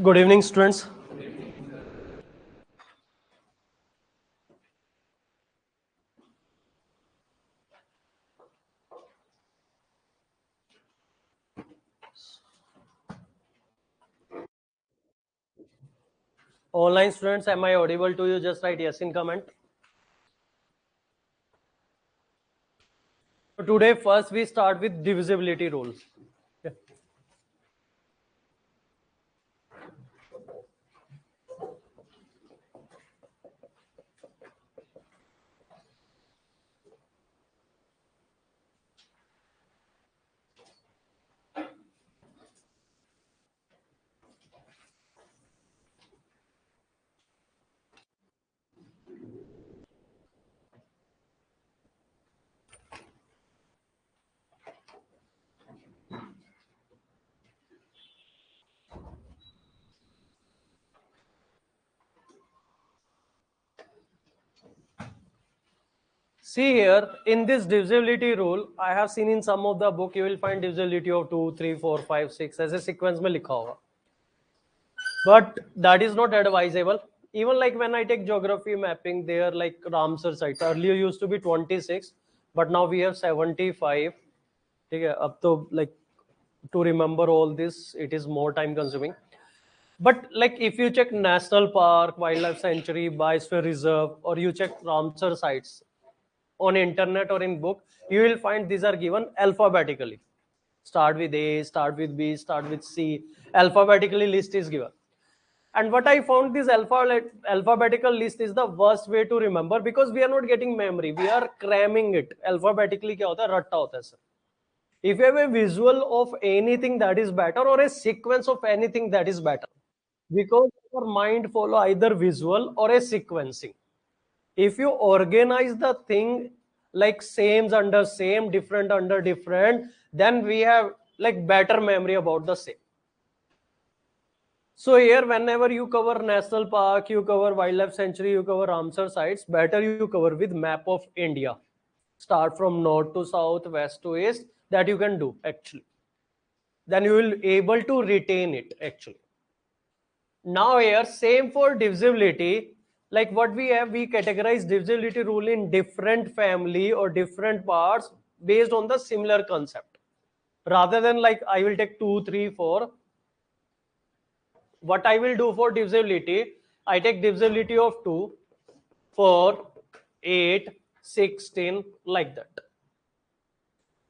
Good evening, students. Online students, am I audible to you? Just write yes in comment. So today, first we start with divisibility rules. Yeah. See here, in this divisibility rule, I have seen in some of the book, you will find divisibility of 2, 3, 4, 5, 6 as a sequence में लिखा होगा. But that is not advisable. Even like when I take geography mapping, they are like Ramsar sites. Earlier used to be 26, but now we have 75. ठीक है, अब तो like to remember all this, it is more time consuming. But like if you check national park, wildlife sanctuary, biosphere reserve, or you check Ramsar sites on internet or in book, you will find these are given alphabetically. Start with A, start with B, start with C. Alphabetically list is given. And what I found, this alphabetical list is the worst way to remember because we are not getting memory. We are cramming it. Alphabetically क्या होता है? रट्टा होता है sir. If you have a visual of anything, that is better, or a sequence of anything, that is better, because your mind follow either visual or a sequencing. If you organize the thing like same under same, different under different, then we have like better memory about the same. So here, whenever you cover national park, you cover wildlife sanctuary, you cover Ramsar sites, better you cover with map of India. Start from north to south, west to east. That you can do actually. Then you will able to retain it actually. Now here, same for divisibility. Like what we have, we categorize divisibility rule in different family or different parts based on the similar concept. Rather than like I will take 2, 3, 4. What I will do for divisibility, I take divisibility of 2, 4, 8, 16, like that.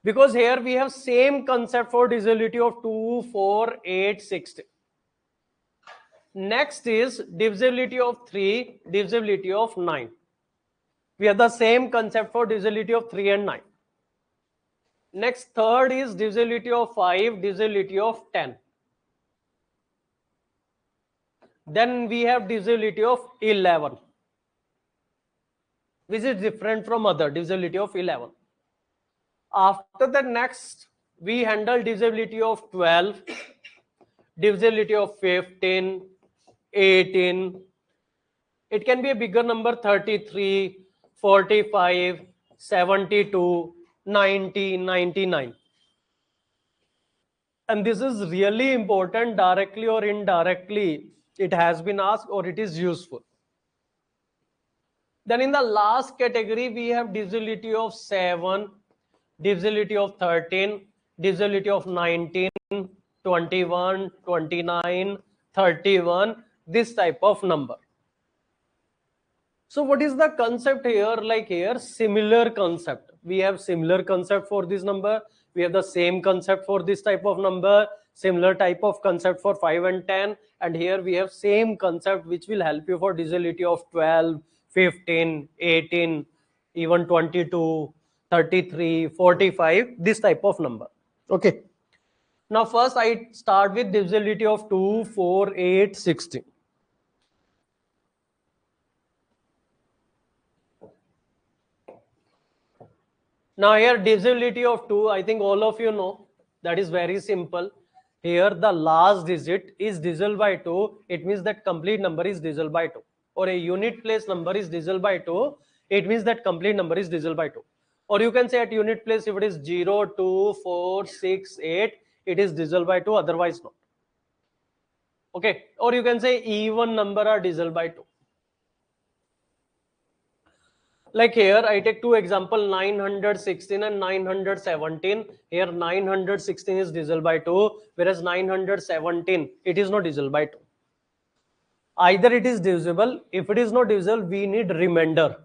Because here we have same concept for divisibility of 2, 4, 8, 16. Next is divisibility of 3, divisibility of 9. We have the same concept for divisibility of 3 and 9. Next, third is divisibility of 5, divisibility of 10. Then we have divisibility of 11, which is different from other divisibility of 11. After that, next we handle divisibility of 12, divisibility of 15, 18. It can be a bigger number, 33, 45, 72, 90, 99. And this is really important, directly or indirectly. It has been asked or it is useful. Then in the last category, we have divisibility of 7, divisibility of 13, divisibility of 19, 21, 29, 31, this type of number. So what is the concept here? Like here, similar concept. We have similar concept for this number. We have the same concept for this type of number, similar type of concept for 5 and 10. And here we have same concept which will help you for divisibility of 12, 15, 18, even 22, 33, 45, this type of number. Okay. Now first I start with divisibility of 2, 4, 8, 16. Now here divisibility of 2, I think all of you know, that is very simple. Here the last digit is divisible by 2, it means that complete number is divisible by 2. Or a unit place number is divisible by 2, it means that complete number is divisible by 2. Or you can say at unit place if it is 0, 2, 4, 6, 8, it is divisible by 2, otherwise not. Okay, or you can say even number are divisible by 2. Like here, I take two example, 916 and 917. Here, 916 is divisible by 2, whereas 917, it is not divisible by 2. Either it is divisible. If it is not divisible, we need remainder.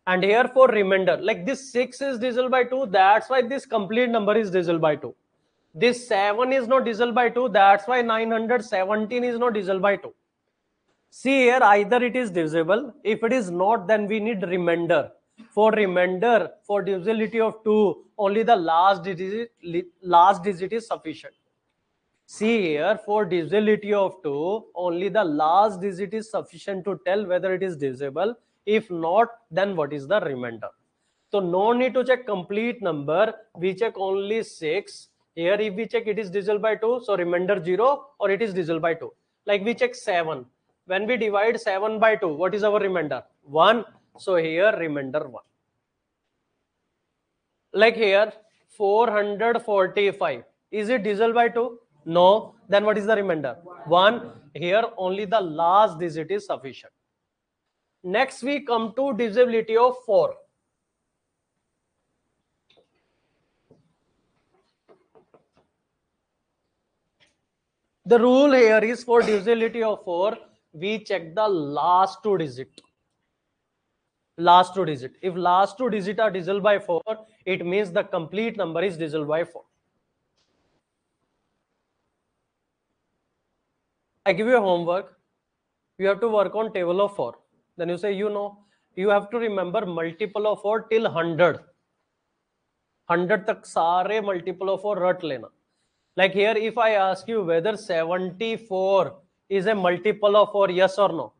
And here for remainder, like this 6 is divisible by 2, that's why this complete number is divisible by 2. This 7 is not divisible by 2, that's why 917 is not divisible by 2. See here, either it is divisible. If it is not, then we need remainder. For remainder, for divisibility of 2, only the last digit is sufficient. See here, for divisibility of 2, only the last digit is sufficient to tell whether it is divisible. If not, then what is the remainder? So no need to check complete number. We check only 6. Here if we check it is divisible by 2, so remainder 0 or it is divisible by 2. Like we check 7. When we divide 7 by 2, what is our remainder? 1. So here remainder 1. Like here 445. Is it divisible by 2? No. Then what is the remainder? 1. Here only the last digit is sufficient. Next we come to divisibility of 4. The rule here is for divisibility of 4, we check the last two digit. Last two digit. If last two digit are divisible by 4, it means the complete number is divisible by 4. I give you a homework. You have to work on table of 4. Then you say, you have to remember multiple of 4 till 100. 100 तक सारे multiple of 4 रट लेना. Like here, if I ask you whether 74 is a multiple of 4, yes or no?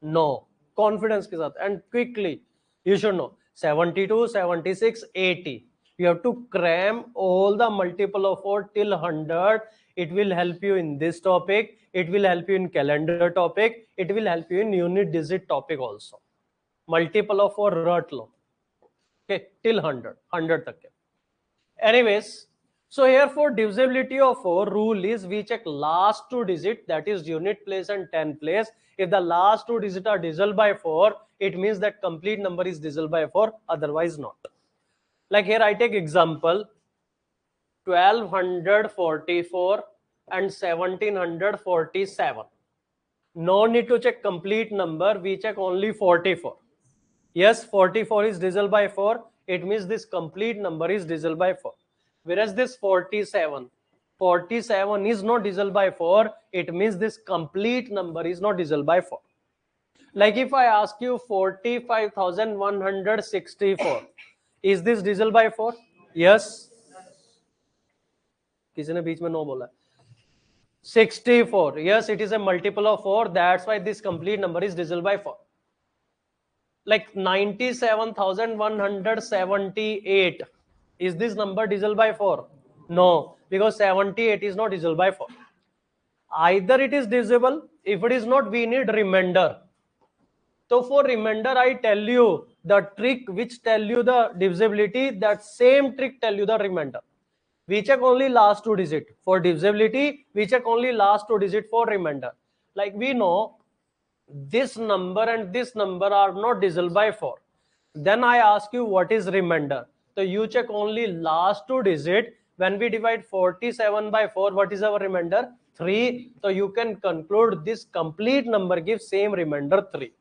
No. Confidence के साथ and quickly you should know 72, 76, 80. You have to cram all the multiple of 4 till 100. It will help you in this topic. It will help you in calendar topic. It will help you in unit digit topic also. Multiple of 4 रट लो. Okay, till 100. 100 तक के. Anyways, so here for divisibility of 4, rule is we check last two digit, that is unit place and 10 place. If the last two digits are divisible by 4, it means that complete number is divisible by 4, otherwise not. Like here I take example 1244 and 1747. No need to check complete number, we check only 44. Yes, 44 is divisible by 4. It means this complete number is divisible by 4. Whereas this 47 is not divisible by 4. It means this complete number is not divisible by 4. Like if I ask you 45,164, is this divisible by 4? Yes. किसी ने बीच में no बोला. 64. Yes, it is a multiple of 4. That's why this complete number is divisible by 4. Like 97,178. Is this number divisible by 4? No, because 78 is not divisible by 4. Either it is divisible. If it is not, we need remainder. So for remainder, I tell you the trick which tell you the divisibility, that same trick tell you the remainder. We check only last two digit. For divisibility, we check only last two digit for remainder. Like we know this number and this number are not divisible by 4. Then I ask you what is remainder. So you check only last two digit. When we divide 47 by 4, what is our remainder? 3. So you can conclude this complete number gives same remainder 3.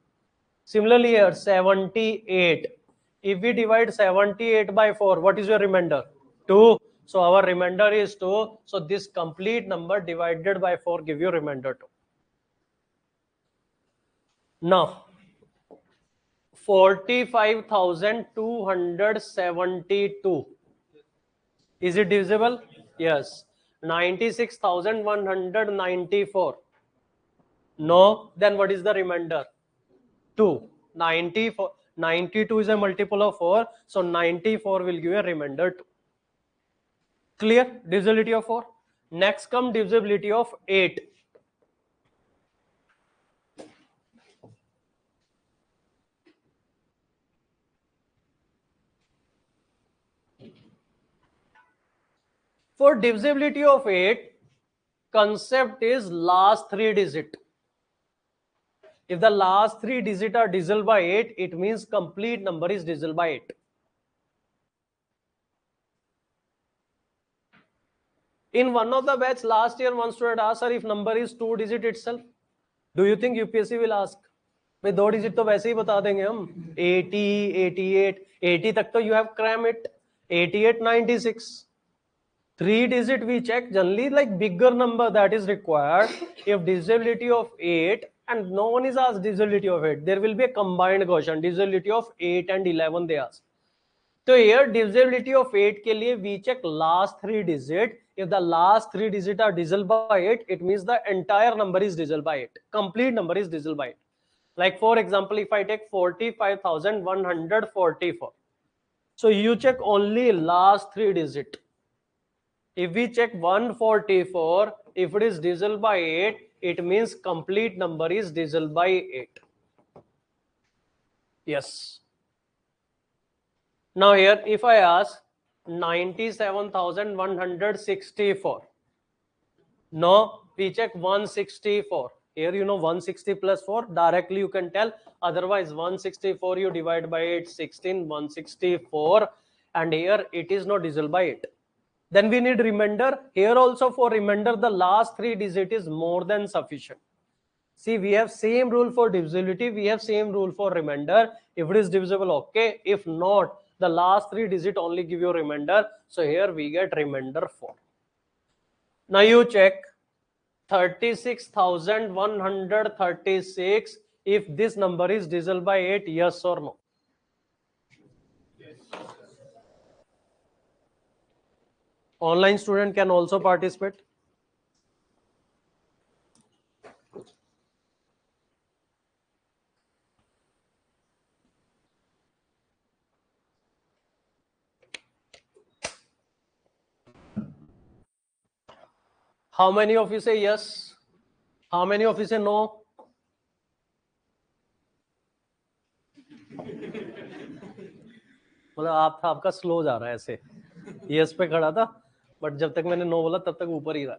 Similarly here 78. If we divide 78 by 4, what is your remainder? 2. So our remainder is 2. So this complete number divided by 4 give you remainder 2. Now 45,272. Is it divisible? Yes. 96,194. No. Then what is the remainder? 2. 92 is a multiple of 4. So 94 will give a remainder 2. Clear? Divisibility of 4. Next come divisibility of 8. For divisibility of 8, concept is last 3 digit. If the last 3 digit are divisible by 8, it means complete number is divisible by 8. In one of the batch last year, one student asked, sir, if number is 2 digit itself, do you think UPSC will ask? भाई 2 digit तो वैसे ही बता देंगे हम, 80, 88, 80 तक तो you have cram it, 88, 96. 3 digit we check generally, like bigger number that is required. If divisibility of 8, and no one is asked divisibility of 8, there will be a combined question, divisibility of 8 and 11 they ask. So here divisibility of 8 के लिए we check last 3 digit. If the last 3 digit are divisible by 8, it means the entire number is divisible by 8. Complete number is divisible by 8. Like for example, if I take 45,144, so you check only last 3 digit. If we check 144, if it is divisible by 8, it means complete number is divisible by 8. Yes. Now here, if I ask 97,164, no, we check 164. Here, you know, 160 plus 4, directly you can tell. Otherwise, 164 you divide by 8, 16, 164, and here it is not divisible by 8. Then we need remainder. Here also for remainder, the last 3 digit is more than sufficient. See, we have same rule for divisibility, we have same rule for remainder. If it is divisible, okay. If not, the last 3 digit only give you remainder. So here we get remainder 4. Now you check 36,136, if this number is divisible by 8, yes or no? Yes. Online student can also participate. How many of you say yes? How many of you say no? मतलब आपका slow जा रहा है ऐसे, yes पे खड़ा था, but जब तक मैंने नो बोला तब तक ऊपर ही रहा.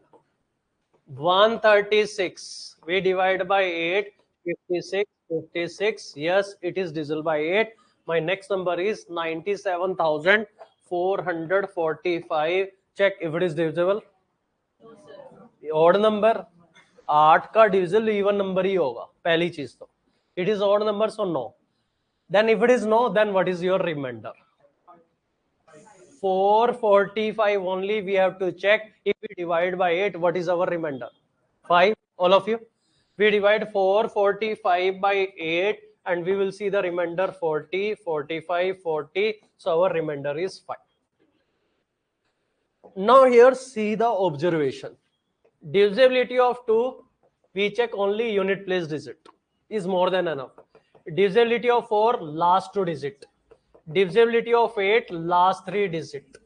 136 we divide by 8, 56, 56. Yes, it is divisible by 8. My next number is 97,445. Check if it is divisible. Odd number. 8 का डिविजल इवन नंबर ही होगा, पहली चीज तो. It is odd number, so no. Then if it is no, then what is your remainder? 445 only we have to check. If we divide by 8, what is our remainder? 5. All of you, we divide 445 by 8 and we will see the remainder 40, 45, 40. So our remainder is 5. Now here see the observation. Divisibility of 2, we check only unit place digit is more than enough. Divisibility of 4, last 2 digit. Divisibility of 8, last 3 digit.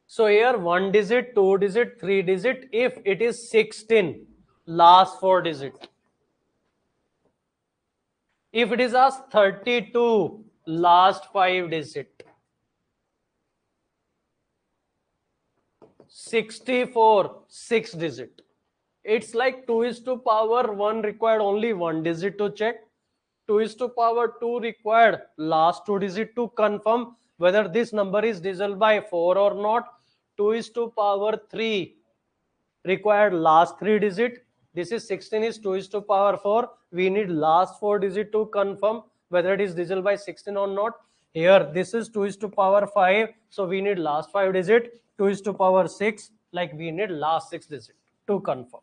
So here 1 digit, 2 digit, 3 digit. If it is 16, last 4 digit. If it is as 32, last 5 digit. 64, 6 digit. It's like 2 is to power 1 required only 1 digit to check. 2 is to power 2 required last 2 digit to confirm whether this number is divisible by 4 or not. 2 is to power 3 required last 3 digit. This is 16 is 2 is to power 4. We need last 4 digit to confirm whether it is divisible by 16 or not. Here this is 2 is to power 5. So we need last 5 digit. 2 is to power 6. Like we need last 6 digit to confirm.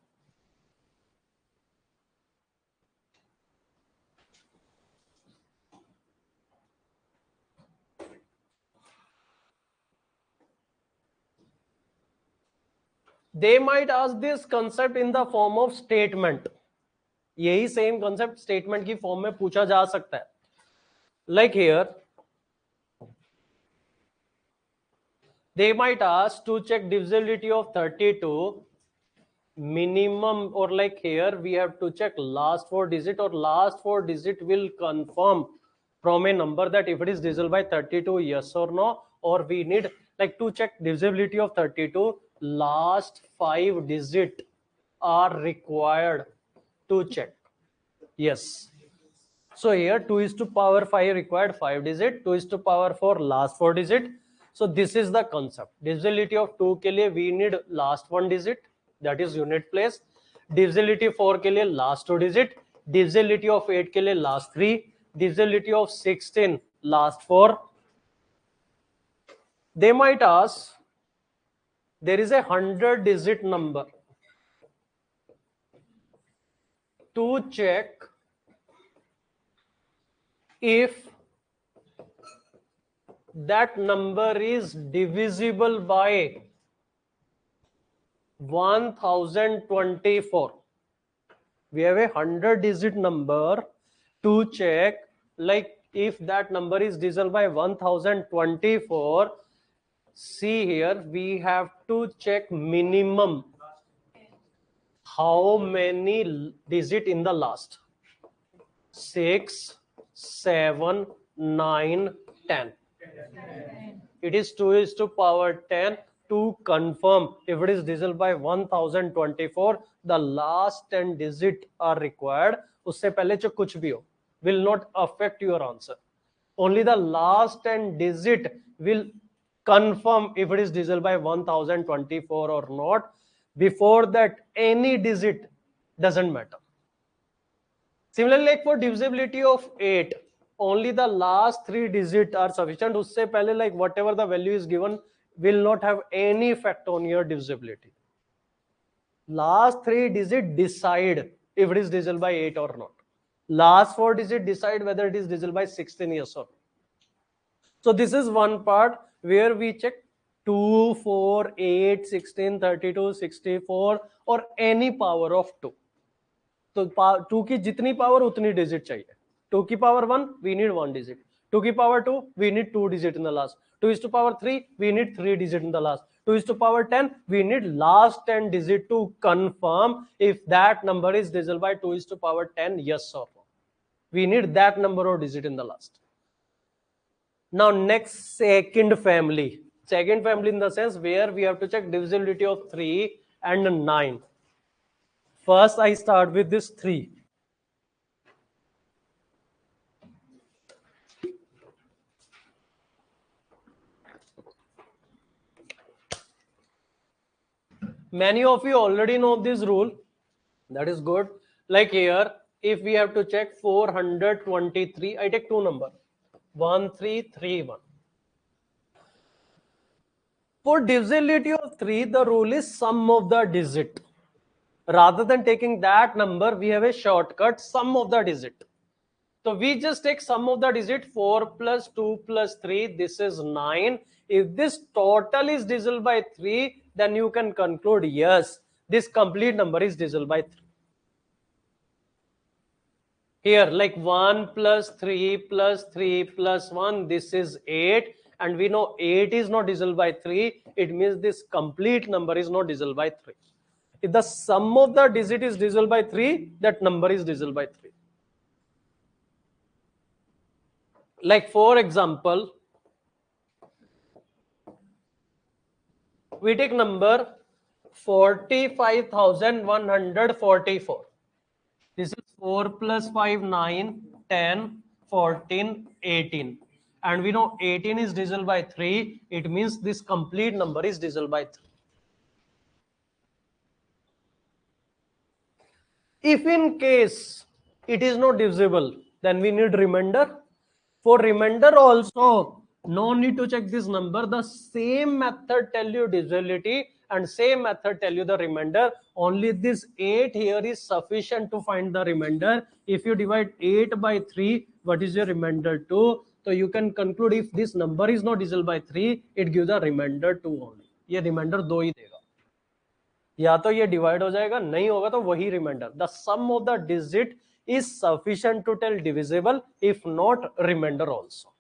They might ask this concept in the form of statement. यही same concept statement की form में पूछा जा सकता है. Like here, they might ask to check divisibility of 32 minimum, or like here we have to check last 4 digit, or last 4 digit will confirm from a number that if it is divisible by 32, yes or no, or we need like to check divisibility of 32 last 5 digit are required to check. Yes. So here 2 is to power 5 required 5 digit, 2 is to power 4 last 4 digit. So this is the concept. Divisibility of 2 के लिए we need last 1 digit, that is unit place. Divisibility 4 के लिए last 2 digit. Divisibility of 8 के लिए last 3. Divisibility of 16 last 4. They might ask, there is a 100 digit number. To check if that number is divisible by 1024. We have a 100 digit number to check, like if that number is divisible by 1024. See here, we have to check minimum how many digit in the last. 6, 7, 9, 10. It is 2 is to power 10 to confirm if it is divisible by 1024. The last 10 digit are required. उससे पहले जो कुछ भी हो will not affect your answer. Only the last 10 digit will confirm if it is divisible by 1024 or not. Before that, any digit doesn't matter. Similarly, like for divisibility of 8, only the last 3 digits are sufficient. उससे पहले, like whatever the value is given will not have any effect on your divisibility. Last 3 digits decide if it is divisible by 8 or not. Last 4 digits decide whether it is divisible by 16, yes or no. So this is one part where we check 2, 4, 8, 16, 32, 64 or any power of 2. तो 2 की जितनी power उतनी digit चाहिए. 2 की power 1 we need 1 digit. 2 की power 2 we need 2 digit in the last. 2 is to power 3 we need 3 digit in the last. 2 is to power 10 we need last 10 digit to confirm if that number is divisible by 2 is to power 10, yes or no. We need that number of digit in the last. Now next, second family. Second family in the sense where we have to check divisibility of 3 and 9. First, I start with this 3. Many of you already know this rule. That is good. Like here, if we have to check 423, I take two numbers, 1331. For divisibility of 3, the rule is sum of the digit. Rather than taking that number, we have a shortcut, sum of the digit. So we just take sum of the digit, 4 plus 2 plus 3, this is 9. If this total is divisible by 3, then you can conclude, yes, this complete number is divisible by 3. Here, like 1 plus 3 plus 3 plus 1, this is 8. And we know 8 is not divisible by 3. It means this complete number is not divisible by 3. If the sum of the digit is divisible by 3, that number is divisible by 3. Like for example, we take number 45,144. This is 4 plus 5, 9, 10, 14, 18. And we know 18 is divisible by 3. It means this complete number is divisible by 3. If in case it is not divisible, then we need remainder. For remainder also, no need to check this number. The same method tell you divisibility and same method tell you the remainder. Only this 8 here is sufficient to find the remainder. If you divide 8 by 3, what is your remainder 2? So you can conclude if this number is not divisible by 3, it gives the remainder 2 only. ये remainder 2 ही देगा. या तो ये divide हो जाएगा, नहीं होगा तो वही remainder. The sum of the digit is sufficient to tell divisible, if not remainder also.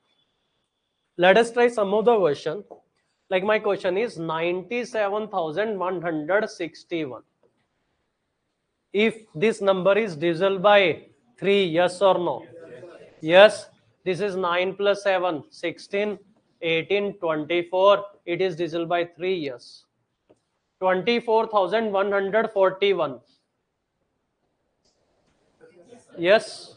Let us try some of the question. Like my question is 97,161. If this number is divisible by 3, yes or no? Yes. This is 9 plus 7, 16, 18, 24. It is divisible by 3, yes. 24,141. Yes.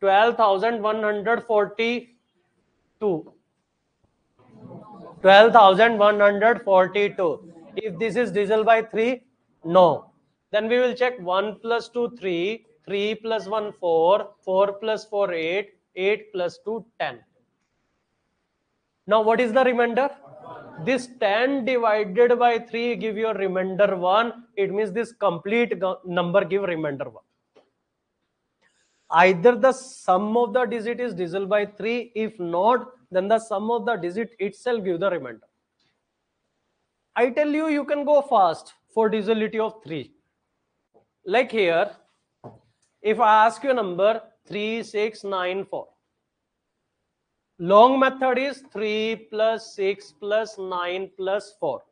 12,142. 12,142. If this is divisible by 3, no. Then we will check 1 plus 2, 3, 3 plus 1, 4, 4 plus 4, 8, 8 plus 2, 10. Now what is the remainder? This 10 divided by 3 give you a remainder 1. It means this complete number give remainder 1. Either the sum of the digit is divisible by 3. If not, then the sum of the digit itself give the remainder. I tell you, you can go fast for divisibility of 3. Like here, if I ask you a number 3694, long method is 3 plus 6 plus 9 plus 4.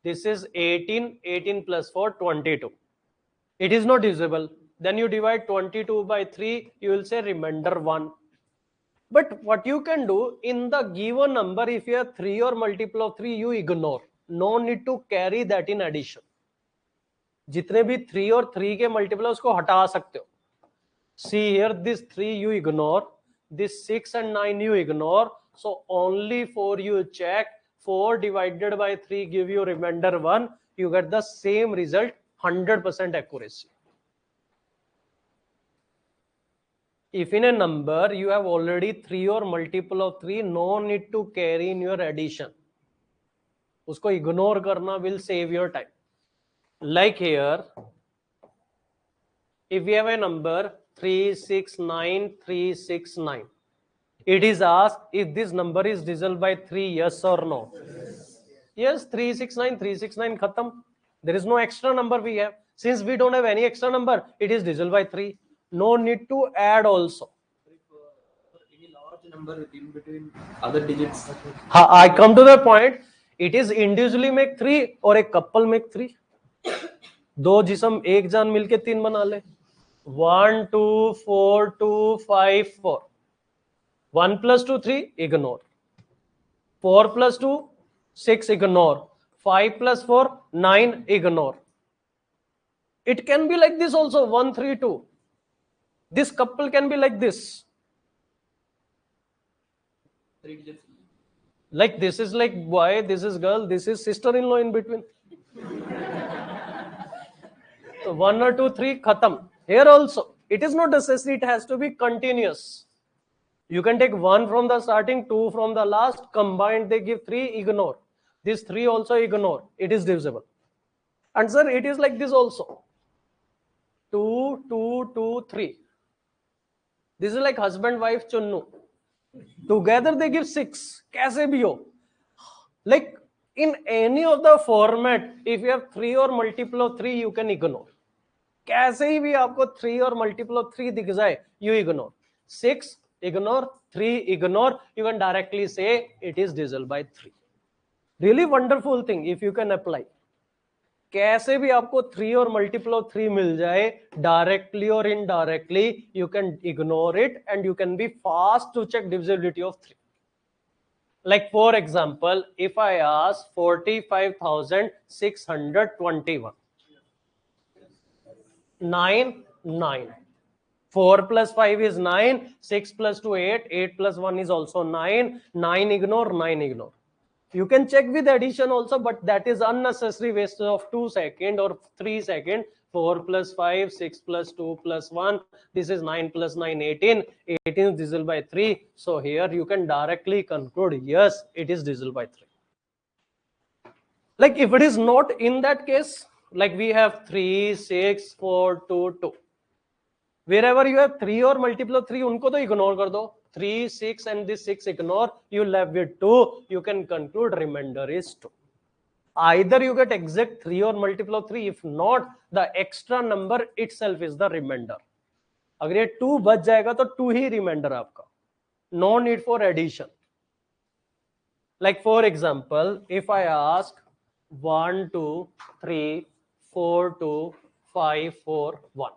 This is 18, 18 plus 4, 22. It is not divisible. Then you divide 22 by 3, you will say remainder 1. But what you can do, in the given number, if you have 3 or multiple of 3, you ignore. No need to carry that in addition. जितने भी 3 और 3 के multiple है उसको हटा सकते हो. See here, this 3 you ignore, this 6 and 9 you ignore. So only 4 you check. 4 divided by 3 give you remainder 1. You get the same result, 100% accuracy. If in a number you have already 3 or multiple of 3, no need to carry in your addition. Usko ignore karna will save your time. Like here, if we have a number 369369, it is asked if this number is divisible by 3, yes or no. Yes, 369 khatam. There is no extra number we have. Since we don't have any extra number, it is divisible by 3. No need to add also. Any large number in between other digits. I come to the point. It is individually make 3 or a couple make 3. दो जिसम एक जान मिलके 3 बना ले. 1 2 4 2 5 4. 1 plus 2 3 ignore. 4 plus 2 6 ignore. 5 plus 4 9 ignore. It can be like this also, 1 3 2. This couple can be like this. 3 digits. Like this is like boy, this is girl, this is sister-in-law in between. So 1 or 2 3 khatam. Here also, it is not necessary, it has to be continuous. You can take 1 from the starting, 2 from the last, combined they give 3, ignore. This 3 also ignore, it is divisible. And sir, it is like this also. 2 2 2 3. This is like husband wife chunnu. Together they give 6. Kaise bhi ho. Like in any of the format, if you have 3 or multiple of 3, you can ignore. कैसे ही भी आपको 3 और multiple of 3 दिख जाए, you ignore. 6 ignore, 3 ignore. You can directly say it is divisible by 3. Really wonderful thing if you can apply. कैसे भी आपको 3 और multiple of 3 मिल जाए, directly or indirectly, you can ignore it and you can be fast to check divisibility of 3. Like for example, if I ask 45,621, 9 9. 4 plus 5 is 9, 6 plus 2 8, 8 plus 1 is also 9, 9 ignore, 9 ignore. You can check with addition also, but that is unnecessary waste of 2 seconds or 3 seconds. 4 plus 5, 6 plus 2 plus 1, this is 9 plus 9, 18. 18 is divisible by 3. So here you can directly conclude, yes, it is divisible by 3. Like if it is not in that case, like we have 3, 6, 4, 2, 2. Wherever you have 3 or multiple of 3, unko to ignore kar do. 3, 6 and this 6 ignore, you left with 2, you can conclude remainder is 2. Either you get exact 3 or multiple of 3, if not, the extra number itself is the remainder. अगर ये 2 बच जाएगा तो 2 ही remainder आपका. No need for addition. Like for example, if I ask 1 2 3 4 2 5 4 1.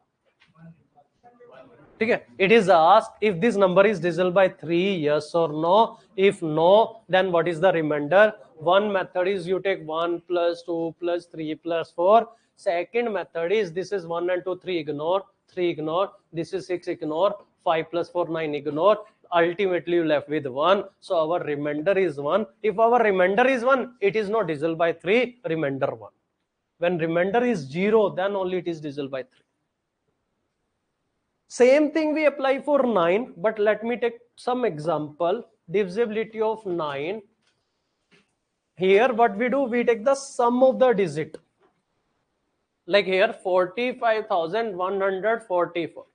Okay, it is asked if this number is divisible by 3, yes or no. If no, then what is the remainder? One method is you take 1 plus 2 plus 3 plus 4. Second method is this is 1 and 2, 3 ignore, 3 ignore, this is 6 ignore, 5 plus 4, 9 ignore. Ultimately you left with 1. So our remainder is 1. If our remainder is 1, it is not divisible by 3, remainder 1. When remainder is 0, then only it is divisible by 3. Same thing we apply for 9, but let me take some example. Divisibility of 9. Here what we do, we take the sum of the digit. Like here 45,144.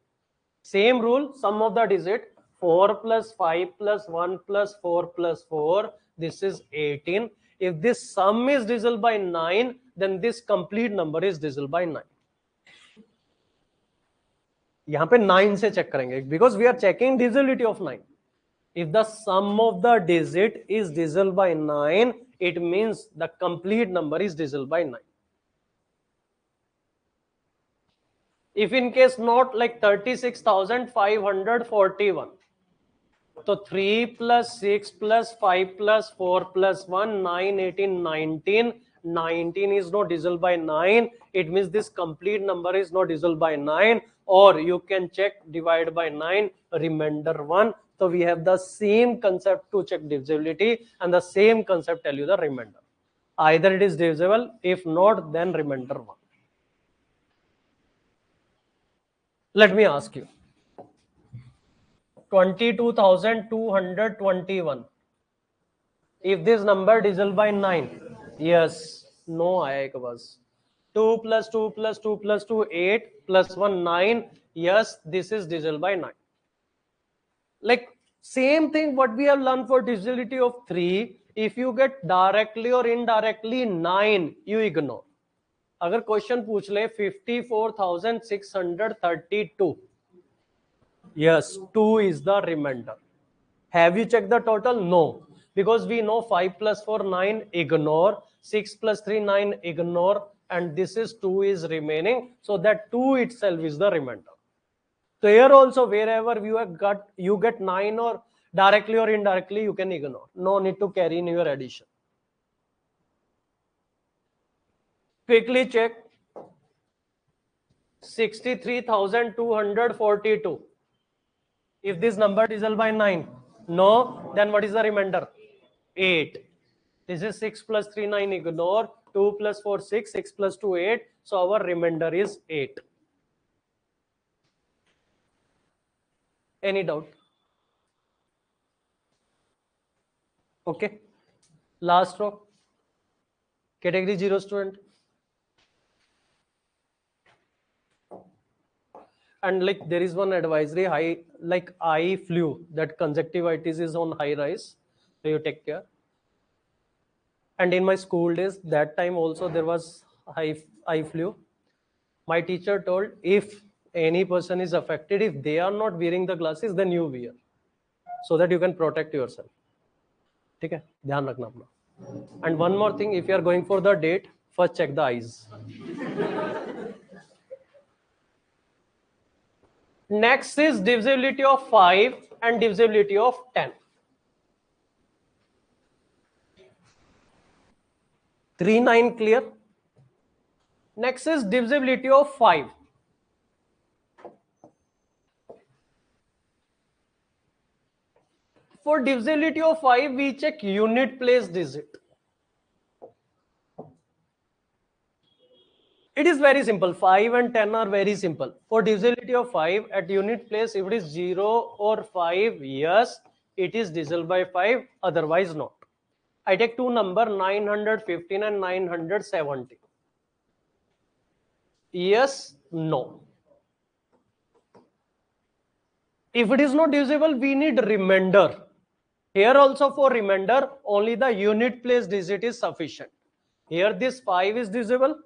Same rule, sum of the digit 4 plus 5 plus 1 plus 4 plus 4. This is 18. If this sum is divisible by 9, then this complete number is divisible by 9. यहाँ पे 9 से check करेंगे because we are checking divisibility of 9. If the sum of the digit is divisible by 9, it means the complete number is divisible by 9. If in case not, like 36,541, so 3 plus 6 plus 5 plus 4 plus 1, 9, 18, 19. 19 is not divisible by 9. It means this complete number is not divisible by 9. Or you can check divide by 9, remainder 1. So we have the same concept to check divisibility and the same concept tell you the remainder. Either it is divisible, if not, then remainder 1. Let me ask you. 22,221. If this number divisible by 9, yes, no, I was 2 plus 2 plus 2 plus 2, 8 plus 1, 9. Yes, this is divisible by 9. Like same thing what we have learned for divisibility of 3. If you get directly or indirectly 9, you ignore. अगर question पूछ ले 54,632, yes, 2 is the remainder. Have you checked the total? No, because we know 5 plus 4, 9, ignore, 6 plus 3, 9, ignore, and this is 2 is remaining, so that 2 itself is the remainder. So here also wherever you get 9 or directly or indirectly, you can ignore. No need to carry in your addition. Quickly check 63,242. If this number is divisible by 9, no, then what is the remainder? 8. This is 6 plus 3, 9, ignore. 2 plus 4, 6, 6 plus 2, 8. So our remainder is 8. Any doubt? Okay. Last row. Category 0 student. And like there is one advisory, high, like eye flu, that conjunctivitis is on high rise. So you take care. And in my school days, that time also there was eye flu. My teacher told if any person is affected, if they are not wearing the glasses, then you wear, so that you can protect yourself. ठीक है, ध्यान रखना अपना. And one more thing, if you are going for the date, first check the eyes. Next is divisibility of 5 and divisibility of 10. 3, 9 clear. Next is divisibility of 5. For divisibility of 5, we check unit place digit. It is very simple. 5 and 10 are very simple. For divisibility of 5, at unit place, if it is 0 or 5, yes, it is divisible by 5, otherwise not. I take two number 915 and 970. Yes, no. If it is not divisible, we need remainder. Here also for remainder, only the unit place digit is sufficient. Here this 5 is divisible,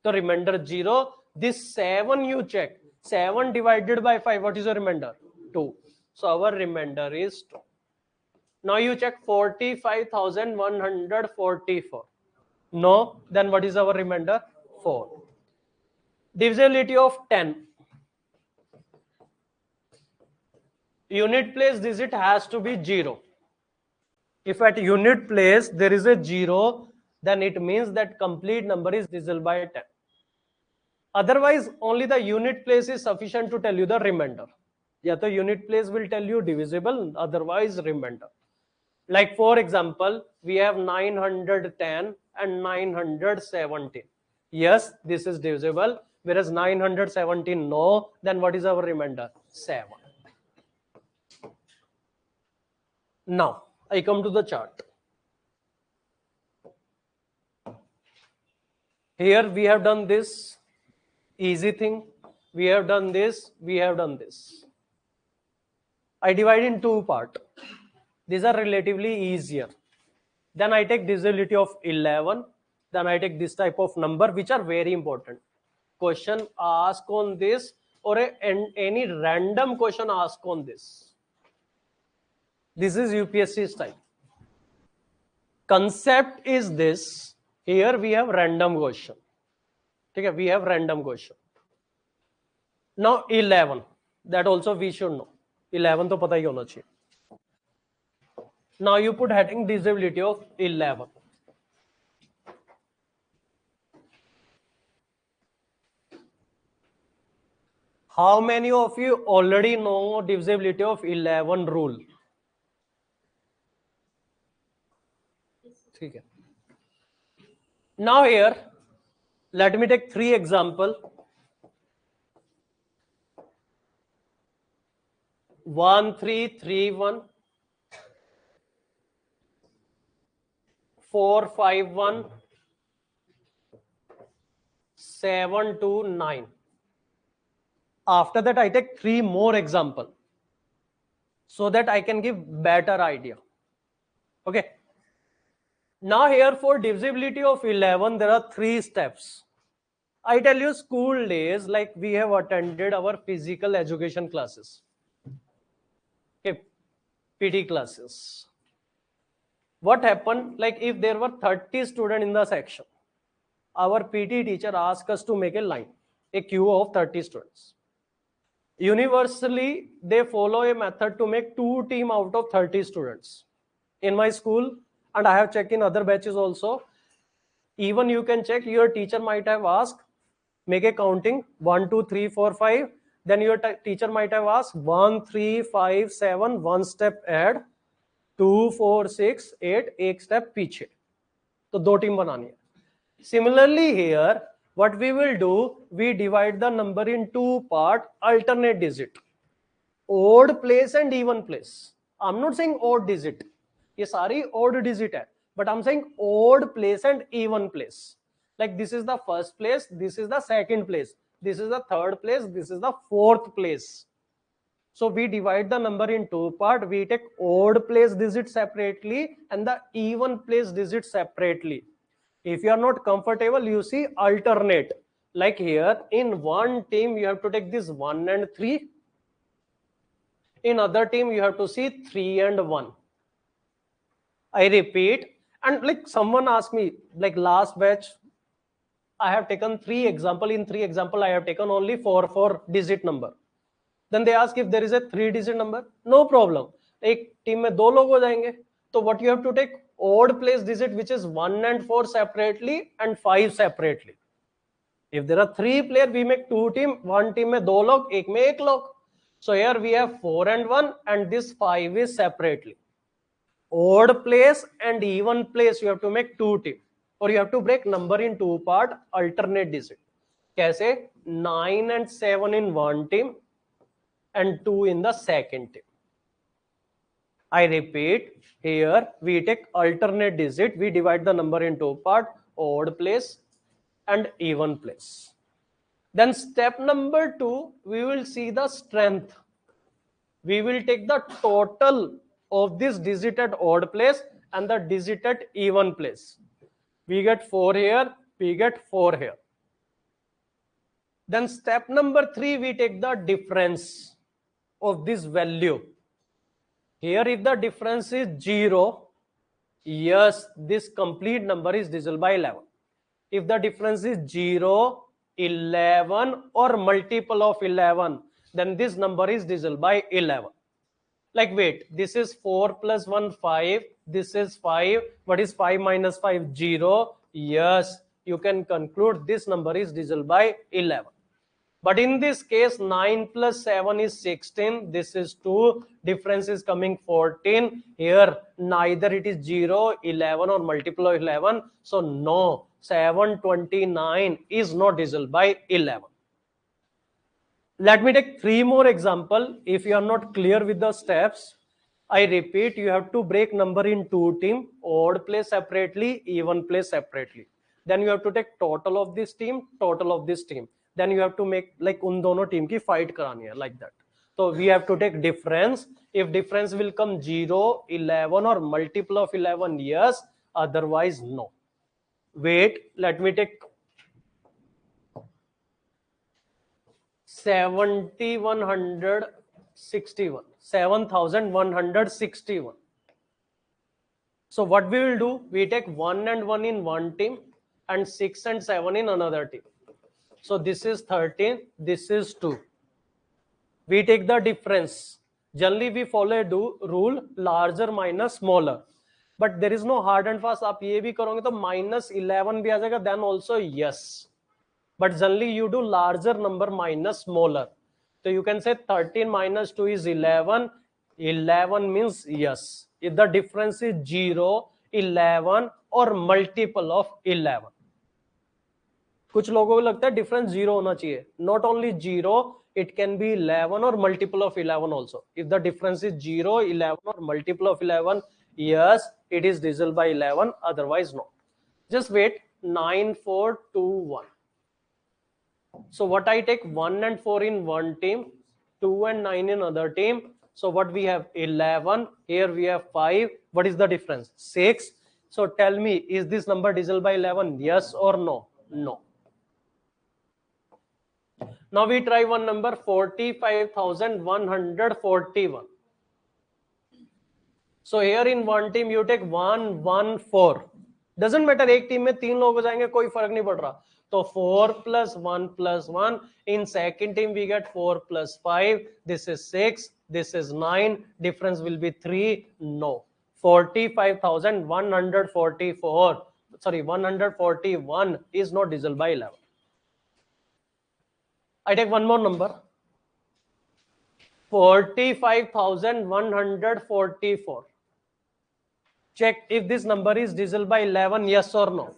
the remainder 0. This 7 you check. 7 divided by 5, what is the remainder? 2. So our remainder is 2. Now you check 45,144. No, then what is our remainder? 4. Divisibility of 10. Unit place digit has to be 0. If at unit place there is a 0, then it means that complete number is divisible by 10. Otherwise, only the unit place is sufficient to tell you the remainder. Yeah, the unit place will tell you divisible, otherwise remainder. Like for example, we have 910 and 917. Yes, this is divisible, whereas 917 no, then what is our remainder? 7. Now, I come to the chart. Here we have done this easy thing. We have done this, we have done this. I divide in two parts. These are relatively easier. Then I take divisibility of 11. Then I take this type of number, which are very important. Question asked on this, or any random question asked on this. This is UPSC style. Concept is this. Here we have random question. Okay, we have random question. Now 11. That also we should know. 11 तो पता ही होना चाहिए. Now you put heading divisibility of 11. How many of you already know divisibility of 11 rule? Okay. Now here, let me take 3 example. 1331, 451, 729. After that, I take 3 more example so that I can give better idea. Okay. Now here for divisibility of 11, there are 3 steps. I tell you school days, like we have attended our physical education classes. Okay, PT classes. What happened, like if there were 30 students in the section, our PT teacher asked us to make a line, a queue of 30 students. Universally, they follow a method to make 2 teams out of 30 students. In my school, and I have checked in other batches also, even you can check, your teacher might have asked, make a counting 1, 2, 3, 4, 5. Then your teacher might have asked 1, 3, 5, 7, 1 step add, 2, 4, 6, 8, 1 step पीछे. तो 2 team बनानी है. Similarly here, what we will do, we divide the number in 2 part, alternate digit, odd place and even place. I'm not saying odd digit. ये सारी odd digit है, but I'm saying odd place and even place. Like this is the first place, this is the second place, this is the third place, this is the fourth place. So we divide the number in 2 part. We take odd place digit separately and the even place digit separately. If you are not comfortable, you see alternate. Like here, in one team, you have to take this 1 and 3. In other team, you have to see 3 and 1. I repeat, and like someone asked me, like last batch, I have taken 3 example. In 3 example, I have taken only 4 digit number. Then they ask if there is a 3 digit number. No problem. एक team में 2 लोग हो जाएंगे. So what you have to take odd place digit, which is 1 and 4 separately and 5 separately. If there are 3 players, we make 2 team. One team में 2 लोग, एक में 1 लोग. So here we have 4 and 1, and this 5 is separately. Odd place and even place, you have to make 2 team, or you have to break number in 2 part, alternate digit. कैसे? 9 and 7 in one team and 2 in the second team. I repeat, here we take alternate digit, we divide the number in 2 part, odd place and even place. Then step number 2, we will see the strength. We will take the total of this digit at odd place and the digit at even place. We get 4 here, we get 4 here. Then step number 3, we take the difference of this value. Here if the difference is 0, yes, this complete number is divisible by 11. If the difference is 0, 11 or multiple of 11, then this number is divisible by 11. Like wait, this is 4 plus 1 5, this is 5. What is 5 minus 5? 0. Yes, you can conclude this number is divisible by 11. But in this case 9 plus 7 is 16, this is 2, difference is coming 14. Here neither it is 0, 11 or multiple of 11, so no, 729 is not divisible by 11. Let me take 3 more example. If you are not clear with the steps, I repeat, you have to break number in 2 team, odd play separately, even play separately. Then you have to take total of this team, total of this team. Then you have to make like उन दोनों team की fight करानी है, like that. So we have to take difference. If difference will come 0, 11 or multiple of 11, yes. Otherwise, no. Wait, let me take 7,161. 7,161. So what we will do, we take 1 and 1 in one team and 6 and 7 in another team. So this is 13, this is 2. We take the difference. Generally we follow a rule larger minus smaller. But there is no hard and fast. आप ये भी करोगे तो minus 11 भी आ जाएगा, then also yes. But generally you do larger number minus smaller. So you can say 13 minus 2 is 11. 11 means yes. If the difference is 0, 11 or multiple of 11. कुछ लोगों को लगता है difference 0 होना चाहिए. Not only 0, it can be 11 or multiple of 11 also. If the difference is 0, 11 or multiple of 11, yes, it is divisible by 11. Otherwise, no. Just wait. 9, 4, 2, 1. So what I take 1 and 4 in one team, 2 and 9 in other team. So what we have 11, here we have 5. What is the difference? 6. So tell me, is this number divisible by 11? Yes or no? No. Now we try one number 45,141. So here in one team you take 1, 1, 4. Doesn't matter, एक team में 3 लोग हो जाएंगे, कोई फर्क नहीं पड़ रहा. So 4 plus 1 plus 1. In second team we get 4 plus 5. This is 6. This is 9. Difference will be 3. No. 45,144. Sorry, 141 is not divisible by 11. I take one more number. 45,144. Check if this number is divisible by 11, yes or no.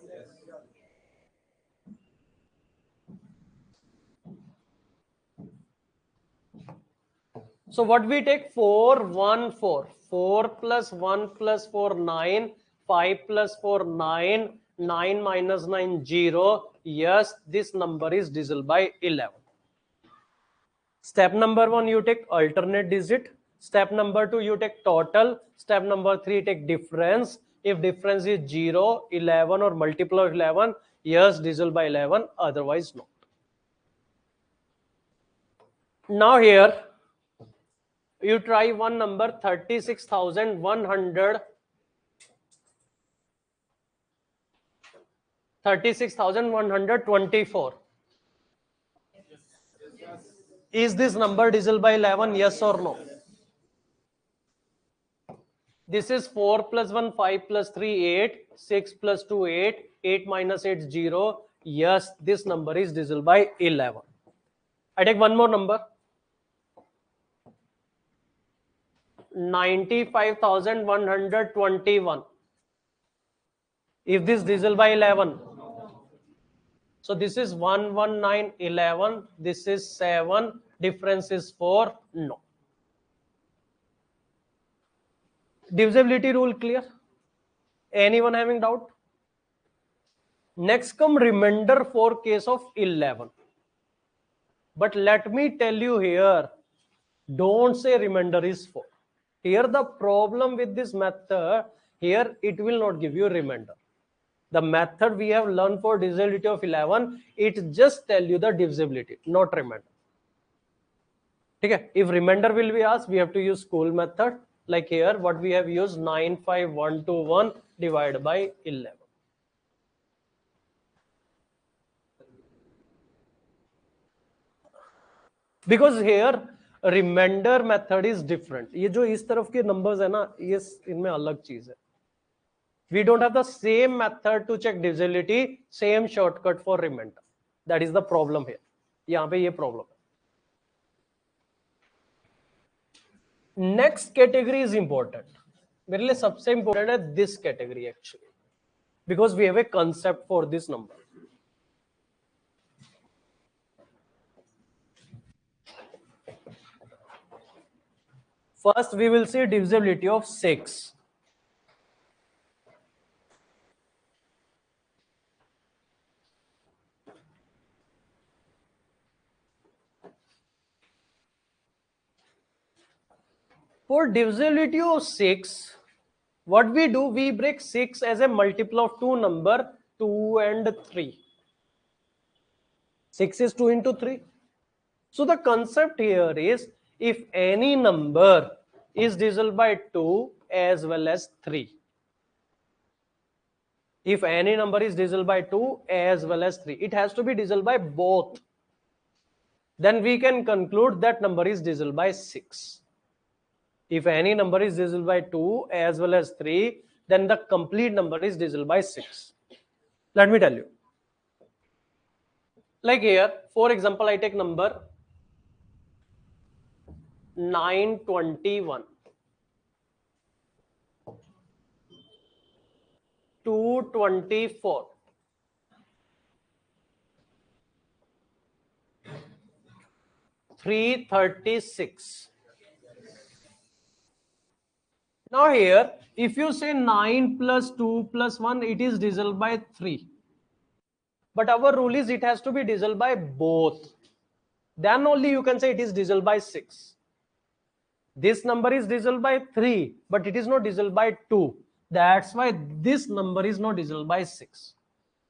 So what we take? 4, 1, 4. 4 plus 1 plus 4, 9. 5 plus 4, 9. 9 minus 9, 0. Yes, this number is divisible by 11. Step number 1, you take alternate digit. Step number 2, you take total. Step number 3, take difference. If difference is 0, 11 or multiple of 11, yes, divisible by 11, otherwise no. Now here, you try one number 36,100. 36,124. Is this number divisible by 11? Yes or no? This is 4 plus 1, 5 plus 3, 8. 6 plus 2, 8. 8 minus 8, 0. Yes, this number is divisible by 11. I take one more number. 95,121. If this divisible by 11. So this is 11911. This is 7. Difference is 4. No. Divisibility rule clear? Anyone having doubt? Next come remainder for case of 11. But let me tell you here, don't say remainder is 4. Here the problem with this method, here it will not give you remainder. The method we have learned for divisibility of 11, it just tell you the divisibility, not remainder. Okay? If remainder will be asked, we have to use school method. Like here, what we have used 95121 divided by 11. Because here remainder method is different. ये जो इस तरफ के numbers है ना, ये इनमें अलग चीज है। We don't have the same method to check divisibility, same shortcut for remainder. That is the problem here. यहाँ पे ये problem है। Next category is important. मेरे लिए सबसे important है this category actually, because we have a concept for this number. First, we will see divisibility of 6. For divisibility of 6, what we do, we break 6 as a multiple of two number 2 and 3. 6 is 2 into 3. So the concept here is, if any number is divisible by 2 as well as 3. If any number is divisible by 2 as well as 3, it has to be divisible by both. Then we can conclude that number is divisible by 6. If any number is divisible by 2 as well as 3, then the complete number is divisible by 6. Let me tell you. Like here, for example, I take number 921, 224, 336. Now here, if you say 9 plus 2 plus 1, it is divisible by 3. But our rule is it has to be divisible by both. Then only you can say it is divisible by 6. This number is divisible by 3, but it is not divisible by 2. That's why this number is not divisible by 6.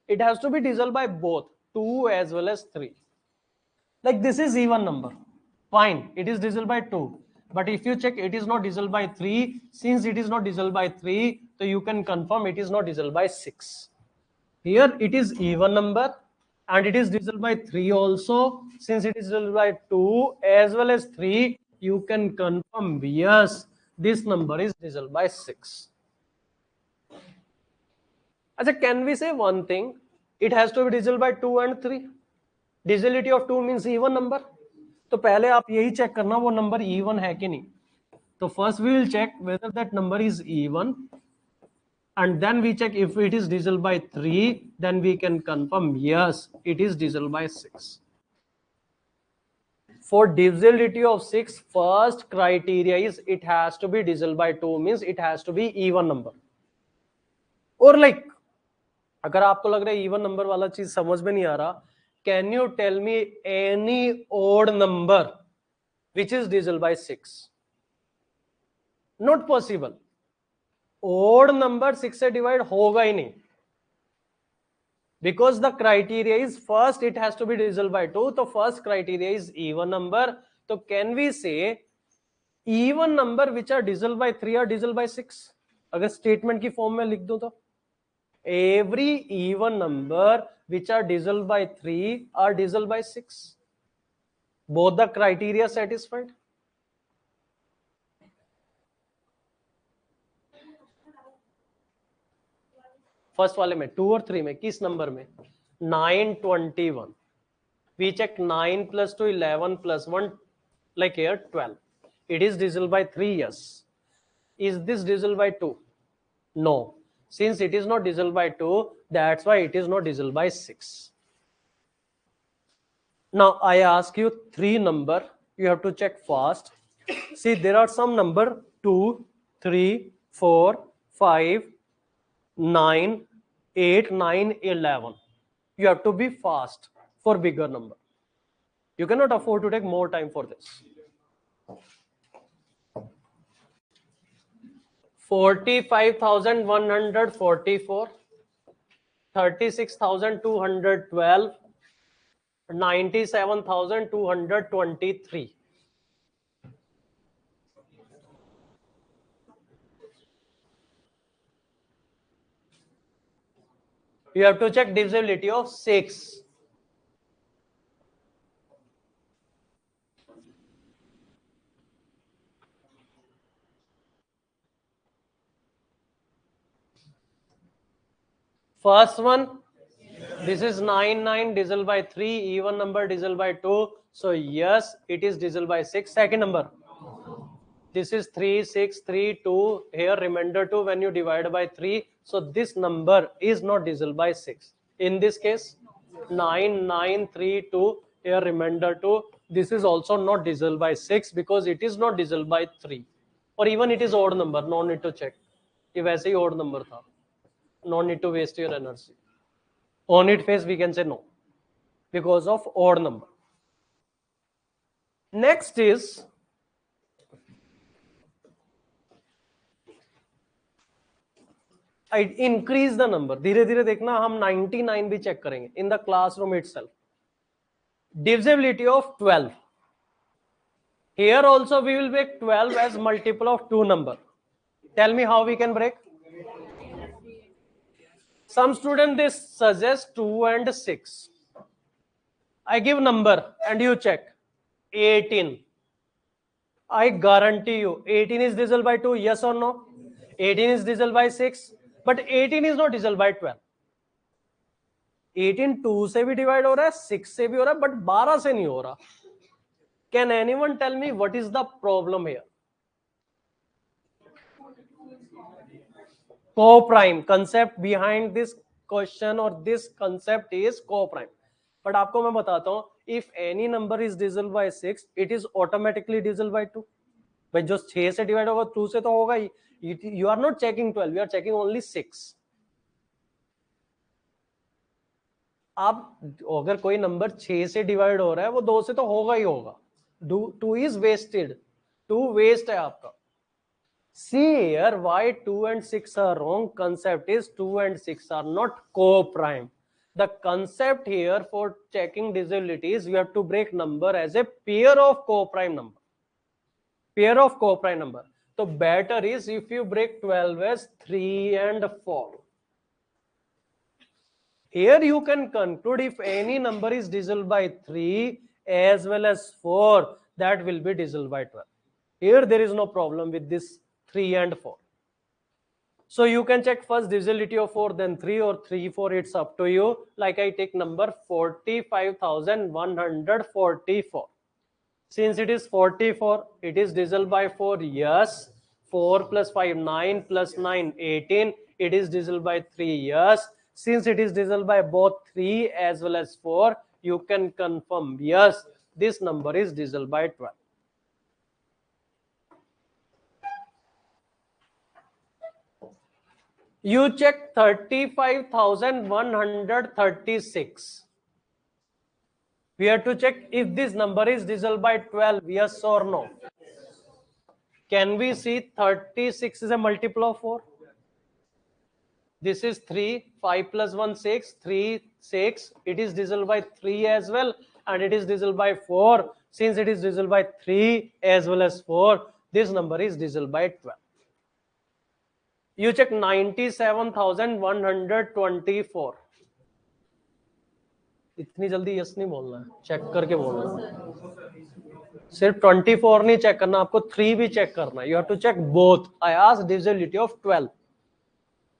It has to be divisible by both 2 as well as 3. Like this is even number. Fine, it is divisible by 2. But if you check, it is not divisible by 3. Since it is not divisible by 3, so you can confirm it is not divisible by 6. Here it is even number and it is divisible by 3 also. Since it is divisible by 2 as well as 3, you can confirm yes, this number is divisible by 6. Achha, can we say one thing? It has to be divisible by 2 and 3. Divisibility of 2 means even number. तो पहले आप यही check करना वो number even है कि नहीं. तो first we will check whether that number is even, and then we check if it is divisible by 3, then we can confirm yes, it is divisible by 6. For divisibility of 6, first criteria is it has to be divisible by 2, means it has to be even number. और like अगर आपको लग रहा है even number वाला चीज समझ में नहीं आ रहा, can you tell me any odd number which is divisible by 6? Not possible. Odd number 6 से डिवाइड होगा ही नहीं, because the criteria is first it has to be divisible by 2. तो first criteria is even number. तो can we say even number which are divisible by 3 are divisible by 6? अगर statement की form में लिख दूं तो every even number which are divisible by 3 are divisible by 6. Both the criteria satisfied. First वाले में 2 और 3 में किस नंबर में 921. We check 9 plus 2 11 plus 1, like here 12. It is divisible by 3, yes. Is this divisible by 2? No. Since it is not divisible by 2, that's why it is not divisible by 6. Now I ask you 3 number, you have to check fast. See, there are some number 2, 3, 4, 5, 9, 8, 9, 11. You have to be fast for bigger number. You cannot afford to take more time for this. 45,144, 36,212, 97,223. You have to check divisibility of 6. First one, this is 9 divided by 3, even number divided by 2, so yes, it is divided by 6. Second number, this is 3 6 3 2, here remainder 2 when you divide by 3, so this number is not divisible by 6. In this case 9 9 3 2, here remainder 2, this is also not divisible by 6 because it is not divisible by 3, or even it is odd number, no need to check. ये वैसे ही odd number था, no need to waste your energy. On its face we can say no because of odd number. Next is I increase the number. धीरे धीरे देखना, हम 99 भी check करेंगे in the classroom itself. Divisibility of 12. Here also we will make 12 as multiple of two number. Tell me how we can break. Some student they suggest 2 and 6. I give number and you check. 18. I guarantee you 18 is divisible by 2, yes or no? 18 is divisible by 6, but 18 is not divisible by 12. 18 2 से भी divide हो रहा है, 6 से भी हो रहा है, बट 12 से नहीं हो रहा. Can anyone tell me what is the problem here? Co-prime. Concept behind this question or this concept is co-prime. But आपको मैं बताता हूं, if any number is divisible by 6, it is automatically divisible by 2. भाई जो 6 से divide होगा 2 से तो होगा ही. You are not checking 12, you are checking only 6. आप अगर कोई नंबर 6 से डिवाइड हो रहा है वो 2 से तो होगा ही होगा. 2 is wasted. 2 waste है आपका. See here why 2 and 6 are wrong. Concept is 2 and 6 are not co-prime. The concept here for checking divisibility is you have to break number as a pair of co-prime number. Pair of co-prime number. So better is if you break 12 as 3 and 4. Here you can conclude if any number is divisible by 3 as well as 4, that will be divisible by 12. Here there is no problem with this 3 and 4. So you can check first divisibility of 4, then 3, or 3 4, it's up to you. Like I take number 45,144. Since it is 44, it is divisible by 4, yes. 4 plus 5 9 plus 9 18, it is divisible by 3, yes. Since it is divisible by both 3 as well as 4, you can confirm yes, this number is divisible by 12. You check 35,136. We have to check if this number is divisible by 12, yes or no. Can we see 36 is a multiple of 4? This is 3, 5 plus 1 6, 3 6. It is divisible by 3 as well, and it is divisible by 4. Since it is divisible by 3 as well as 4, this number is divisible by 12. You check 97,124. इतनी जल्दी yes नहीं बोलना है, check करके बोलना है. सिर्फ 24 नहीं चेक करना, आपको 3 भी चेक करना है. You have to check both. I asked divisibility of 12.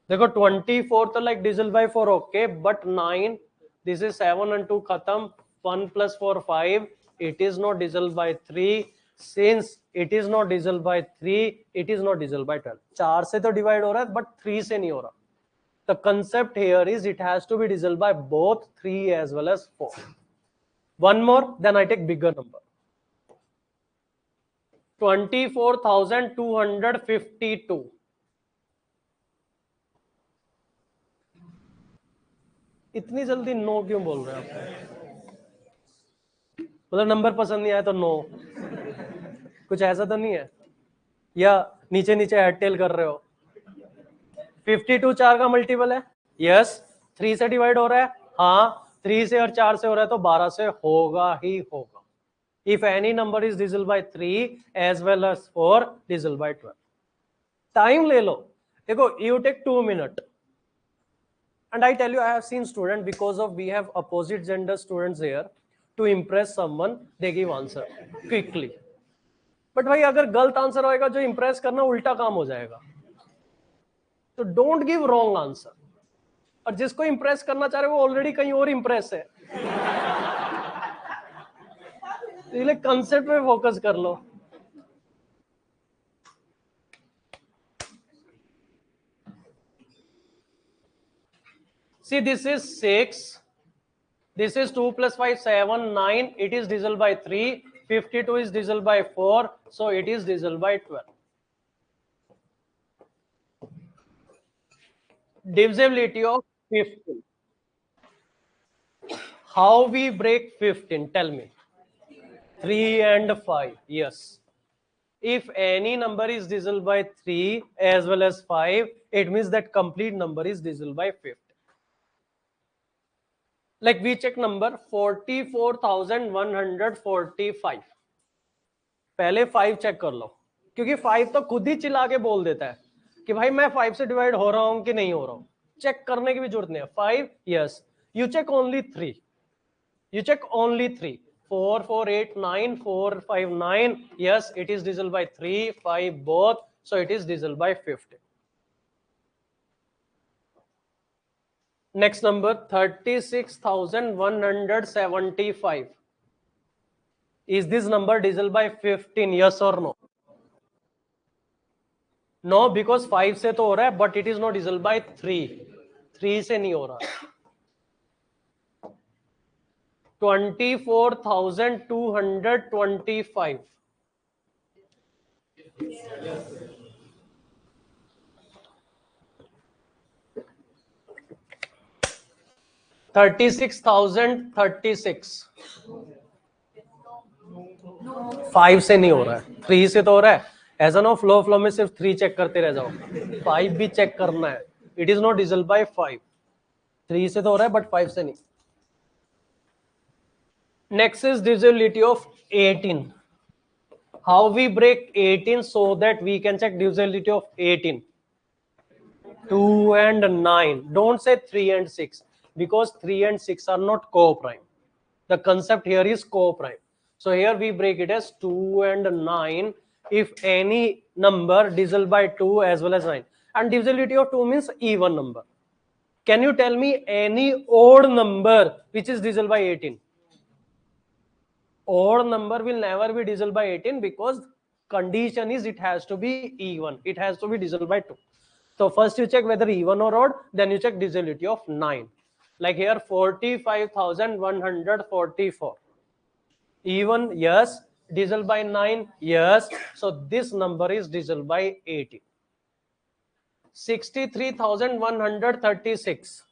देखो 24 तो like divisible by 4, okay, but 9, this is 7 and 2 खत्म. 1 plus 4 5, it is not divisible by 3. Since it is not divisible by 3, it is not divisible by 12. 4 से तो divide हो रहा है but 3 से नहीं हो रहा. The concept here is it has to be divisible by both 3 as well as 4. One more, then I take bigger number. 24,252. इतनी जल्दी नो क्यों बोल रहे हैं आप? मतलब नंबर पसंद नहीं आया तो नो, कुछ ऐसा तो नहीं है? या नीचे नीचे हेड टेल कर रहे हो? 52 4 का मल्टीपल है, यस. 3 से डिवाइड हो रहा है, हाँ. 3 से और 4 से हो रहा है तो 12 से होगा ही होगा. If any number is divisible by 3 as well as 4, divisible by 12. Time ले लो. देखो, you take 2 minutes. And I tell you, I have seen students, because of we have opposite gender students here, to impress someone, they give answer quickly. But भाई अगर गलत answer होएगा, जो impress करना उल्टा काम हो जाएगा. So don't give wrong answer. और जिसको इंप्रेस करना चाह रहे हो वो ऑलरेडी कहीं और इंप्रेस है, इसलिए कंसेप्ट पे फोकस कर लो. See, this is 6. This is 2 plus 5, 7, 9. It is divisible by 3. 52 is divisible by 4. So it is divisible by 12. Divisibility of 15. How we break 15? Tell me. 3 and 5. Yes. If any number is divisible by 3 as well as 5, it means that complete number is divisible by 50. Like we check number 44,145. पहले 5 check कर लो, क्योंकि 5 तो खुद ही चिल्ला के बोल देता है कि भाई मैं 5 से डिवाइड हो रहा हूं कि नहीं हो रहा हूं. चेक करने की भी जरूरत नहीं है. 5, yes. You check only 3. You check only 3. 4, 4, 8, 9, 4, 5, 9. Yes, it is divisible by 3, 5 both. So it is divisible by 50. Next number 36,175. Is this number divisible by 15? Yes or no? No, because 5 से तो हो रहा है, but it is not divisible by 3. 3 से नहीं हो रहा. 24,225. 36,036. 5 से नहीं हो रहा है, 3 से तो हो रहा है. ऐसा ना फ्लो में सिर्फ 3 चेक करते रह जाओ, 5 भी चेक करना है. It is not divisible by 5. 3 से तो हो रहा है बट 5 से नहीं. Next is divisibility of 18. How we break 18 so that we can check divisibility of 18. 2 and 9. Don't say 3 and 6 because 3 and 6 are not co-prime. The concept here is co-prime. So here we break it as 2 and 9 if any number divisible by 2 as well as 9. And divisibility of 2 means even number. Can you tell me any odd number which is divisible by 18? Odd number will never be divisible by 18 because condition is it has to be even. It has to be divisible by 2. So first you check whether even or odd, then you check divisibility of 9. Like here 45,144. Even, yes. Divisible by 9, yes. So this number is divisible by 18. 63,136.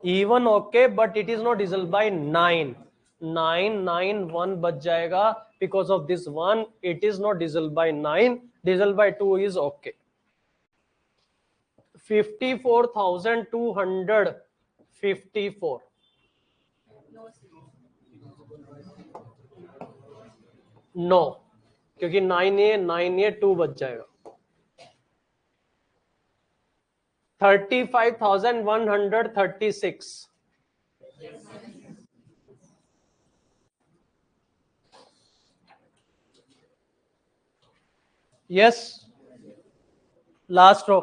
Even okay, but it is not divisible by 9. 9, 9, 1 बच जाएगा because of this 1. It is not divisible by 9. Divisible by 2 is okay. 54,254. No, क्योंकि 9 ये 2 बच जाएगा. 35,136. Yes. Last row.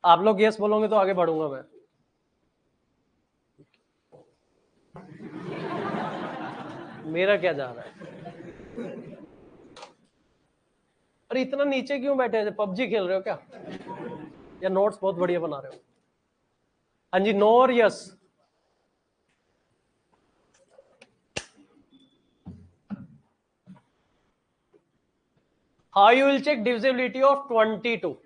आप लोग yes बोलोगे तो आगे बढ़ूंगा मैं. मेरा क्या जा रहा है? अरे इतना नीचे क्यों बैठे थे? पबजी खेल रहे हो क्या, या नोट्स बहुत बढ़िया बना रहे हो? हाँ जी, नो और yes. How you will check divisibility of 22?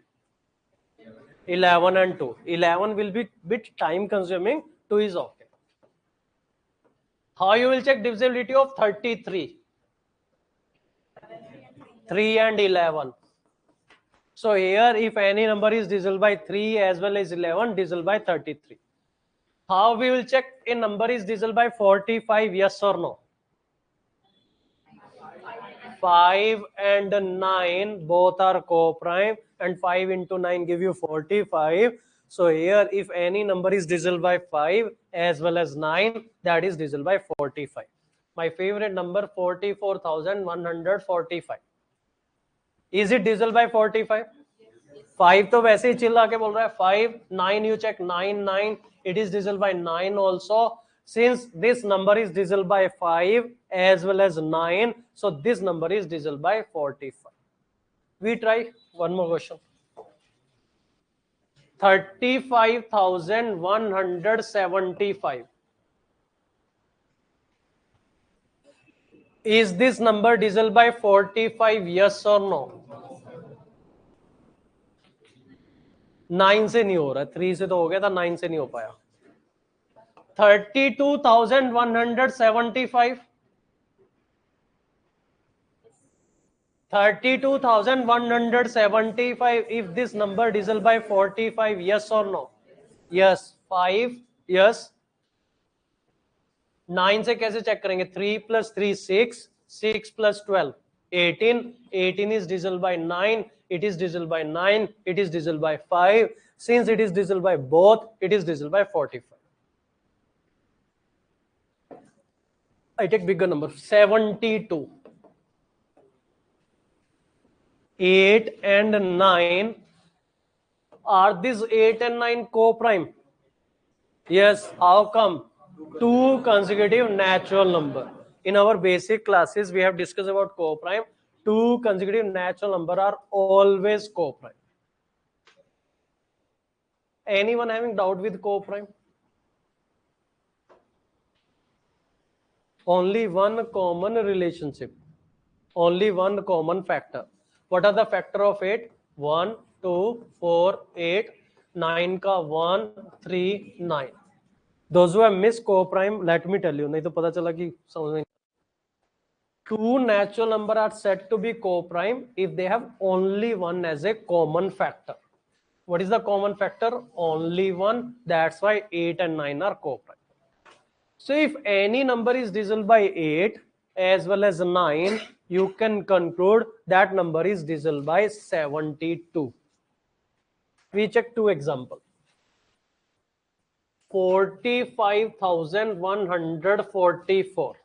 11 and 2. 11 will be bit time consuming. 2 is okay. How you will check divisibility of 33? 3 and 11. So here if any number is divisible by 3 as well as 11, divisible by 33. How we will check a number is divisible by 45? Yes or no? 5 and 9 both are co-prime, and 5 into 9 give you 45. So here if any number is divisible by 5 as well as 9, that is divisible by 45. My favorite number 44,145. Is it divisible by 45? 5 तो वैसे ही चिल्ला के बोल रहा है 5, 9 you check 9, 9, it is divisible by 9 also. Since this number is divisible by 5 as well as 9, so this number is divisible by 45. We try one more question. 35,175. Is this number divisible by 45? Yes or no? 9 से नहीं हो रहा, 3 से तो हो गया था, 9 से नहीं हो पाया. 32,175. 32,175. If this number divisible by 45, yes or no? Yes. 5. Yes. 9 से कैसे चेक करेंगे? 3 plus 3 6, 6 plus 12 18. 18 is divisible by 9. It is divisible by 9. It is divisible by 5. Since it is divisible by both, it is divisible by 45. I take bigger number. 72. 8 and 9. Are these 8 and 9 co-prime? Yes. How come? Two consecutive natural number. In our basic classes, we have discussed about co-prime. Two consecutive natural number are always co-prime. Anyone having doubt with co-prime? Only one common relationship. Only one common factor. What are the factor of 8? 1, 2, 4, 8, 9 का 1, 3, 9. Those who have missed co-prime, let me tell you, नहीं तो पता चला कि समझ नहीं. Two natural number are said to be co-prime if they have only one as a common factor. What is the common factor? Only one. That's why 8 and 9 are co-prime. So if any number is divisible by 8 as well as 9, you can conclude that number is divisible by 72. We check two examples. 45,144.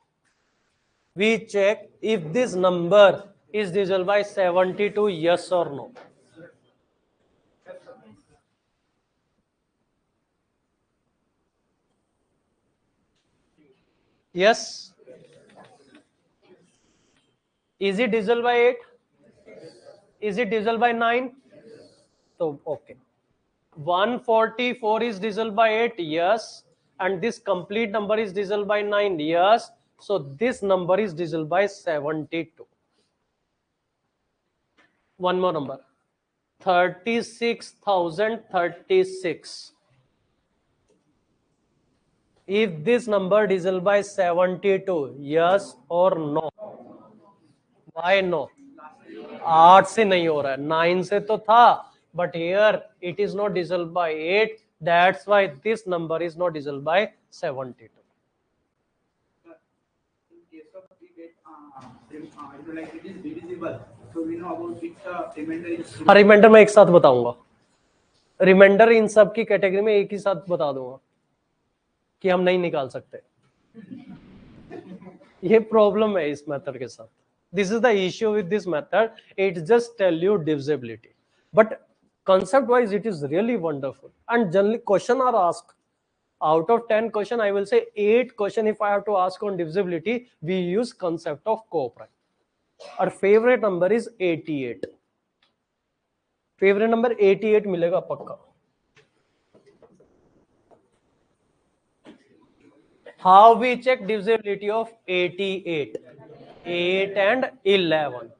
We check if this number is divisible by 72, yes or no. Yes. Is it divisible by 8? Is it divisible by 9? So, okay. 144 is divisible by 8, yes. And this complete number is divisible by 9, yes. So, this number is divisible by 72. One more number. 36,036. If this number divisible by 72, yes or no? Why no? 8 से नहीं हो रहा है, 9 से तो था, but here it is not divisible by 8. That's why this number is not divisible by 72. In case of debate, like it is divisible, so we know about which remainder is. Remainder मैं एक साथ बताऊंगा. Reminder in सब की category में एक ही साथ बता दूंगा कि हम नहीं निकाल सकते. ये प्रॉब्लम है इस मेथड के साथ. This is the issue with this method. It just tell you divisibility, but concept wise it is really wonderful. And generally question are asked. Out of 10 question, I will say 8 question if I have to ask on divisibility, we use concept of co-prime. Our favorite number is 88. Favorite number 88 मिलेगा पक्का. How we check divisibility of 88? 8 and 11.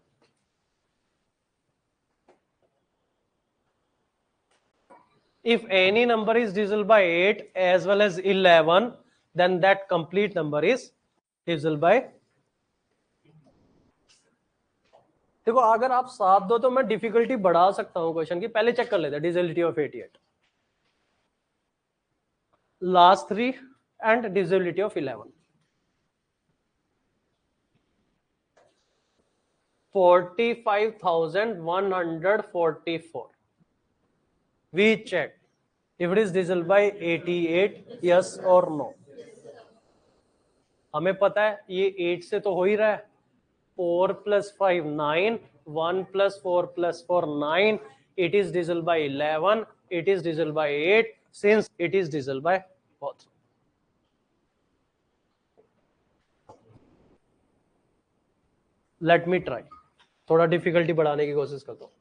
If any number is divisible by 8 as well as 11, then that complete number is divisible by. देखो अगर आप 7 दो तो मैं difficulty बढ़ा सकता हूं क्वेश्चन की. पहले चेक कर लेते हैं divisibility of 88. Last 3 and divisibility of 11. 45,144. We check if it is divisible by 88, yes or no. हमें पता है ये 8 से तो हो ही रहा है. 4 plus 5 9, 1 plus 4 plus 4 9. it is divisible by 11, it is divisible by 8, since it is divisible by both. Let me try. थोड़ा डिफिकल्टी बढ़ाने की कोशिश करता हूँ.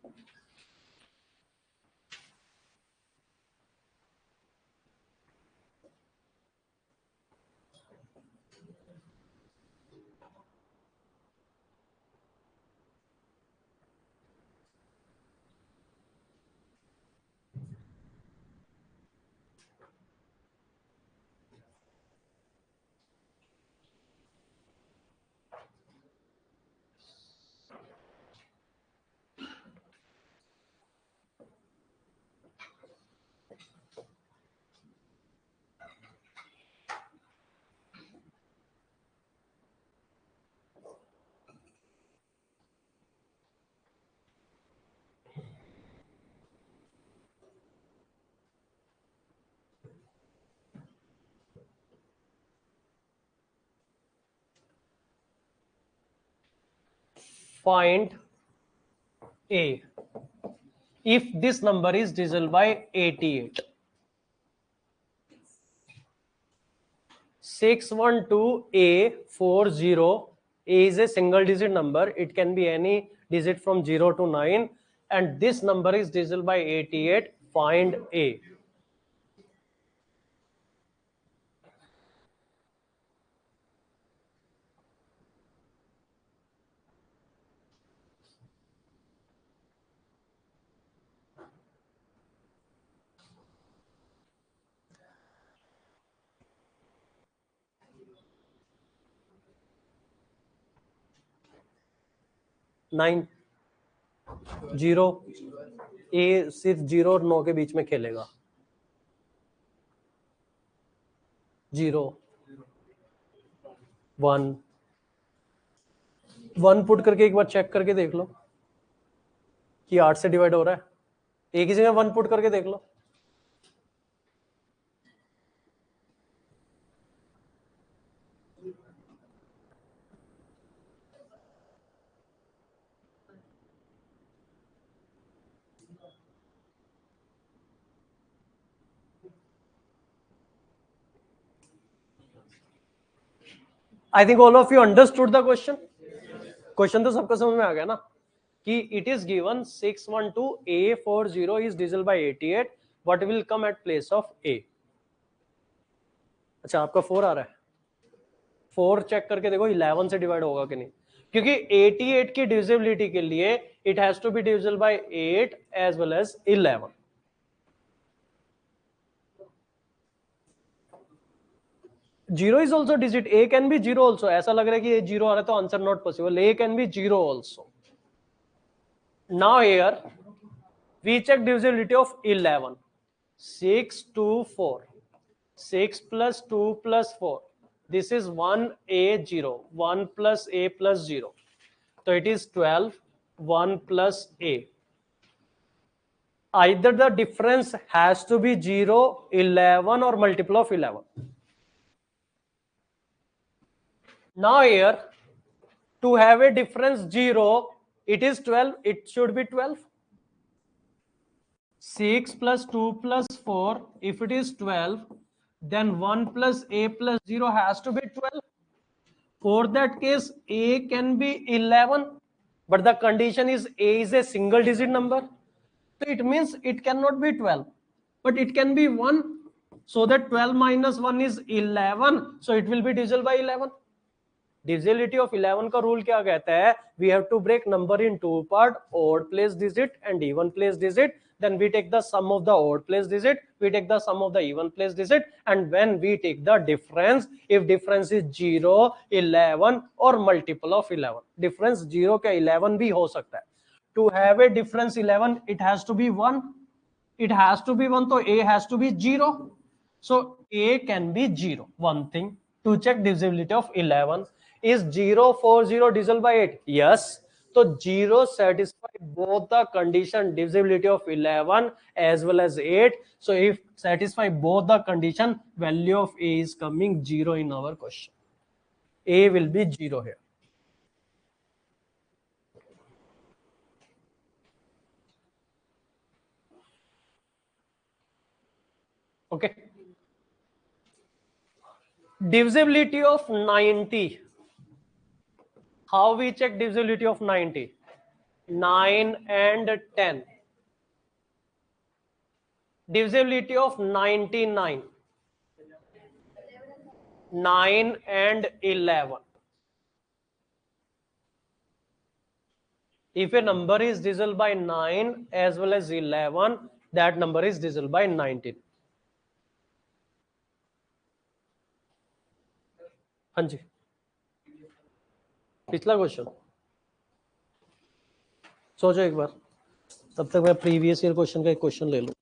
Find A if this number is divisible by 88. 612A40. A is a single digit number. It can be any digit from 0 to 9, and this number is divisible by 88. Find A. Nine zero. A सिर्फ 0 और 9 के बीच में खेलेगा. 0 1 1 put करके एक बार check करके देख लो कि 8 से डिवाइड हो रहा है. एक ही जगह 1 पुट करके देख लो. I think all of you understood the question. Question तो सबको समझ में आ गया ना कि it is given 612A40 is divisible by 88. What will come at place of A? अच्छा, आपका 4 आ रहा है. 4 चेक करके देखो 11 से डिवाइड होगा कि नहीं, क्योंकि 88 की डिविजिबिलिटी के लिए it has to be divisible by 8 as well as 11. Zero is also digit. A can be zero also. ऐसा लग रहा है कि ये जीरो आ रहा है तो answer not possible. A can be zero also. Now here we check divisibility of 11. 6 2 4. 6 plus 2 plus 4. This is 1A 0. 1 plus A plus 0. So it is 12. 1 plus A. Either the difference has to be 0, 11 or multiple of 11. Now here, to have a difference 0, it is 12. It should be 12. 6 plus 2 plus 4. If it is 12, then 1 plus A plus 0 has to be 12. For that case, A can be 11, but the condition is A is a single digit number. So it means it cannot be 12, but it can be 1. So that 12 minus 1 is 11. So it will be divisible by 11. Divisibility of 11 का rule क्या कहता है? We have to break number in two part, odd place digit and even place digit. Then we take the sum of the odd place digit, we take the sum of the even place digit, and when we take the difference, if difference is 0, 11 or multiple of 11. Difference 0 का 11 भी हो सकता है. To have a difference 11, it has to be 1. It has to be 1, so A has to be 0. So A can be 0. One thing to check divisibility of 11. Is 0 4 0 divisible by 8? Yes. So 0 satisfy both the condition divisibility of 11 as well as 8. So if satisfy both the condition, value of A is coming 0 in our question. A will be 0 here. Okay. Divisibility of 90. How we check divisibility of 90? 9 and 10. Divisibility of 99. 9 and 11. If a number is divisible by 9 as well as 11, that number is divisible by 19. हाँ जी, पिछला question सोचो एक बार, तब तक मैं previous year question का एक question ले लूं.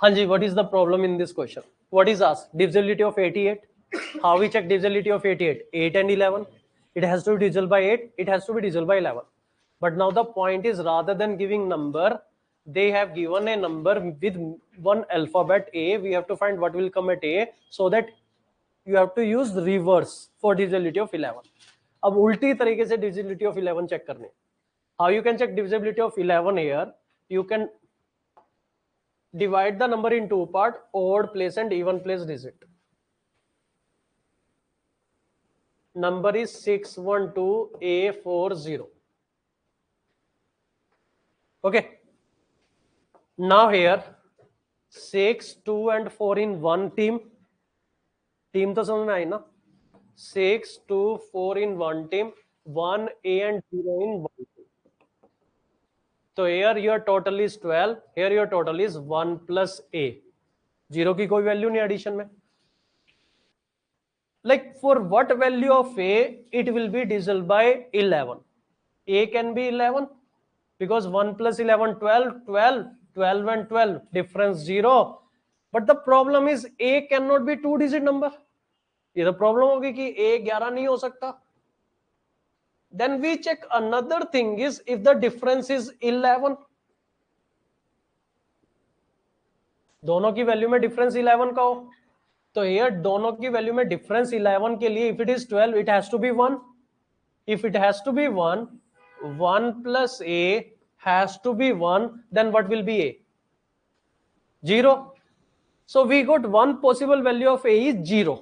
हाँ जी, what is the problem in this question? What is asked? Divisibility of 88. How we check divisibility of 88? 8 and 11. It has to be divisible by 8. It has to be divisible by 11. But now the point is, rather than giving number, they have given a number with one alphabet A. We have to find what will come at A, so that you have to use reverse for divisibility of 11. अब उल्टी तरीके से divisibility of 11 check करने. How you can check divisibility of 11 here? You can divide the number in two parts, odd place and even place digit. Number is 612A40. Okay. Now here 6, 2 and 4 in one team. Team तो समझ में आई ना? 6, 2, 4 in one team. 1 A and 0 in one team. So here your total is 12. Here your total is 1 plus A. 0 की कोई value नहीं addition में. Like for what value of A, it will be divisible by 11. A can be 11 because 1 plus 11, 12, 12, 12 and 12, difference 0. But the problem is A cannot be two digit number. ये तो problem होगी कि A 11 नहीं हो सकता. Then we check another thing is if the difference is 11. दोनों की value में डिफरेंस 11 का हो, तो here दोनों की वैल्यू में डिफरेंस 11 के लिए if it is 12 it has to be 1. If it has to be 1, 1 plus A has to be 1, then what will be A? 0. So we got one possible value of A is 0.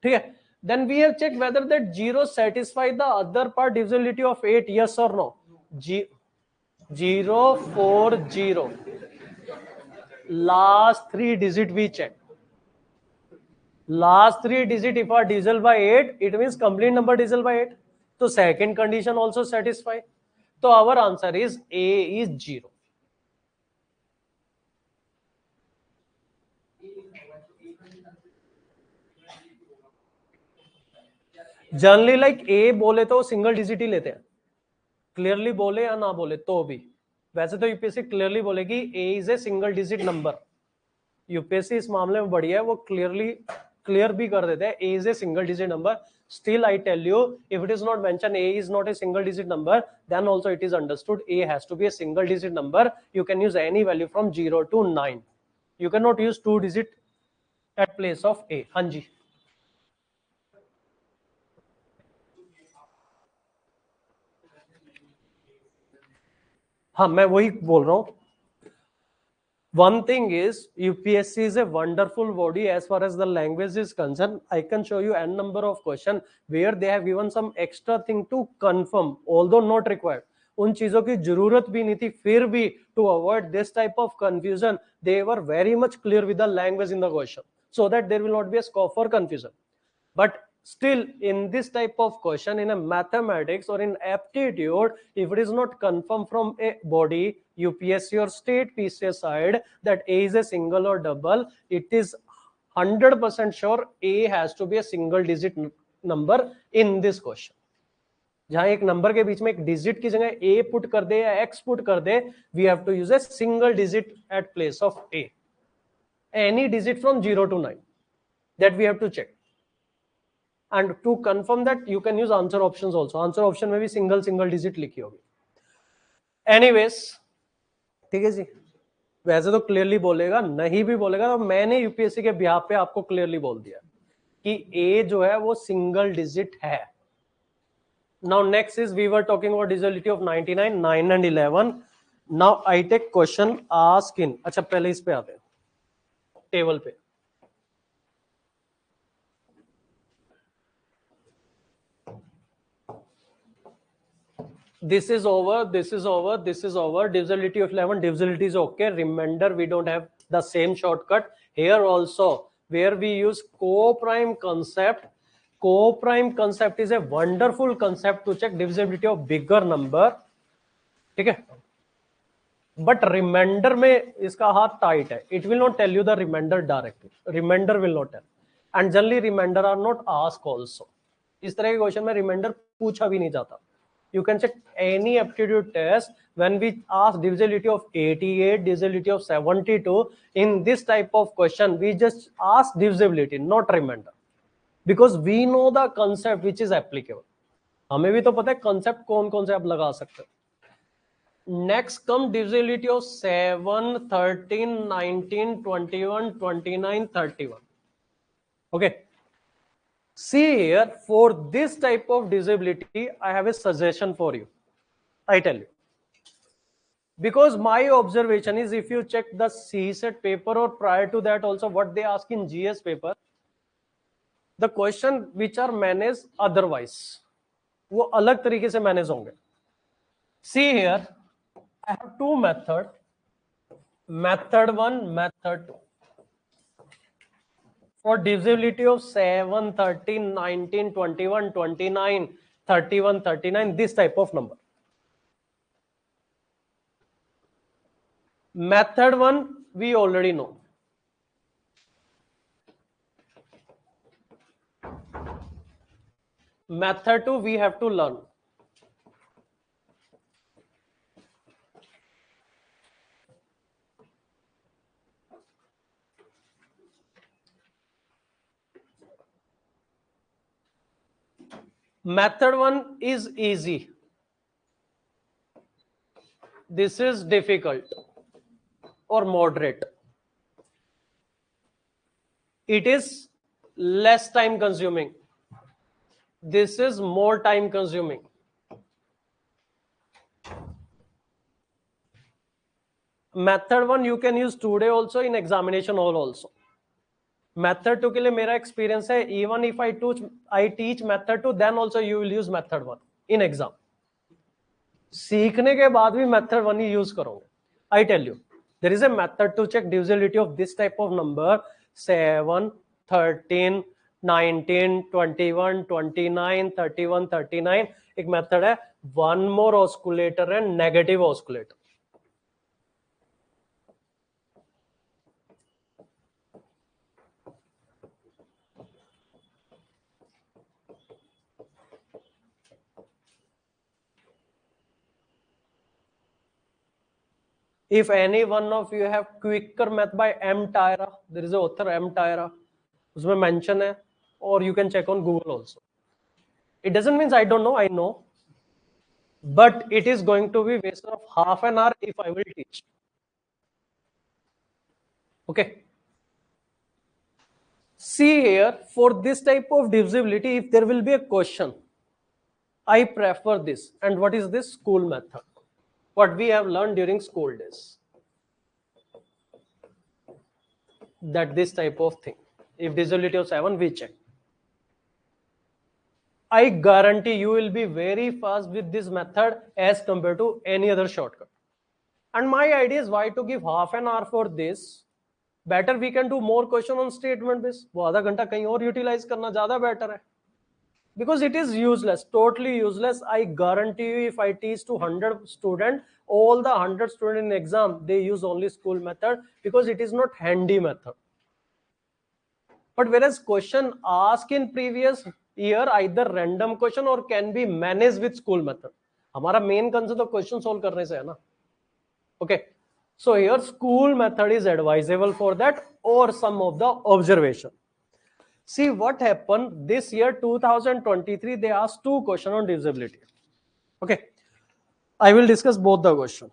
ठीक है. Then we have checked whether that 0 satisfy the other part divisibility of 8, yes or no. 0, 4, 0. Last three digit we check. Last three digit if are divisible by 8, it means complete number divisible by 8. So second condition also satisfy. So our answer is A is 0. Generally like a बोले तो single digit ही लेते हैं, clearly बोले या ना बोले तो भी. वैसे तो यूपीएससी क्लियरली बोलेगी A is a single digit number. UPSC इस मामले में बढ़िया है, वो क्लियर भी कर देते हैं A is a single digit number. Still I tell you, if it is not mentioned A is not a single digit number, then also it is understood A has to be a single digit number. You can use any value from 0 to 9. You cannot use two digit at place of A. हाँ जी. हाँ मैं वही बोल रहा हूँ. One thing is UPSC is a wonderful body as far as the language is concerned. I can show you n number of questions where they have given some extra thing to confirm, although not required. उन चीजों की जरूरत भी नहीं थी, फिर भी to avoid this type of confusion, they were very much clear with the language in the question, so that there will not be a scope for confusion. But still, in this type of question, in a mathematics or in aptitude, if it is not confirmed from a body, UPSC or state PCS side, that A is a single or double, it is 100% sure A has to be a single digit number in this question. जहां एक number के बीच में एक digit की जगह A put कर दे या X put कर दे, we have to use a single digit at place of A. Any digit from 0 to 9, that we have to check. And to confirm that, you can use answer options also. Answer option में भी single digit लिखी होगी. Anyways, ठीक है जी. वैसे तो clearly बोलेगा, नहीं भी बोलेगा तो मैंने यूपीएससी के बिहाफ पे आपको क्लियरली बोल दिया. कि a जो है वो सिंगल डिजिट है. Now next is we were talking about divisibility of 99, 9 and 11. Now I take question ask in. अच्छा पहले इस पे आते हैं टेबल पे. This is over, this is over, this is over. Divisibility of 11, divisibility is okay. Remainder, we don't have the same shortcut. Here also, where we use co-prime concept. Co-prime concept is a wonderful concept to check divisibility of bigger number. ठीक है? But remainder में इसका हाथ tight है. It will not tell you the remainder directly. Remainder will not tell. And generally remainder are not asked also. इस तरह के question में remainder पूछा भी नहीं जाता. You can check any aptitude test when we ask divisibility of 88, divisibility of 72. In this type of question, we just ask divisibility, not remainder, because we know the concept which is applicable. हमें भी तो पता है concept कौन कौन से आप लगा सकते हो. Next come divisibility of 7, 13, 19, 21, 29, 31. Okay. See here, for this type of divisibility, I have a suggestion for you. I tell you. Because my observation is, if you check the CSET paper or prior to that also what they ask in GS paper, the question which are managed otherwise, वो अलग तरीके से manage होंगे. See here, I have two method. Method 1, method 2. For divisibility of 7, 13, 19, 21, 29, 31, 39, this type of number. Method 1, we already know. Method 2, we have to learn. Method 1 is easy. This is difficult or moderate. It is less time consuming. This is more time consuming. Method 1 you can use today also in examination hall also. Method 2 के लिए मेरा experience है, even if I teach method 2, then also you will use method 1 in exam. सीखने के बाद भी method 1 ही use करोगे. I tell you, there is a method to check divisibility of this type of number 7, 13, 19, 21, 29, 31, 39. एक method है one more oscillator and negative oscillator. If any one of you have quicker math by M. Tyra, there is a author M. Tyra, उसमें mention है, or you can check on Google also. It doesn't mean I don't know, I know, but it is going to be waste of half an hour if I will teach. Okay. See here, for this type of divisibility, if there will be a question, I prefer this. And what is this? School method. What we have learned during school days. That this type of thing. If divisibility of 7, we check. I guarantee you will be very fast with this method as compared to any other shortcut. And my idea is why to give half an hour for this. Better we can do more question on statement base. वो आधा घंटा कहीं और utilize करना ज़्यादा better है. Because it is useless, totally useless. I guarantee you, if I teach to 100 students, all the 100 students in exam, they use only school method because it is not handy method. But whereas question asked in previous year, either random question or can be managed with school method. हमारा main concern तो question solve करने से है ना. Okay. So here school method is advisable for that or some of the observation. See what happened this year 2023, they asked two questions on divisibility. Okay, I will discuss both the questions.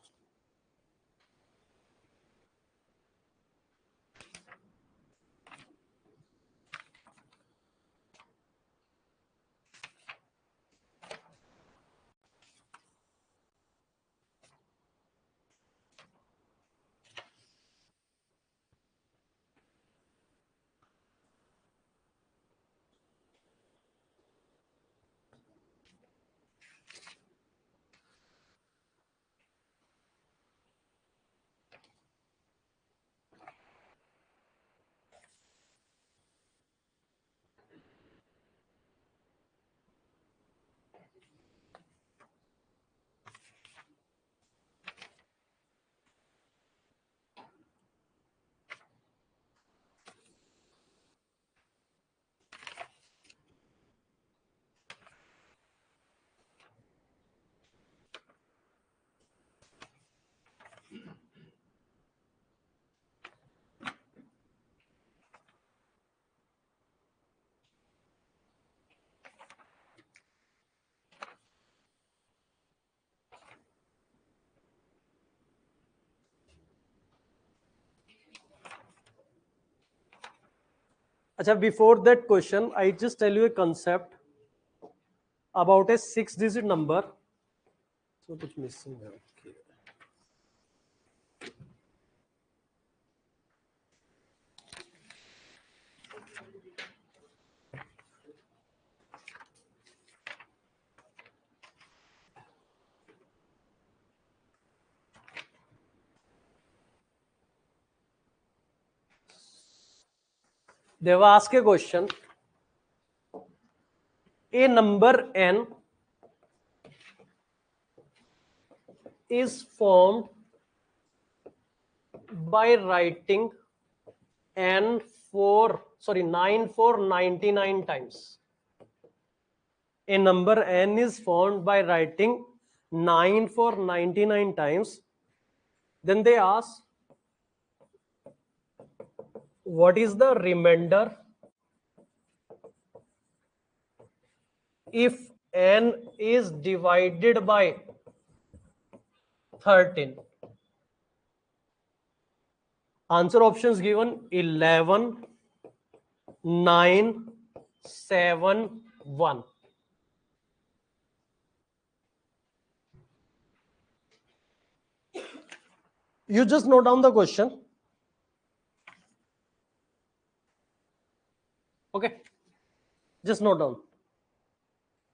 Acha, before that question, I just tell you a concept about a 6-digit number. So कुछ missing है. Okay. They will ask a question. A number n is formed by writing 9 for 99 times. A number n is formed by writing 9 for 99 times. Then they ask, what is the remainder if n is divided by 13? Answer options given: 11, 9, 7, 1. You just note down the question. Okay, just note down.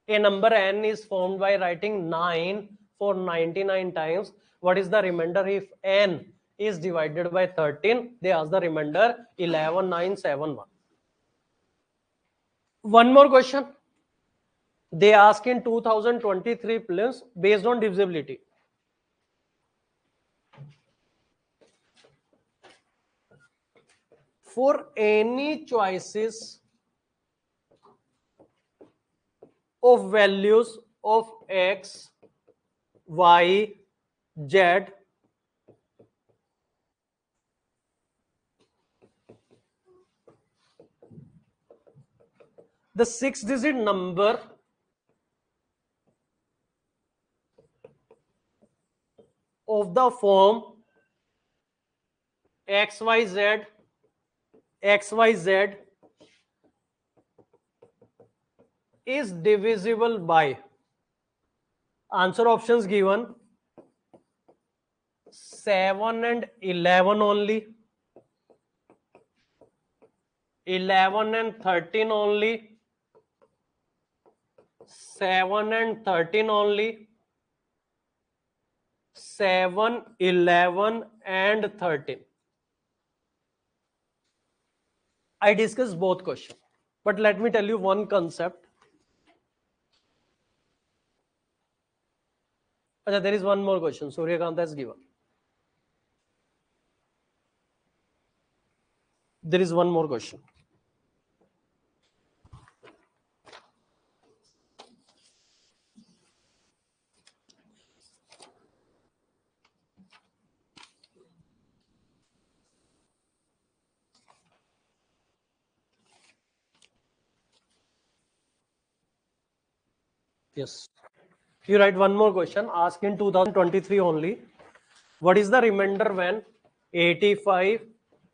A number n is formed by writing 9 for 99 times. What is the remainder if n is divided by 13? They ask the remainder: 11, 9, 7, 1. One more question. They ask in 2023 prelims based on divisibility. For any choices of values of x, y, z, the 6-digit number of the form xyz, xyz is divisible by, answer options given: 7 and 11 only, 11 and 13 only, 7 and 13 only, 7, 11 and 13. I discussed both questions, but let me tell you one concept. There is one more question. Suryakant has given. There is one more question. Yes. You write one more question. Ask in 2023 only. What is the remainder when 85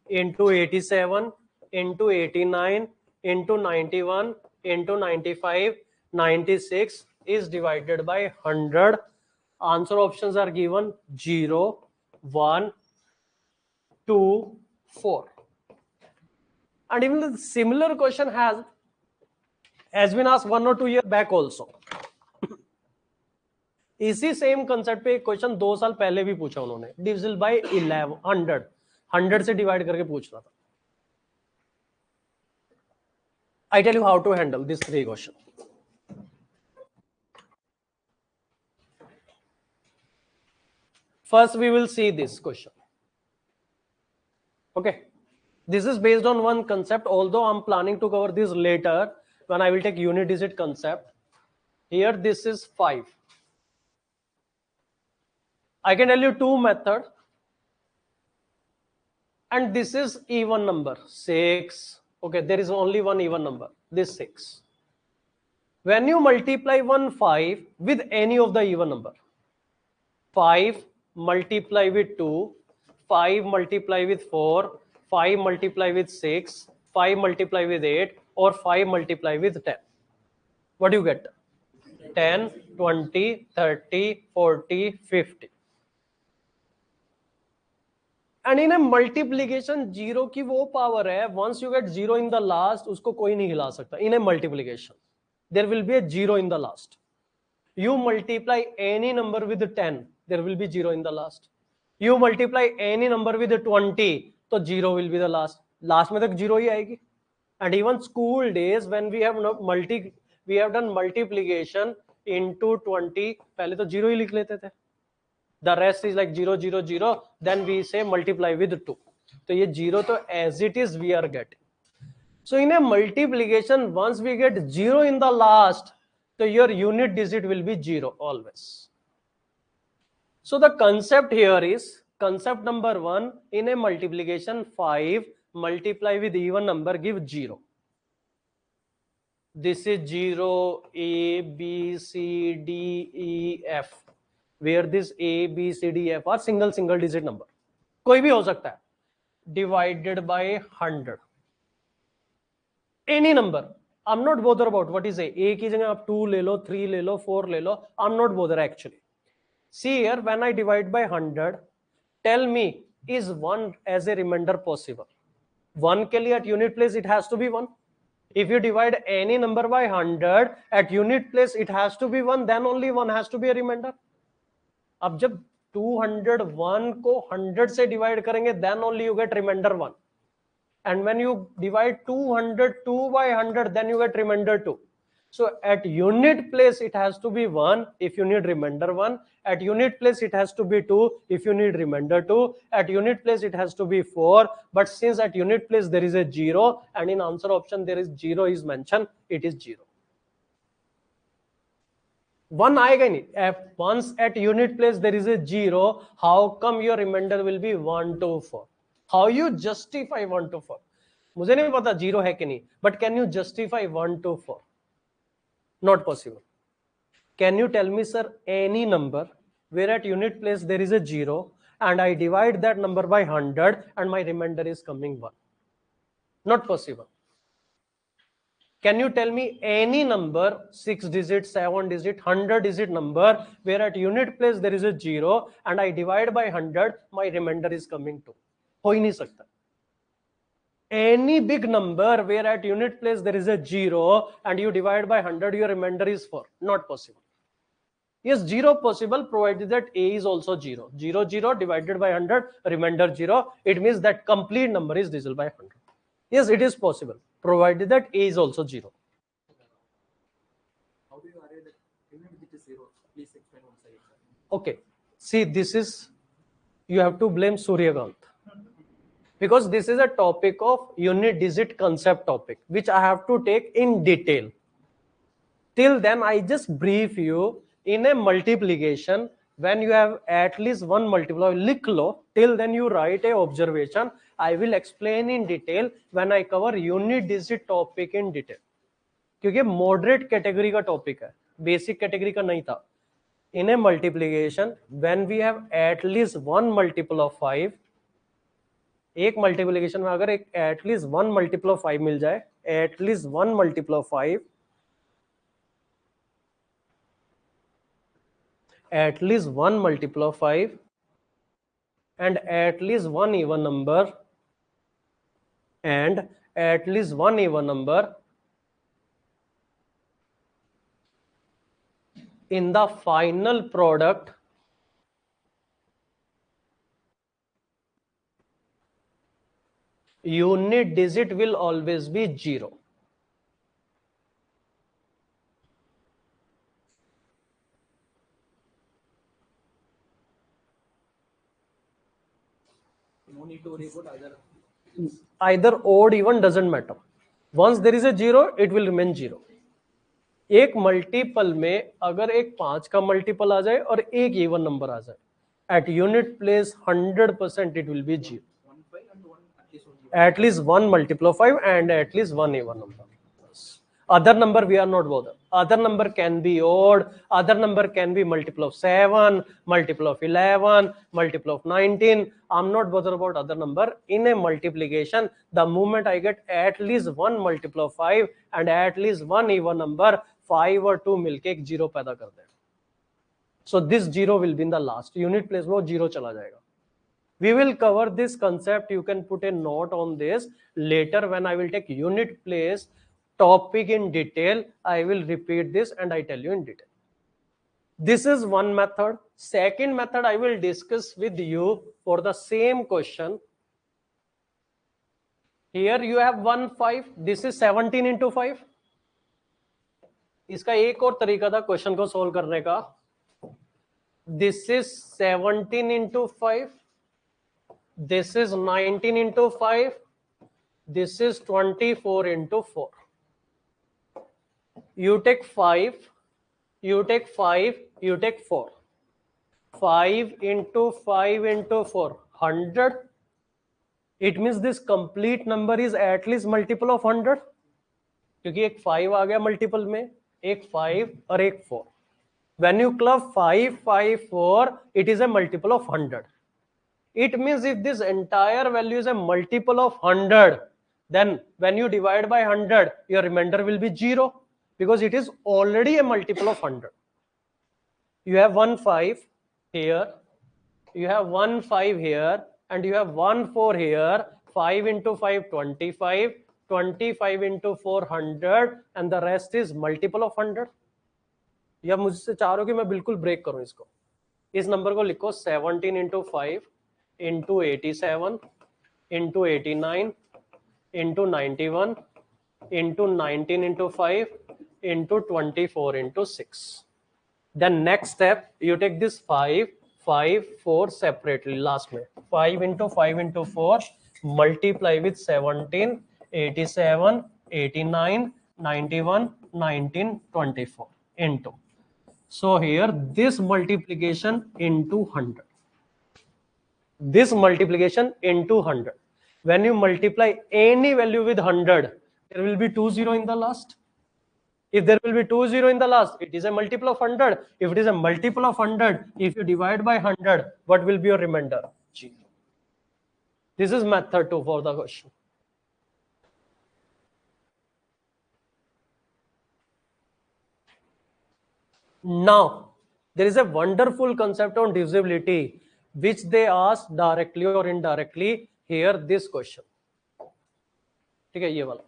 into 87 into 89 into 91 into 95, 96 is divided by 100? Answer options are given: 0, 1, 2, 4. And even the similar question has been asked 1 or 2 years back also. इसी same concept पे एक question 2 साल पहले भी पूछा उन्होंने, divisible by 11, 100 से divide करके पूछ रहा था. I tell you how to handle this 3 question. First we will see this question. Okay, this is based on one concept, although I'm planning to cover this later when I will take unit digit concept. Here this is 5. I can tell you 2 methods, and this is even number 6. Okay, there is only one even number, this 6. When you multiply 5 with any of the even number, 5 multiply with 2, 5 multiply with 4, 5 multiply with 6, 5 multiply with 8 or 5 multiply with 10? What do you get? 10, 20, 30, 40, 50. And in a multiplication zero की वो power है, once you get zero in the last उसको कोई नहीं हिला सकता. In a multiplication there will be a zero in the last. You multiply any number with 10, there will be 0 in the last. You multiply any number with 20, तो 0 will be the last. Last में तक 0 ही आएगी. And even school days when we have done multiplication into 20, पहले तो 0 ही लिख लेते थे. The rest is like 0, 0, 0. Then we say multiply with 2. तो ये 0 तो as it is we are getting. So in a multiplication, once we get 0 in the last, so your unit digit will be 0 always. So the concept here is, concept number 1, in a multiplication 5 multiply with even number give 0. This is 0, A, B, C, D, E, F, where this A, B, C, D, F are single digit number. कोई भी हो सकता है. Divided by 100. Any number. I'm not bothered about what is A की जगह आप 2 ले लो, 3 ले लो, 4 ले लो. I'm not bothered actually. See here, when I divide by 100, tell me, is 1 as a remainder possible? 1 के लिए at unit place it has to be 1. If you divide any number by 100, at unit place it has to be 1, then only 1 has to be a remainder. अब जब 201 को 100 से divide करेंगे, then only you get remainder 1. And when you divide 202 by 100, then you get remainder 2. So at unit place it has to be 1 if you need remainder 1. At unit place it has to be 2 if you need remainder 2. At unit place it has to be 4. But since at unit place there is a 0 and in answer option there is 0 is mentioned, it is 0. 1 आएगा नहीं. Once at unit place there is a 0, how come your remainder will be 1, 2, 4? How you justify 1 to 4? मुझे नहीं पता 0 है कि नहीं, but can you justify 1 to 4? Not possible. Can you tell me, sir, any number where at unit place there is a 0 and I divide that number by 100 and my remainder is coming 1? Not possible. Can you tell me any number, 6 digit, 7 digit, 100 digit number where at unit place there is a 0 and I divide by 100, my remainder is coming 2? हो ही नहीं सकता. Any big number where at unit place there is a 0 and you divide by 100, your remainder is 4. Not possible. Yes, 0 possible provided that A is also 0. 0, 0 divided by 100, remainder 0. It means that complete number is divisible by 100. Yes, it is possible provided that A is also 0. How do you array that unit digit is 0? Please explain once again. Okay. See, this is, you have to blame Suryakant. Because this is a topic of unit digit concept topic, which I have to take in detail. Till then, I just brief you in a multiplication. When you have at least one multiplier, लिख लो. Till then, you write a observation. I will explain in detail when I cover unit digit topic in detail. क्योंकि moderate category का topic है, basic category का नहीं था. In a multiplication, when we have at least one multiple of 5, एक multiplication में अगर एक एटलीस्ट 1 मल्टीपल ऑफ 5 मिल जाए, at least 1 multiple of 5, at least 1 multiple of 5 and at least one even number and at least one even number in the final product unit digit will always be 0. No need to worry about either odd even doesn't matter. Once there is a 0, it will remain 0. एक multiple में अगर एक 5 का multiple आ जाए और एक even number आ जाए, at unit place 100% it will be 0. At least one multiple of 5 and at least one even number. Other number we are not bothered. Other number can be odd. Other number can be multiple of 7, multiple of 11, multiple of 19. I'm not bothered about other number. In a multiplication, the moment I get at least one multiple of 5 and at least one even number, 5 और 2 मिलके एक zero पैदा कर दे. So this zero will be in the last. Unit place में वो zero चला जाएगा. We will cover this concept. You can put a note on this later when I will take unit place topic in detail. I will repeat this and I tell you in detail. This is one method. Second method I will discuss with you for the same question. Here you have 1 5. This is 17 into 5. इसका एक और तरीका था question को solve करने का. This is 17 into 5. This is 19 into 5. This is 24 into 4. You take 5, you take 5, you take 4. 5 into 5 into 4, 100. It means this complete number is at least multiple of 100. क्योंकि एक 5 आ गया multiple में, एक 5 और एक 4. When you club 5, 5, 4, it is a multiple of 100. It means if this entire value is a multiple of 100, then when you divide by 100, your remainder will be 0 because it is already a multiple of 100. You have 1 5 here, you have 1 5 here, and you have 1 4 here. 5 into 5, 25, 25 into 400, and the rest is multiple of 100. या मुझसे चाह रहे हो कि मैं बिल्कुल break करूं इसको. इस नंबर को लिखो 17 into 5 into 87 into 89 into 91 into 19 into 5 into 24 into 6. Then next step, you take this 5, 5, 4 separately. Last में 5 into 5 into 4 multiply with 17, 87, 89, 91, 19, 24 into. So here this multiplication into 100. This multiplication into 100. When you multiply any value with 100, there will be 2 0 in the last. If there will be 2 0 in the last, it is a multiple of 100. If it is a multiple of 100, if you divide by 100, what will be your remainder? 0. This is method 2 for the question. Now, there is a wonderful concept on divisibility which they ask directly or indirectly. Here this question. ठीक है ये वाला.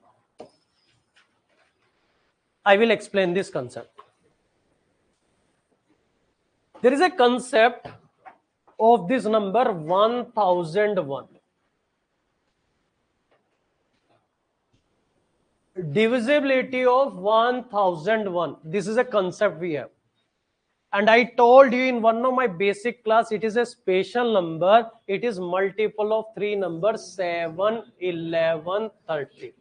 I will explain this concept. There is a concept of this number 1001. Divisibility of 1001. This is a concept we have. And I told you in one of my basic class, it is a special number. It is multiple of 3 numbers 7, 11, 30.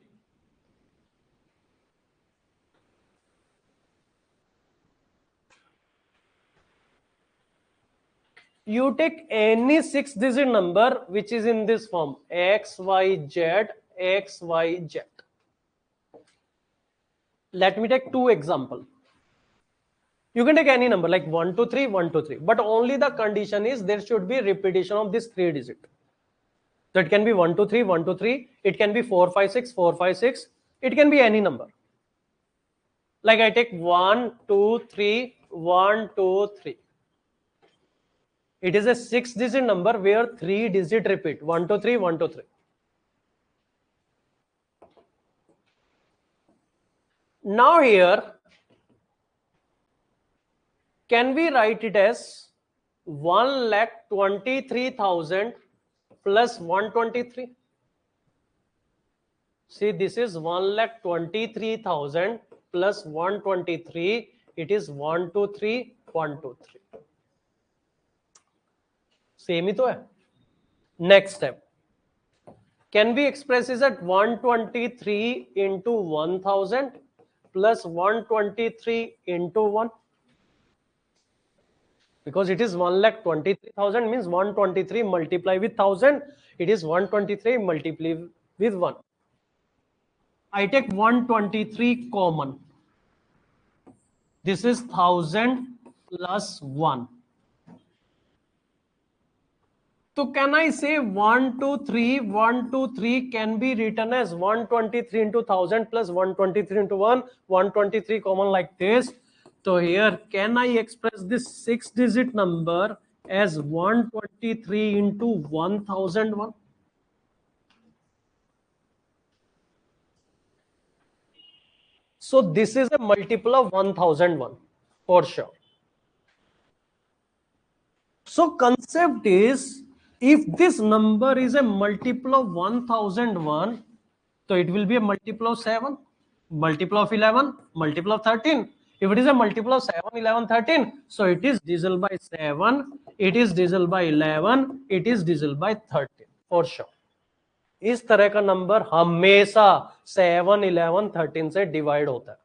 You take any 6-digit number which is in this form x, y, z, x, y, z. Let me take 2 examples. You can take any number like 1 2 3, 1 2 3, but only the condition is there should be repetition of this 3 digit. So it can be 1 2 3, 1 2 3, it can be 4 5 6, 4 5 6, it can be any number. Like I take 1 2 3, 1 2 3. It is a 6-digit number where 3 digit repeat 1 2 3, 1 2 3. Now here, can we write it as 1,23,000 plus 123? See, this is 1,23,000 plus 123. It is 123, 123. Same ही तो है. Next step. Can we express this at 123 into 1000 plus 123 into 1? Because it is 1,23,000 means 123 multiply with 1000. It is 123 multiply with 1. I take 123 common. This is 1000 plus 1. So can I say 123, 123 can be written as 123 into 1000 plus 123 into 1, 123 common like this. So here, can I express this 6-digit number as 123 into 1001? So this is a multiple of 1001 for sure. So concept is, if this number is a multiple of 1001, so it will be a multiple of 7, multiple of 11, multiple of 13. If it is a multiple of 7, 11, 13, so it is divisible by 7, it is divisible by 11, it is divisible by 13 for sure. इस तरह का number हमेशा 7, 11, 13 से divide होता है.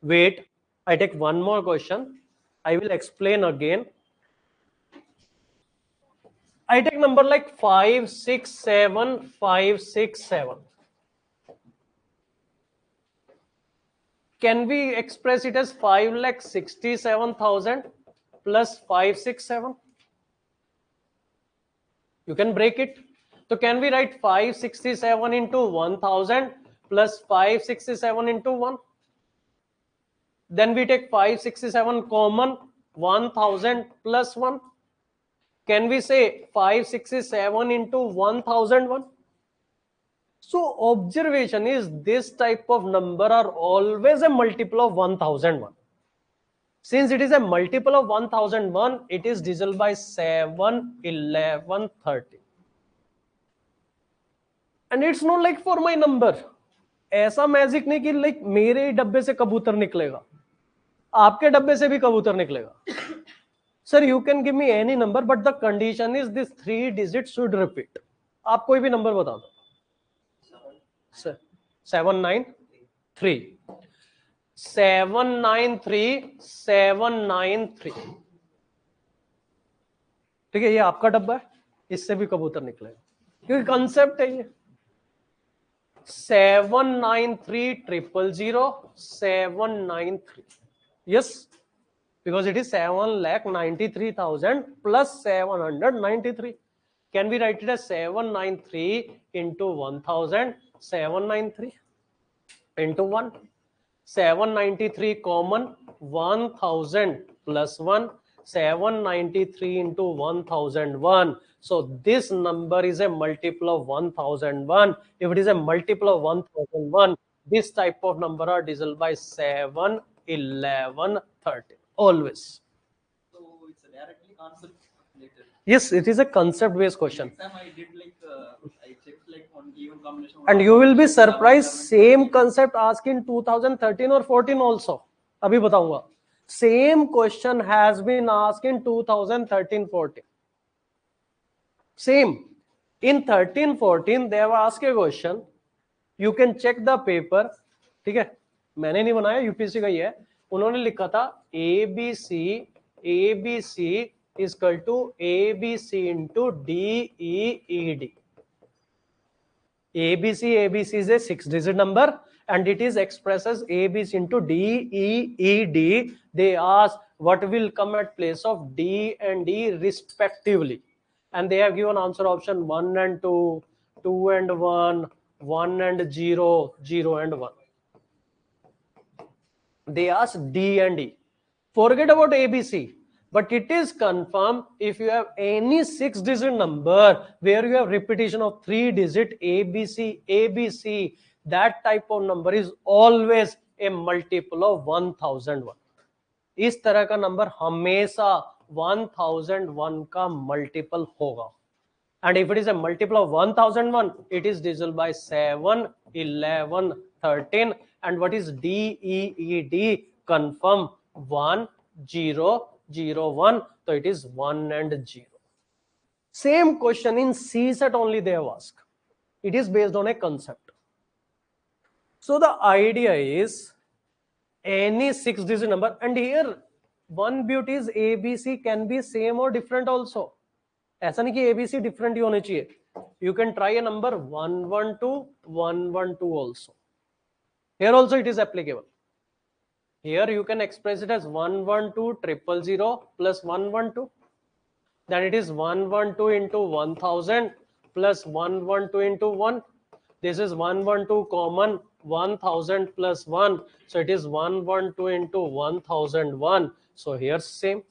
Wait, I take one more question. I will explain again. I take number like 5, 6, 7, 5, 6, 7. Can we express it as 5,67,000 plus 567? You can break it. So can we write 567 into 1000 plus 567 into 1? Then we take 567 common, 1000 plus 1. Can we say 567 into 1001? So observation is, this type of number are always a multiple of 1001. Since it is a multiple of 1001, it is divisible by 7, 11, 13. And it's not like for my number. ऐसा magic नहीं कि like मेरे डब्बे से कबूतर निकलेगा, आपके डब्बे से भी कबूतर निकलेगा. Sir you can give me any number but the condition is this 3 digit should repeat. आप कोई भी नंबर बता दो. सर 793 793 793. ठीक है, ये आपका डब्बा है, इससे भी कबूतर निकलेगा क्योंकि कंसेप्ट है ये. 793,000 793. Yes, because it is 7,93,000 plus 793. Can we write it as 793 into 1000? 793 into 1. 793 common, 1000 plus 1. 793 into 1001. So this number is a multiple of 1001. If it is a multiple of 1001, this type of number are divisible by 7, 11, 13. Always. So it's a directly concept related. Yes, it is a concept-based question. Next time I did like I checked like on even combination. And you will be surprised, same concept asked in 2013 or 14 also. अभी बताऊंगा. Same question has been asked in 2013-14. Same. In 13-14 they have asked a question. You can check the paper. ठीक है, मैंने नहीं बनाया, UPSC का ही है. उन्होंने लिखा था ABC is equal to ABC into DEED. ABC is a 6-digit number and it is expressed as ABC into DEED. They ask what will come at place of D and D respectively, and they have given answer option 1 and 2, 2 and 1, 1 and 0, 0 and 1. They ask D and E. Forget about ABC. But it is confirmed if you have any 6-digit number where you have repetition of 3-digit ABC, that type of number is always a multiple of 1001. इस तरह का number हमेशा 1001 का multiple होगा. And if it is a multiple of 1001, it is divisible by 7, 11, 13. And what is DEED? Confirm 1, 0, 0, 1. So it is 1 and 0. Same question in CSET only they have asked. It is based on a concept. So the idea is any 6-digit number, and here one beauty is ABC can be same or different also. ऐसा नहीं कि ABC different ही होने चाहिए. You can try a number 112, 112 also. Here also it is applicable. Here you can express it as 112,000 plus 112. Then it is 112 into 1000 plus 112 into 1. This is 112 common, 1000 plus 1. So it is 112 into 1001. So here same.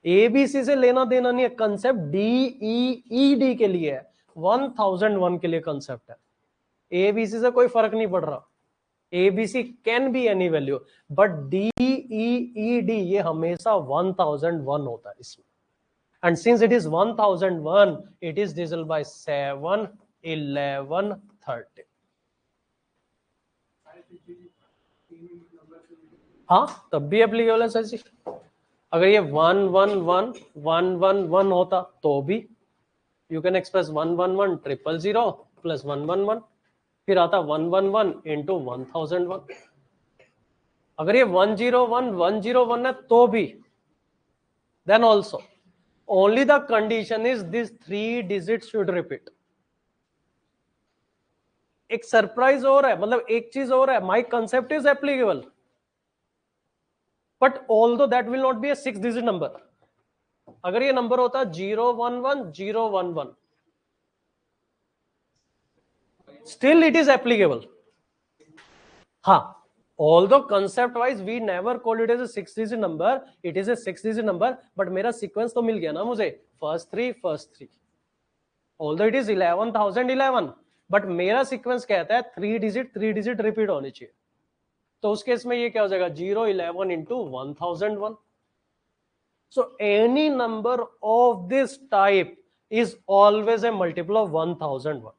ABC से लेना देना नहीं है, concept DEED के लिए है, 1001 के लिए कंसेप्ट है. ABC से कोई फर्क नहीं पड़ रहा. ABC can be any value, but DEED ये हमेशा 1001 होता है इसमें. And since it is 1001, it is divisible by 7, 11, 30. हाँ, तब भी एप्लीकेबल है सर जी. अगर ये 111 होता तो भी यू कैन एक्सप्रेस 111,000 प्लस 111, फिर आता 111 इंटू 1001. अगर ये 101 है तो भी, then also only the condition is this 3 digits should repeat. एक सरप्राइज और है, मतलब एक चीज और है, my concept is applicable, but although that will not be a 6 digit number. अगर ये नंबर होता 011,011, still it is applicable. हाँ, although concept wise we never called it as a 6 digit number, it is a 6 digit number, but मेरा sequence तो मिल गया ना मुझे, first 3. although it is 11,011, but मेरा sequence कहता है 3 digit repeat होनी चाहिए. तो उस केस में ये क्या हो जाएगा, 011 into 1001. So any number of this type is always a multiple of 1001.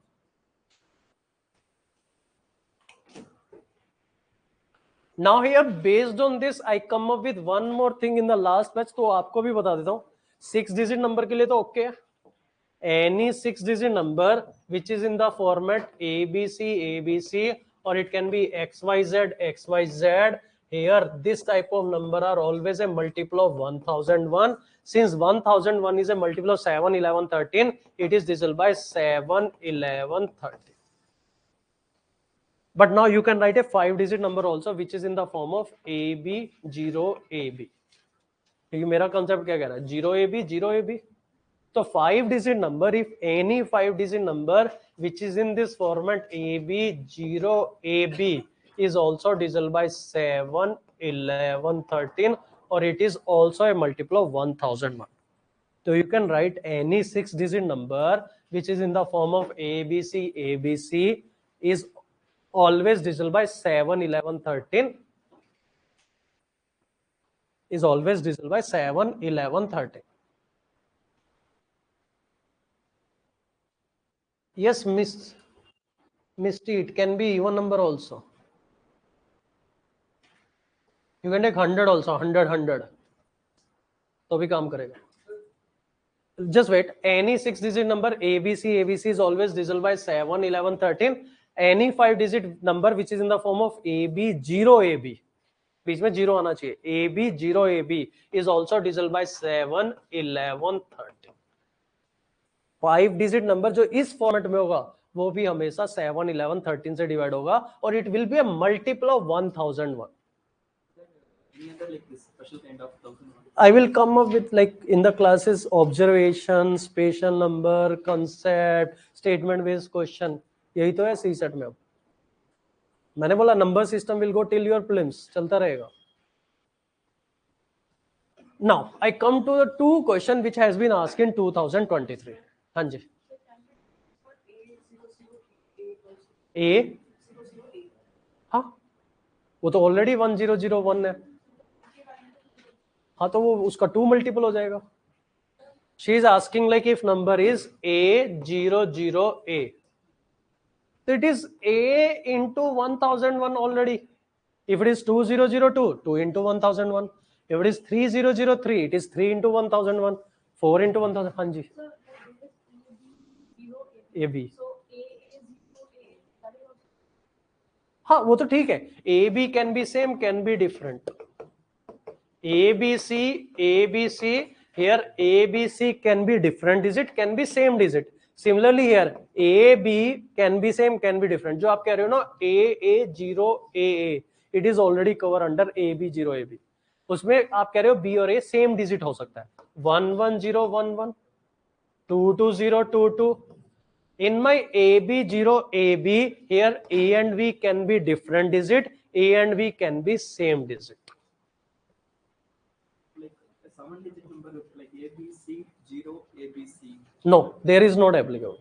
Now here based on this I come up with one more thing in the last batch, तो आपको भी बता देता हूँ. 6 digit number के लिए तो ओके है. Any 6 digit number which is in the format ABC or it can be XYZ. Here this type of number are always a multiple of 1001. Since 1001 is a multiple of 7, 11, 13, it is divisible by 7, 11, 13. But now you can write a 5 digit number also which is in the form of AB0AB. क्योंकि मेरा concept क्या कह रहा है, 0AB. So 5 digit number, if any 5 digit number which is in this format AB0AB is also divisible by 7, 11, 13, or it is also a multiple of 1001. So you can write any 6 digit number which is in the form of ABC is always divisible by 7, 11, 13. Is always divisible by 7, 11, 13. Yes, Misty, it can be even number also. You can take 100 also, 100. तो भी काम करेगा. Just wait. Any 6 digit number ABC is always divisible by 7, 11, 13. Any 5 digit number which is in the form of AB0AB, बीच में 0 आना चाहिए, AB0AB is also divisible by 7, 11, 13. 5 digit number जो इस format में होगा वो भी हमेशा 7, 11, 13 से डिवाइड होगा और it will be a multiple of 1001. Any other like this special kind of 1001? I will come up with like in the classes observation, spatial number, concept, statement based question. यही तो है सी सेट में. अब मैंने बोला number system will go till your prelims, चलता रहेगा. Now I come to the 2 question which has been asked in 2023. हाँ जी. A हाँ वो तो ऑलरेडी 1001 है. हाँ तो वो उसका 2 मल्टीपल हो जाएगा. She is asking like if number is A00A, so it is A into 1001 already. If it is 2002, 2 into 1001. If it is 3003, it is 3 into 1001, 4 into 1000. हाँ जी. AB. हाँ वो तो ठीक है. AB can be same, can be different. ABC here ABC can be different digit, can be same digit. Similarly here A B can be same, can be different. जो आप कह रहे हो ना AA0 AA, it is already cover under AB0 AB. उसमें आप कह रहे हो B और A सेम डिजिट हो सकता है 11011 22022. In my AB0 AB, here A and B can be different digit, A and B can be same digit. Like a 7-digit number like ABC 0 ABC. No, there is not applicable.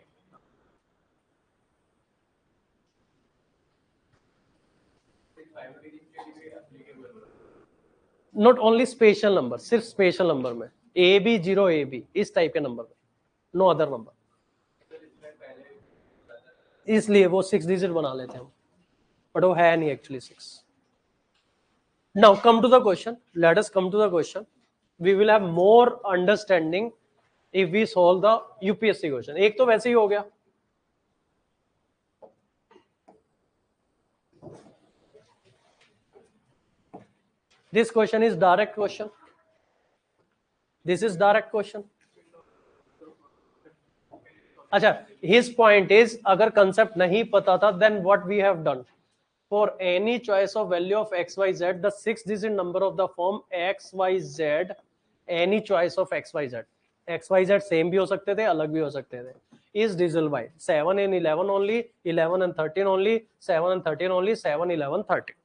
Not only spatial number, सिर्फ spatial number में AB0 AB इस type के number में, no other number. इसलिए वो 6 digit बना लेते हैं हम, बट वो है नहीं actually 6. Now come to the question. Let us come to the question. We will have more understanding if we solve the UPSC question. एक तो वैसे ही हो गया. This question is direct question. This is direct question. अच्छा, his point is अगर concept नहीं पता था, then what we have done? For any choice of value of x, y, z, the 6-digit number of the form x, y, z, any choice of x, y, z. x, y, z same भी हो सकते थे, अलग भी हो सकते थे. Is divisible by 7 and 11 only, 11 and 13 only, 7 and 13 only, 7, 11, 13.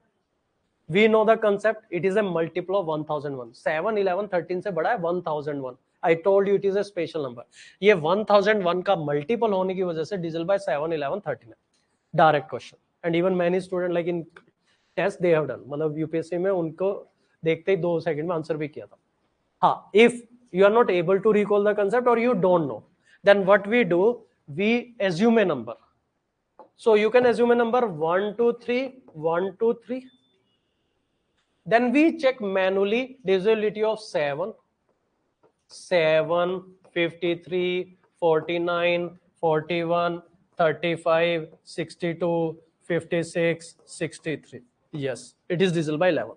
We know the concept. It is a multiple of 1001. 7, 11, 13 से बड़ा है 1001. I told you it is a special number. ये 1001 का multiple होने की वजह से divisible by 7, 11, 13 है. Direct question. And even many students like in test they have done. मतलब यूपीएससी में उनको देखते ही 2 सेकंड में आंसर भी किया था. हाँ, if you are not able to recall the concept or you don't know, then what we do, we assume a number. So you can assume a number 1, 2, 3, 1, 2, 3. Then we check manually divisibility of 7, 7, 53, 49, 41, 35, 62, 56, 63. Yes, it is divisible by 11.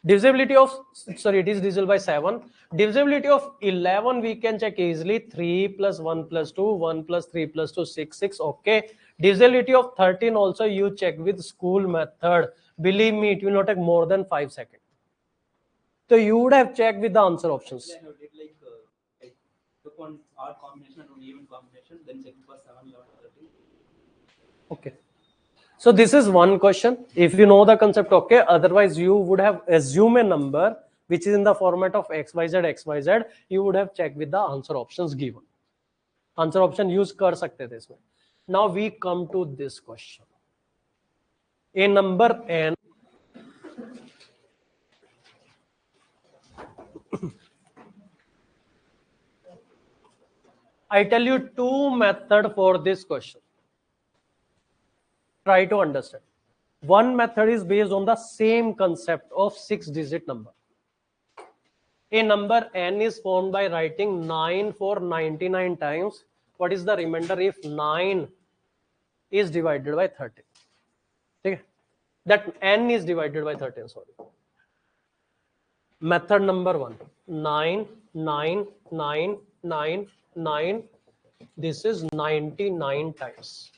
Divisibility of, sorry, it is divisible by 7. Divisibility of 11 we can check easily. 3 plus 1 plus 2, 1 plus 3 plus 2, 6, 6. Okay. Divisibility of 13 also you check with school method. Believe me, it will not take more than 5 seconds. So you would have checked with the answer options. Yeah, I did like took one odd combination and one even combination, then check for 7, 11, 13. Okay. So this is one question. If you know the concept, okay. Otherwise, you would have assumed a number which is in the format of XYZ, XYZ. You would have checked with the answer options given. Answer option use कर सकते थे इसमें. Now we come to this question. A number n. I tell you two methods for this question. Try to understand. One method is based on the same concept of 6-digit number. A number n is formed by writing 9 for 99 times. What is the remainder if 9 is divided by 13? Okay? That n is divided by 13, sorry. Method number 1, 9, 9, 9, 9, 9. This is 99 times.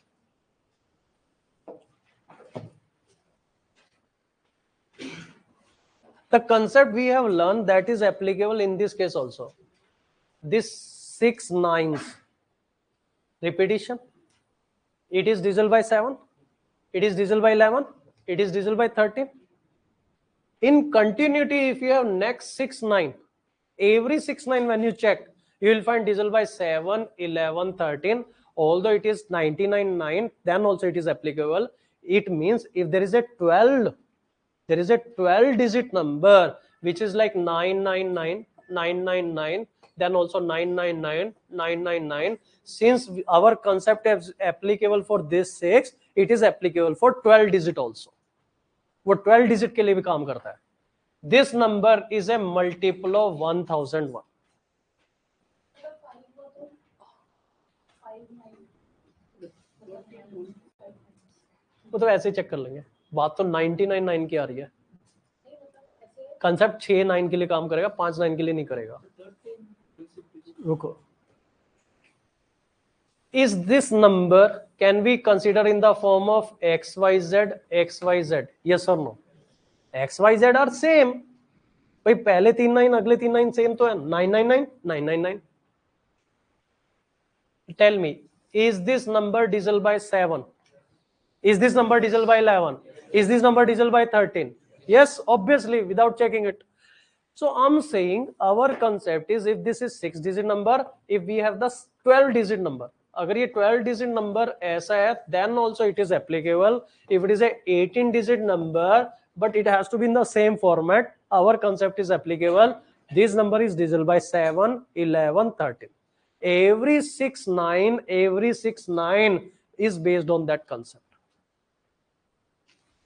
The concept we have learned that is applicable in this case also. This 6 nines repetition, it is divisible by 7, it is divisible by 11, it is divisible by 13. In continuity, if you have next 6 9, every 6 9 when you check, you will find divisible by 7, 11, 13. Although it is 99 9, then also it is applicable. It means if there is a 12 digit number which is like 999, 999, then also 999, 999. Since our concept is applicable for this 6, it is applicable for 12 digit also. वो 12 digit के लिए भी काम करता है. This number is a multiple of 1001. वो तो ऐसे ही चेक कर लेंगे. बात तो 99 9 की आ रही है. कंसेप्ट 6 9 के लिए काम करेगा, 5 9 के लिए नहीं करेगा. रुको, is this number can we consider in the form of xyz xyz? Yes or no? xyz are same. भाई पहले 3 9 अगले 3 9 सेम तो है 999 999. Tell me, is this number divisible by 7? Is this number divisible by 11? Is this number divisible by 13? Yes, obviously, without checking it. So I'm saying our concept is if this is 6-digit number, if we have the 12-digit number, अगर ये 12-digit number ऐसा है, then also it is applicable. If it is a 18-digit number, but it has to be in the same format, our concept is applicable. This number is divisible by 7, 11, 13. Every 6 9 is based on that concept.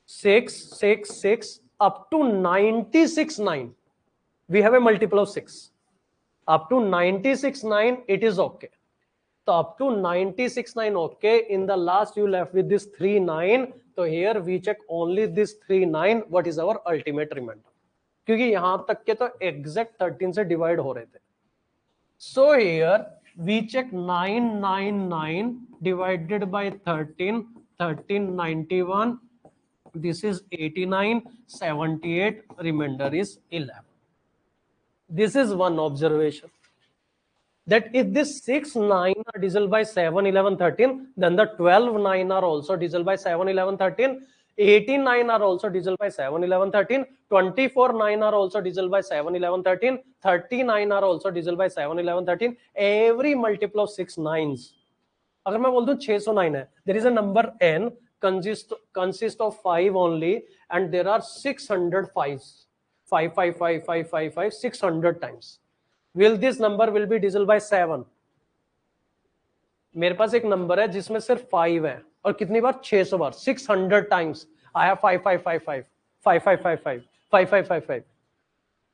6 6 6 up to 96 9. We have a multiple of 6. Up to 96 9 it is okay. So up to 96 9 okay. In the last you left with this 3 9. So here we check only this 3 9. What is our ultimate remainder? क्योंकि यहां तक के तो exact 13 से divide हो रहे थे. So here we check 999 divided by 13, 1391. This is 89, 78. Remainder is 11. This is one observation. That if this 6 9 are divisible by 7, 11, 13, then the 12 9 are also divisible by 7, 11, 13. 18 9 are also divisible by 7, 11, 13. 24 9 are also divisible by 7, 11, 13. 39 are also divisible by 7, 11, 13. Every multiple of 6 9s. अगर मैं बोल दूं 609 है, there is a number n consist of 5 only, and there are 600 5s. 5 5 5 5 5 5 600 times. Will this number will be divisible by 7? मेरे पास एक number है जिसमें सिर्फ 5 है और कितनी बार 600 बार 600 times. I have 5 5 5 5 5 5 5 5 5 5 5 5.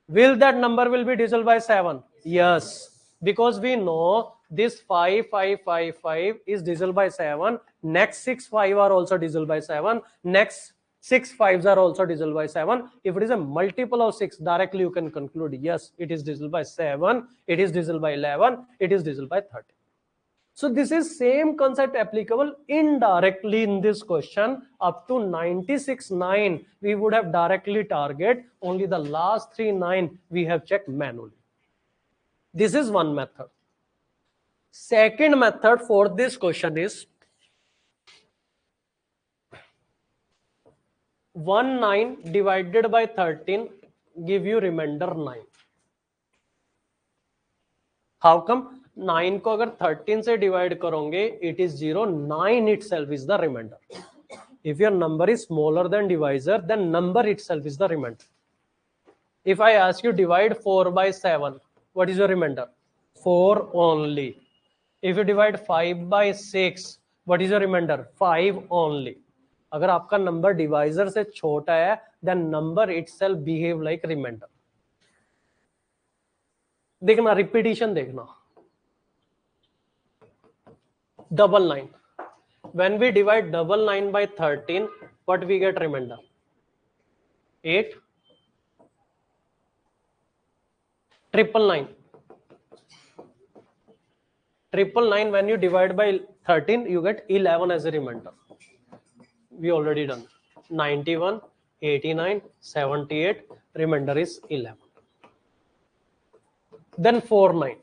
Will that number will be divisible by 7? Yes, because we know this 5 5 5 5 is divisible by 7. Next 6 5 are also divisible by 7. Next 6 5s are also divisible by 7. If it is a multiple of 6, directly you can conclude, yes, it is divisible by 7, it is divisible by 11, it is divisible by 13. So this is same concept applicable indirectly in this question. Up to 96 9, we would have directly target. Only the last 3 9 we have checked manually. This is one method. Second method for this question is 1 9 divided by 13 give you remainder 9. How come? 9 को अगर 13 से divide करोगे it is 0. 9 itself is the remainder. If your number is smaller than divisor, then number itself is the remainder. If I ask you divide 4 by 7, what is your remainder? 4 only. If you divide 5 by 6, what is your remainder? 5 only. अगर आपका number divisor से छोटा है, then number itself behave like remainder. देखना repetition देखना. Double 9. When we divide double 9 by 13, what we get remainder? 8. Triple 9. Triple 9, when you divide by 13, you get 11 as a remainder. We already done. 91, 89, 78, remainder is 11. Then 4 9.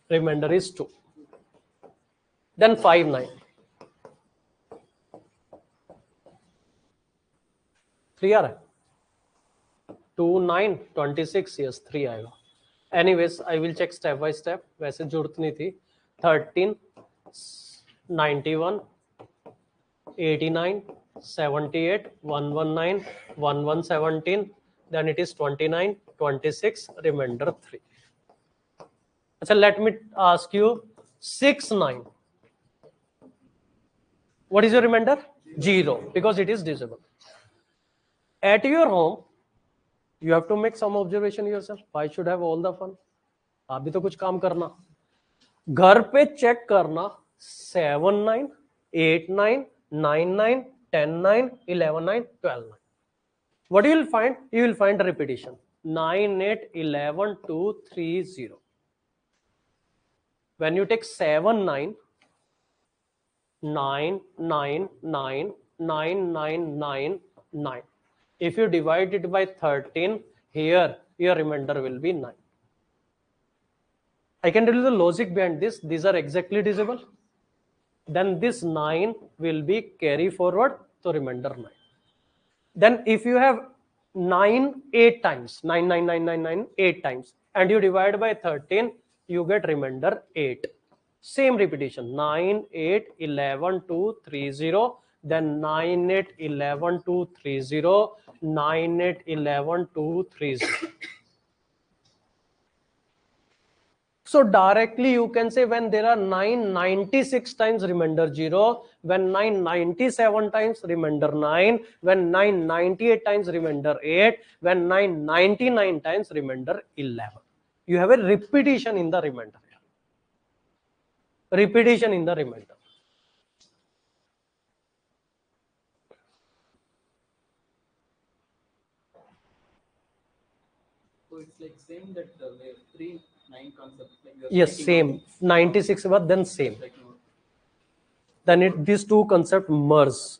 Remainder is 2. Then 5 9. 3 आ रहा है. 2 9 26. Yes, 3 आएगा. Anyways, I will check step by step. वैसे जरूरत नहीं थी. 13, 91, 89, 78, 119, 1117. Then it is 29, 26. Remainder 3. अच्छा, let me ask you 6 9. What is your remainder? 0, because it is divisible. At your home, you have to make some observation yourself. Why should have all the fun? आप भी तो कुछ काम करना. घर पे check करना 7 9 8 9, 9 9, 10 9, 11 9, 12 9. What you will find? You will find a repetition. 9 8 11 2 3 0. When you take 7 9, 9 9 9 9 9 9 9. If you divide it by 13, here your remainder will be 9. I can tell you the logic behind this. These are exactly divisible. Then this 9 will be carry forward to remainder 9. Then if you have 9 8 times, 9 9 9 9 9 8 times, and you divide by 13, you get remainder 8. Same repetition, 9 8 11 2 3 0, then 9 8 11 2 3 0, 9 8 11 2 3 0. So directly you can say when there are 996 times remainder 0, when 997 times remainder 9, when 998 times remainder 8, when 999 times remainder 11. You have a repetition in the remainder. Repetition in the remainder. So it's like same that we have 3 9 concepts. Like we are Yes, taking same. 96 but then same. like no, Then these two concepts merge.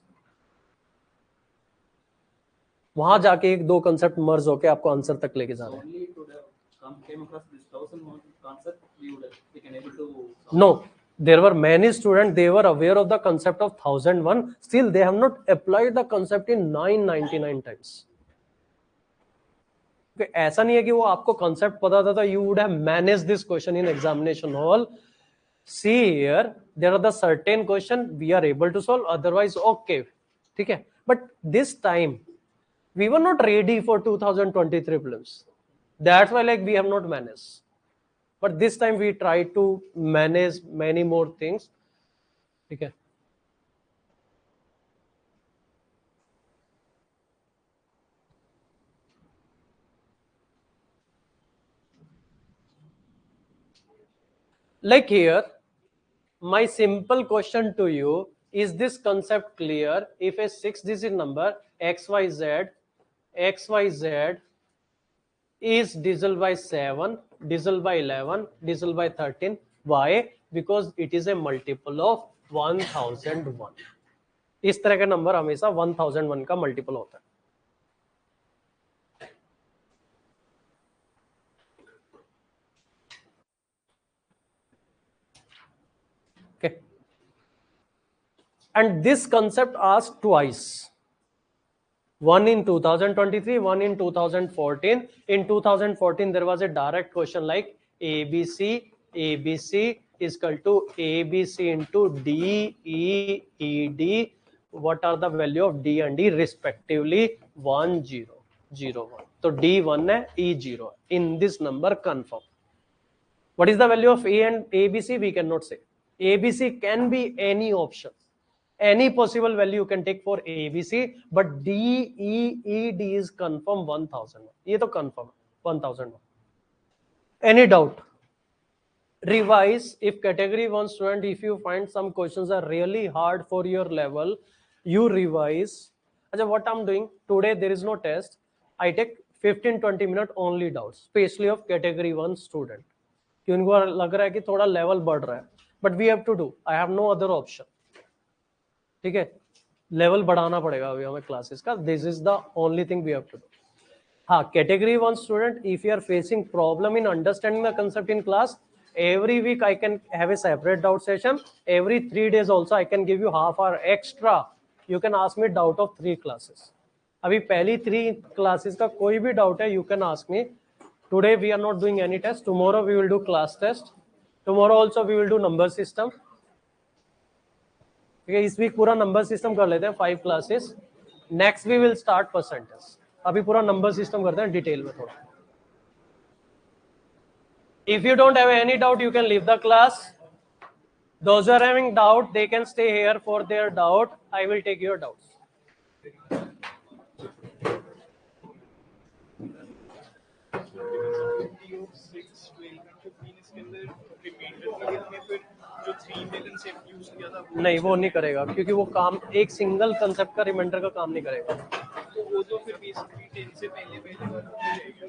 वहां जाके एक दो concept मर्ज होके आपको answer तक लेके so जाना है. only to the came across this 1000 concept we can able to solve. No, there were many students, they were aware of the concept of 1001, still they have not applied the concept in 999 times. Okay, ऐसा नहीं है कि वो आपको concept पता था, you would have managed this question in examination hall. See here, there are the certain question we are able to solve, otherwise okay, ठीक है. But this time we were not ready for 2023 prelims. That's why like we have not managed. But this time we try to manage many more things. Okay. Like here, my simple question to you is this concept clear? If a 6-digit number xyz is divisible by 7, divisible by 11, divisible by 13. Why? Because it is a multiple of 1001. इस तरह का number हमेशा 1001 का multiple होता है. Okay. And this concept asked twice. One in 2023, one in 2014. In 2014, there was a direct question like ABC is equal to ABC into DEED. What are the value of D and D respectively? 1 0 0 1. So D1 है, E0. In this number confirm. What is the value of A and ABC? We cannot say. ABC can be any option. Any possible value you can take for ABC, but DEED is confirm 1000. ये तो confirm 1000. Any doubt? Revise. If category 1 student, if you find some questions are really hard for your level, you revise. Achha, what I'm doing today, there is no test. I take 15-20 minutes only doubts, especially of category 1 student. कि उनको लग रहा है कि थोड़ा level बढ़ रहा है, but we have to do. I have no other option. ठीक है, लेवल बढ़ाना पड़ेगा अभी हमें क्लासेस का. This is the only thing we have to do. हाँ, category 1 student, if you are facing problem in understanding the concept in class, every week I can have a separate doubt session. Every 3 days also I can give you half hour extra. You can ask me doubt of 3 classes. अभी पहली 3 classes का कोई भी doubt है, you can ask me. Today we are not doing any test. Tomorrow we will do class test. Tomorrow also we will do number system. ठीक है, इस week पूरा नंबर सिस्टम कर लेते हैं 5 classes. Next we will start percentage. अभी पूरा number system करते हैं डिटेल में थोड़ा. If you don't have any doubt, you can leave the class. Those who are having doubt, they can stay here for their doubt. I will take your doubts. जो 3 में concept use किया था नहीं वो नहीं करेगा, क्योंकि वो काम एक सिंगल कंसेप्ट का रिमाइंडर का काम नहीं करेगा। तो वो तो फिर बेसिकली 10 से पहले पहले वाला हो जाएगा।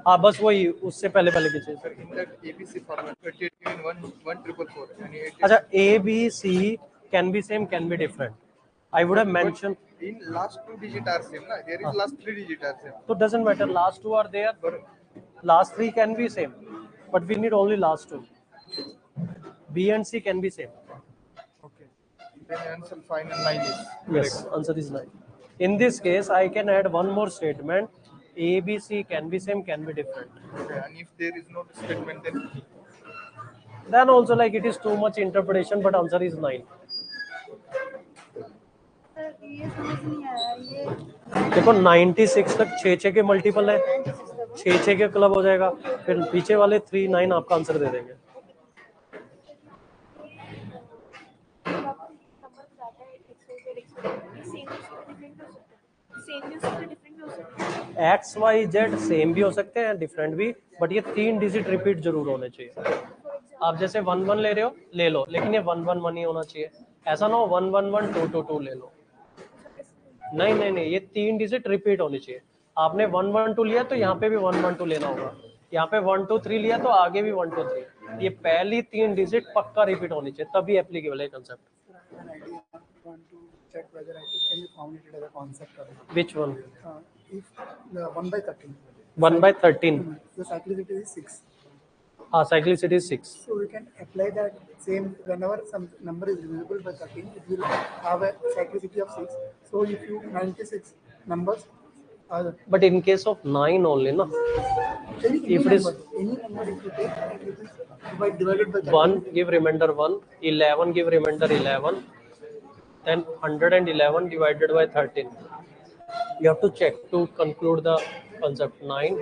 हाँ बस वही उससे पहले पहले की चीज। In that ABC format, 38 given 1,444 and 88. अच्छा A B C can be same, can be different. I would have mentioned. In last 2 digit are same, na? There is last 3 digit are same. So doesn't matter. Last two are there. Last three can be same, but we need only last two. B and C can be same. Okay. Then answer final line is Yes, answer is 9. In this case, I can add one more statement. A, B, C can be same, can be different. okay. And if there is no statement, Then also like it is too much interpretation, but answer is 9. Sir ये समझ नहीं आया ये देखो 96 तक 6 के multiple है, 6 के क्लब हो जाएगा, फिर पीछे वाले 3 9 आपका आंसर दे देंगे। एक्स वाई जेड सेम भी हो सकते हैं, डिफरेंट भी, बट ये 3 डिजिट रिपीट जरूर होने चाहिए। आप जैसे 1 1 ले रहे हो ले लो, लेकिन ये 1 1 1 ही होना चाहिए। ऐसा ना हो 1 1 1 2 2 2 ले लो। नहीं नहीं नहीं, ये 3 डिजिट रिपीट होनी चाहिए। आपने 1 1 2 लिया तो यहाँ पे भी 1 1 2 लेना होगा, यहाँ पे 1 2 3 लिया तो आगे भी 1 2 3। ये पहली 3 डिजिट पक्का रिपीट होनी चाहिए, तभी एप्लीकेबल है concept. check whether I can be formulated as a concept or not. Which one? If the 1 by 13, 1 by 13. the cyclicity is 6. Cyclicity is 6. So we can apply that same whenever some number is divisible by 13, it will have a cyclicity of 6. So if you 96 numbers are But in case of 9 only, no? any If it is number if you take, it is divided by 13. 1, give remainder 1, 11, give remainder 11, then 111 divided by 13. You have to check to conclude the concept. 9.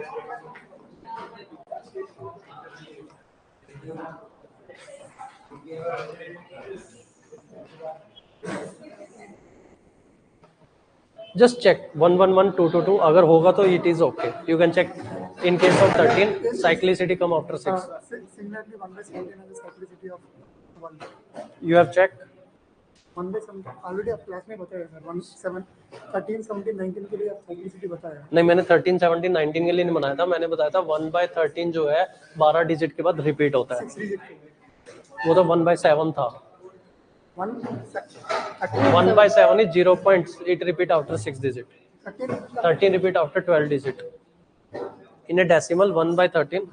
Just check 1 1 1 2 2 2. अगर होगा तो it is okay. You can check. In case of 13, cyclicity come after 6. Similarly, 1 by 17 has a cyclicity of 1. You have checked. 1 by 17 already आप class में बताया sir 1 7 13 17 19 के लिए आप cyclicity बताया। नहीं, मैंने 13 17 19 के लिए नहीं बनाया था, मैंने बताया था 1 by 13 जो है 12 डिजिट के बाद रिपीट होता है। 6 डिजिट वो तो 1 by 7 था। 1 by 7 is 0.8 repeat after 6 digit. 13 repeat after 12 digit. In a decimal 1 by 13.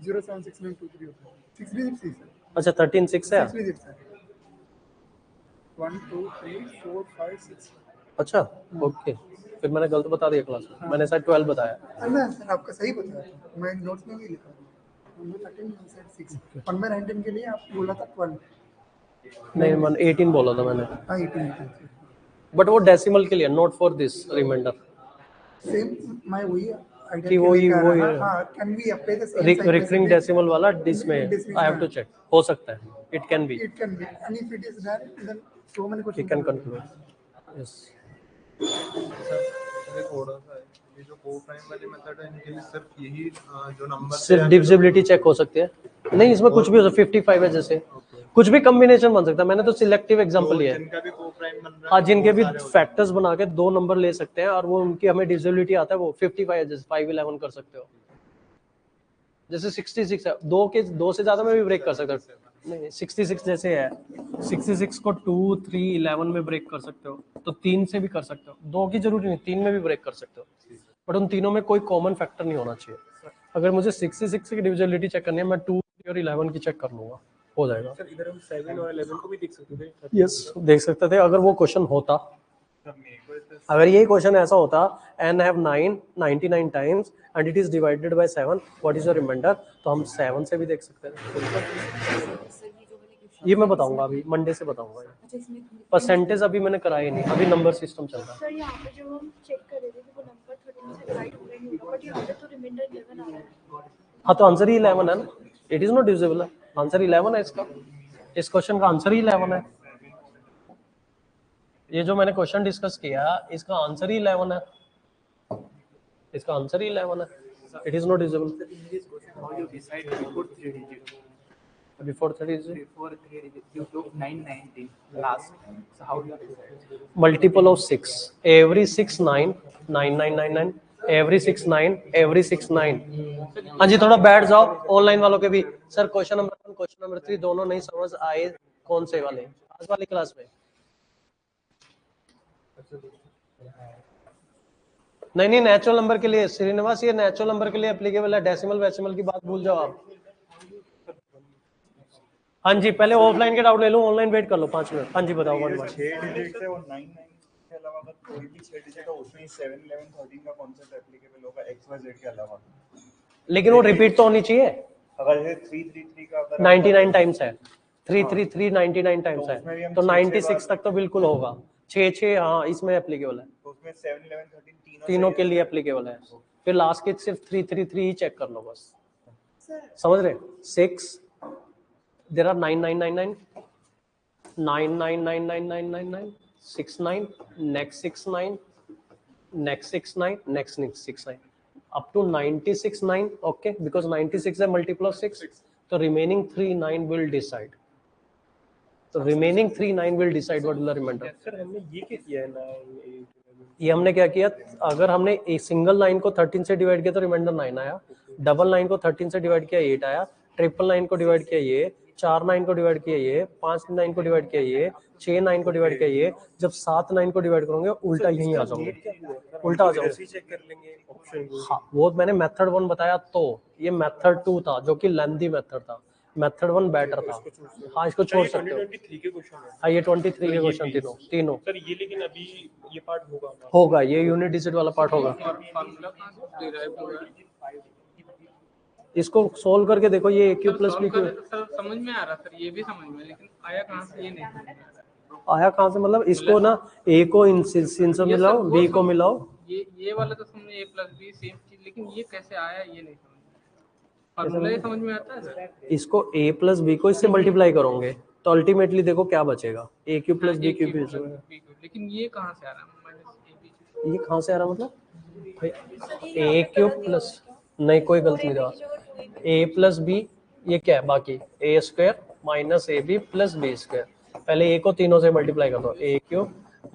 07692 होता है 6 डिजिट से सर। अच्छा 13 6 है। 6 डिजिट सर 1 2 3 4 5 6। अच्छा ओके, फिर मैंने गलत बता दिया क्लास में, मैंने शायद 12 बताया। ना सर आपका सही बताया था, मैं नोट्स में भी लिखा था 1 by 13 साइड 6 1 by 19 के लिए आप बोला था 12। नहीं मैंने 18 बोला था मैंने, हाँ 18 बट वो डेसिमल के लिए, not for this remainder. Same मैं वही कि वही हां can we apply the same recurring decimal वाला डिस में आई हैव टू चेक, हो सकता है, it can be, it can be and if it is done then so many we question can conclude. Yes sir थोड़ा सा ये जो को प्राइम वाले मेथड है इनके लिए सिर्फ यही जो नंबर सिर्फ डिविजिबिलिटी चेक हो सकती है, नहीं इसमें कुछ भी हो सकता है। 55 है जैसे कुछ भी कॉम्बिनेशन बन सकता है, मैंने तो सिलेक्टिव एग्जांपल लिया है। जिनका भी को प्राइम बन रहा है, हाँ जिनके भी फैक्टर्स बना के 2 नंबर ले सकते हैं और वो उनकी हमें डिविजिबिलिटी आता है, वो 55 है जैसे 511 कर सकते हो, जैसे 66 है, 2 से ज्यादा में भी ब्रेक कर सकते हो। नहीं 66 जैसे है, 66 को 2 3 11 में ब्रेक कर सकते हो, तो 3 से भी कर सकते हो, 2 की जरूरी नहीं, 3 में भी ब्रेक कर सकते हो, बट उन तीनों में कोई कॉमन फैक्टर नहीं होना चाहिए। अगर मुझे 66 की डिविजिबिलिटी चेक करनी है, मैं 2 और 11 की चेक कर लूंगा, हो जाएगा। सर इधर हम 7 और 11 को भी देख सकते थे। यस देख सकते थे अगर वो क्वेश्चन होता। अगर ये क्वेश्चन ऐसा होता n have 99 times and it is divided by 7, what is your remainder, तो हम 7 से भी देख सकते हैं। ये मैं बताऊंगा, अभी मंडे से बताऊंगा। परसेंटेज अभी मैंने कराया नहीं, अभी नंबर सिस्टम चल रहा है। सर यहाँ पे जो हम चेक कर रहे थे कि वो नंबर 13 से डिवाइड हो रहे होगा, बट यहाँ पे तो रिमाइंडर 11 आ रहा है। हाँ तो आंसर ही 11 है ना, it is not divisible, answer 11 है इसका, इस क्वेश्चन का आंसर ही 11 है। ये जो मैंने क्वेश्चन डिस्कस किया इसका आंसर ही 11 है, इसका आंसर ही 11 है, it is not divisible. Before 3 digit. Before 3 digits, you took 990 last. So how do you decide? Multiple of 6. Every 6 9 9999. Every 6 9. Every 6 9. हाँ जी थोड़ा बैठ जाओ ऑनलाइन वालों के भी। Sir question number 1 question number 3 दोनों नहीं समझ आए कौन से वाले आज वाली क्लास में? नहीं नेचुरल नंबर के लिए श्रीनिवास ये नेचुरल नंबर के लिए एप्लीकेबल है। डेसिमल वेसिमल की बात भूल जाओ आप। हाँ जी पहले ऑफलाइन के डाउट ले लो ऑनलाइन वेट कर लो 5 मिनट। हाँ जी बताओ वन बार। 6 डिजिट है और 99 के अलावा अगर कोई भी 6 डिजिट है उसमें 7 11 13 का कॉन्सेप्ट एप्लीकेबल होगा XYZ के अलावा। लेकिन वो रिपीट तो होनी चाहिए। अगर ये 333 का अगर 99 टाइम्स है 333 99 टाइम्स है तो 96 तक तो बिल्कुल होगा। 6 हाँ इसमें एप्लीकेबल है। तो उसमें 7 11 13 तीनों के लिए एप्लीकेबल है। फिर लास्ट के सिर्फ 333 ही चेक कर लो बस। समझ रहे 6 there are 9999 999999 69 next 69 next 69 next 69 up to 96 9 okay because 96 है multiple of 6 तो remaining 3 9 will decide तो remaining 3 9 will decide what will the remainder। Sir हमने ये क्या किया है ना ये हमने क्या किया अगर हमने एक सिंगल लाइन को 13 से डिवाइड किया तो रिमाइंडर 9 आया। डबल लाइन को 13 से डिवाइड किया 8 आया। ट्रिपल लाइन को डिवाइड किया ये 4 9 को डिवाइड किया ये 5 9 को डिवाइड किया ये 6 9 को डिवाइड किया ये। जब 7 9 को डिवाइड करोगे उल्टा यहीं आ जाओगे उल्टा आ जाओगे। चेक कर लेंगे ऑप्शन को। हाँ वो मैंने मेथड 1 बताया तो ये मेथड 2 था जो कि लेंथी मेथड था। मेथड 1 बेटर था। हाँ इसको छोड़ सकते हो। 23 के क्वेश्चन है हाँ ये 23 के क्वेश्चन तीनों सर ये लेकिन अभी ये पार्ट होगा ये यूनिट डिजिट वाला पार्ट होगा। फार्मूला कहाँ से डिराइव होगा? इसको सोल्व करके देखो ये AQ प्लस BQ सर समझ में आ रहा सर ये भी समझ में लेकिन आया कहाँ से ये नहीं समझ में आ रहा। आया कहाँ से मतलब इसको ना A को इंसर मिलाओ B को मिलाओ। ये वाला तो समझे a प्लस बी सेम चीज लेकिन ये कैसे आया ये नहीं समझ फार्मूला ये समझ में आता है सर। इसको A प्लस B को इससे मल्टीप्लाई करोगे तो अल्टीमेटली देखो क्या बचेगा AQ प्लस BQ भी। लेकिन ये कहाँ से आ रहा है माइनस ये कहाँ से आ रहा मतलब भाई AQ प्लस नहीं कोई गलती नहीं रहा A प्लस B ये क्या है बाकी A square minus AB plus B square. पहले A को तीनों से मल्टीप्लाई कर दो AQ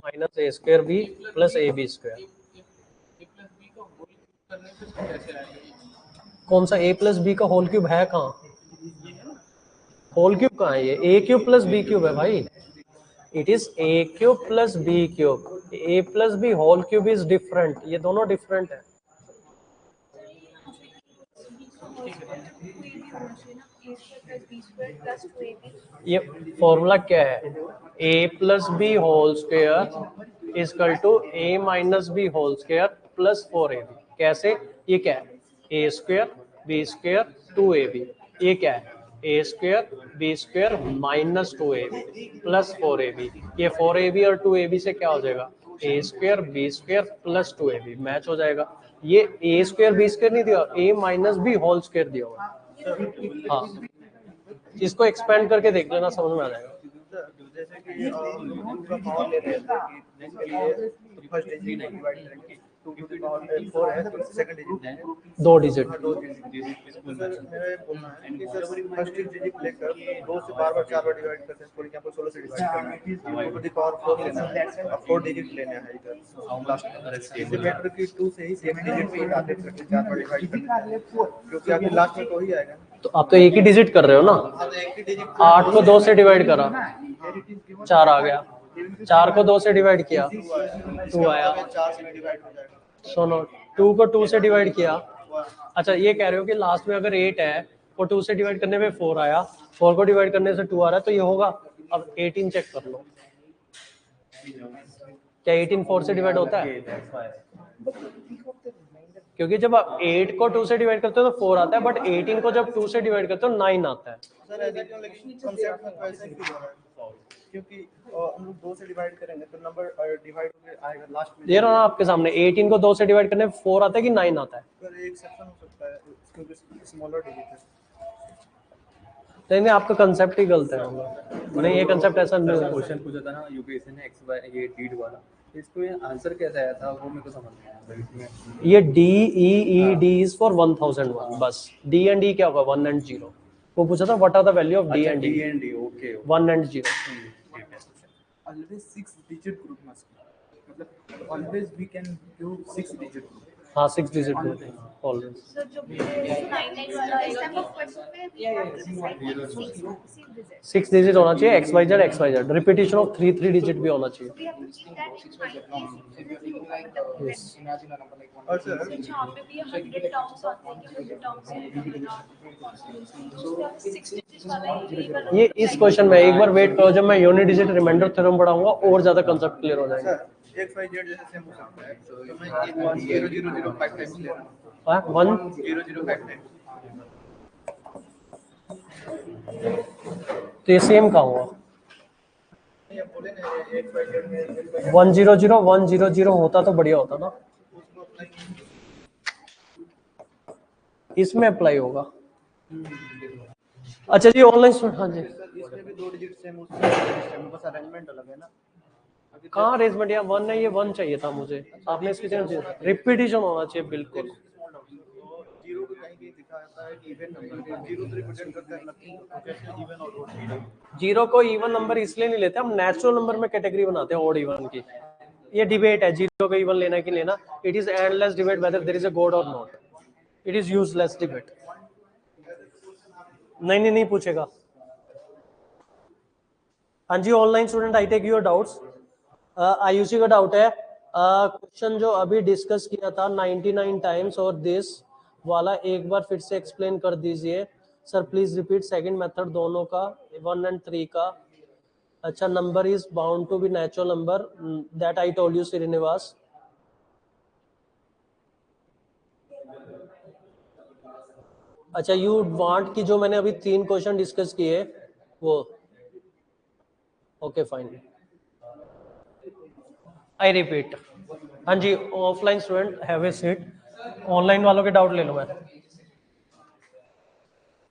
minus A square B plus AB square. कौन सा A प्लस B का होल क्यूब है कहाँ? होल क्यूब कहाँ है? ये A cube plus B cube है भाई। It is A cube plus B cube. A plus B whole cube is different. ये दोनों डिफरेंट है। ये फॉर्मूला क्या है? A plus B whole square is equal to A minus B whole square plus 4AB। कैसे? ये क्या है? A square B square 2AB। ये क्या है? A square B square minus 2AB plus 4AB। ये 4AB और 2AB से क्या हो जाएगा? A square B square plus 2AB match हो जाएगा। ये A स्क्वायर B स्क्वायर नहीं दिया A minus B whole square दिया हुआ। हाँ इसको एक्सपेंड करके देख लेना समझ में आ जाएगा। जैसे कि का पावर ले रहे थे कि जिसके लिए फर्स्ट डिजिट डिवाइड करेंगे 2 टू द पावर 4 है तो सेकंड डिजिट 2 डिजिट। मेरा बोलना है कि सर फर्स्ट डिजिट लेकर 2 से बार-बार 4 बार डिवाइड करते हैं फॉर एग्जांपल 16 से डिवाइड करना है 2 टू द पावर 4 लेना है अब 4 डिजिट लेना है इधर लास्ट इससे बेटर कि 2 से ही सेम डिजिट पे आते करके 4 बार डिवाइड करना है क्योंकि आगे लास्ट में तो ही आएगा। तो आप तो एक ही डिजिट कर रहे हो ना। 8 को 2 से डिवाइड करा 4 आ गया। 4 को 2 से डिवाइड किया 2 आया। 4 से डिवाइड हो जाएगा। सुनो 2 को 2 से डिवाइड किया। अच्छा ये कह रहे हो कि लास्ट में अगर 8 है और 2 से डिवाइड करने में 4 आया 4 को डिवाइड करने से 2 आ रहा है तो ये होगा। अब 18 चेक कर लो क्या 18 4 से डिवाइड होता है? क्योंकि जब आप 8 को 2 से डिवाइड करते हो तो 4 आता है बट 18 को जब 2 से डिवाइड करते हो 9 आता है। सर ऐसा क्यों लेकिन कांसेप्ट में तो ऐसा क्यों हो रहा है क्योंकि हम लोग 2 से डिवाइड करेंगे तो नंबर डिवाइड होकर आएगा लास्ट में। ये रहा ना आपके सामने 18 को 2 से डिवाइड करने में 4 आता है कि 9 आता है? सर एक सेक्शन हो सकता है क्योंकि स्मॉलर डिजिट है। नहीं आपका कंसेप्ट ही गलत है। नहीं ये कंसेप्ट ऐसा नहीं है। क्वेश्चन पूछा था ना यूपीएससी ने एक्स वाई ये डीड वाला इसको ये आंसर कैसे आया था वो मेरे को समझ नहीं आया। ये D E E D is for 1001 बस D एंड E क्या होगा 1 एंड 0 वो पूछा था what are the value of D and D D, and D, okay 1 and 0. Always 6-digit group must be. मतलब always we can do 6-digit group. हाँ 6 digit group always. Sir जो 9 वाला इस टाइप ऑफ क्वेश्चन में we have to decide 6 digits. 6 digit होना चाहिए, XYZ repetition of 3 digit भी होना चाहिए. We have to keep that in mind. मतलब Yes. और सर जहाँ पे भी 100 टर्म्स आते हैं कि 100 टर्म्स हैं 6 digits वाला ही ये इस क्वेश्चन में एक बार वेट करो, जब मैं यूनिट डिजिट रिमाइंडर थ्योरम पढ़ाऊंगा और ज्यादा कंसेप्ट क्लियर हो जाएंगे. सर XYZ जैसे सेम हो सकता है, तो मैं 10005 टाइम्स ले रहा हूँ. हाँ 1005 टाइम्स. तो ये सेम कहाँ हुआ? ये बोले ना XYZ में 100 होता तो बढ़िया होता ना. उसको अप्लाई इसमें अप्लाई होगा. अच्छा जी ऑनलाइन स्टूडेंट. हाँ जी इसमें भी 2 डिजिट सेम, उसमें 2 डिजिट सेम, बस अरेंजमेंट अलग है ना. कहाँ अरेंजमेंट? यहाँ 1 है, ये 1 चाहिए था मुझे. आपने इसकी जगह रिपीटिशन होना चाहिए बिल्कुल. जीरो को कहीं कहीं दिखाता है कि इवन नंबर, जीरो तो रिप्रेजेंट करता है नथिंग, तो कैसे इवन और ओड. जीरो को इवन नंबर इसलिए नहीं लेते, हम नेचुरल नंबर में कैटेगरी बनाते हैं ऑड इवन की. ये डिबेट है जीरो को इवन लेना कि लेना. It is endless debate whether there is a god or not. It is useless debate. नहीं पूछेगा. हाँ जी online student, I take your doubts. Ayushi का डाउट है क्वेश्चन जो अभी डिस्कस किया था 99 टाइम्स और दिस वाला एक बार फिर से एक्सप्लेन कर दीजिए sir please repeat. Second method दोनों का 1 and 3 का. अच्छा number is bound to be natural number that I told you Srinivas. अच्छा यू वांट कि जो मैंने अभी 3 क्वेश्चन डिस्कस किए वो. Okay fine. I repeat. हाँ जी offline student have a seat. Online वालों के डाउट ले लो. मैं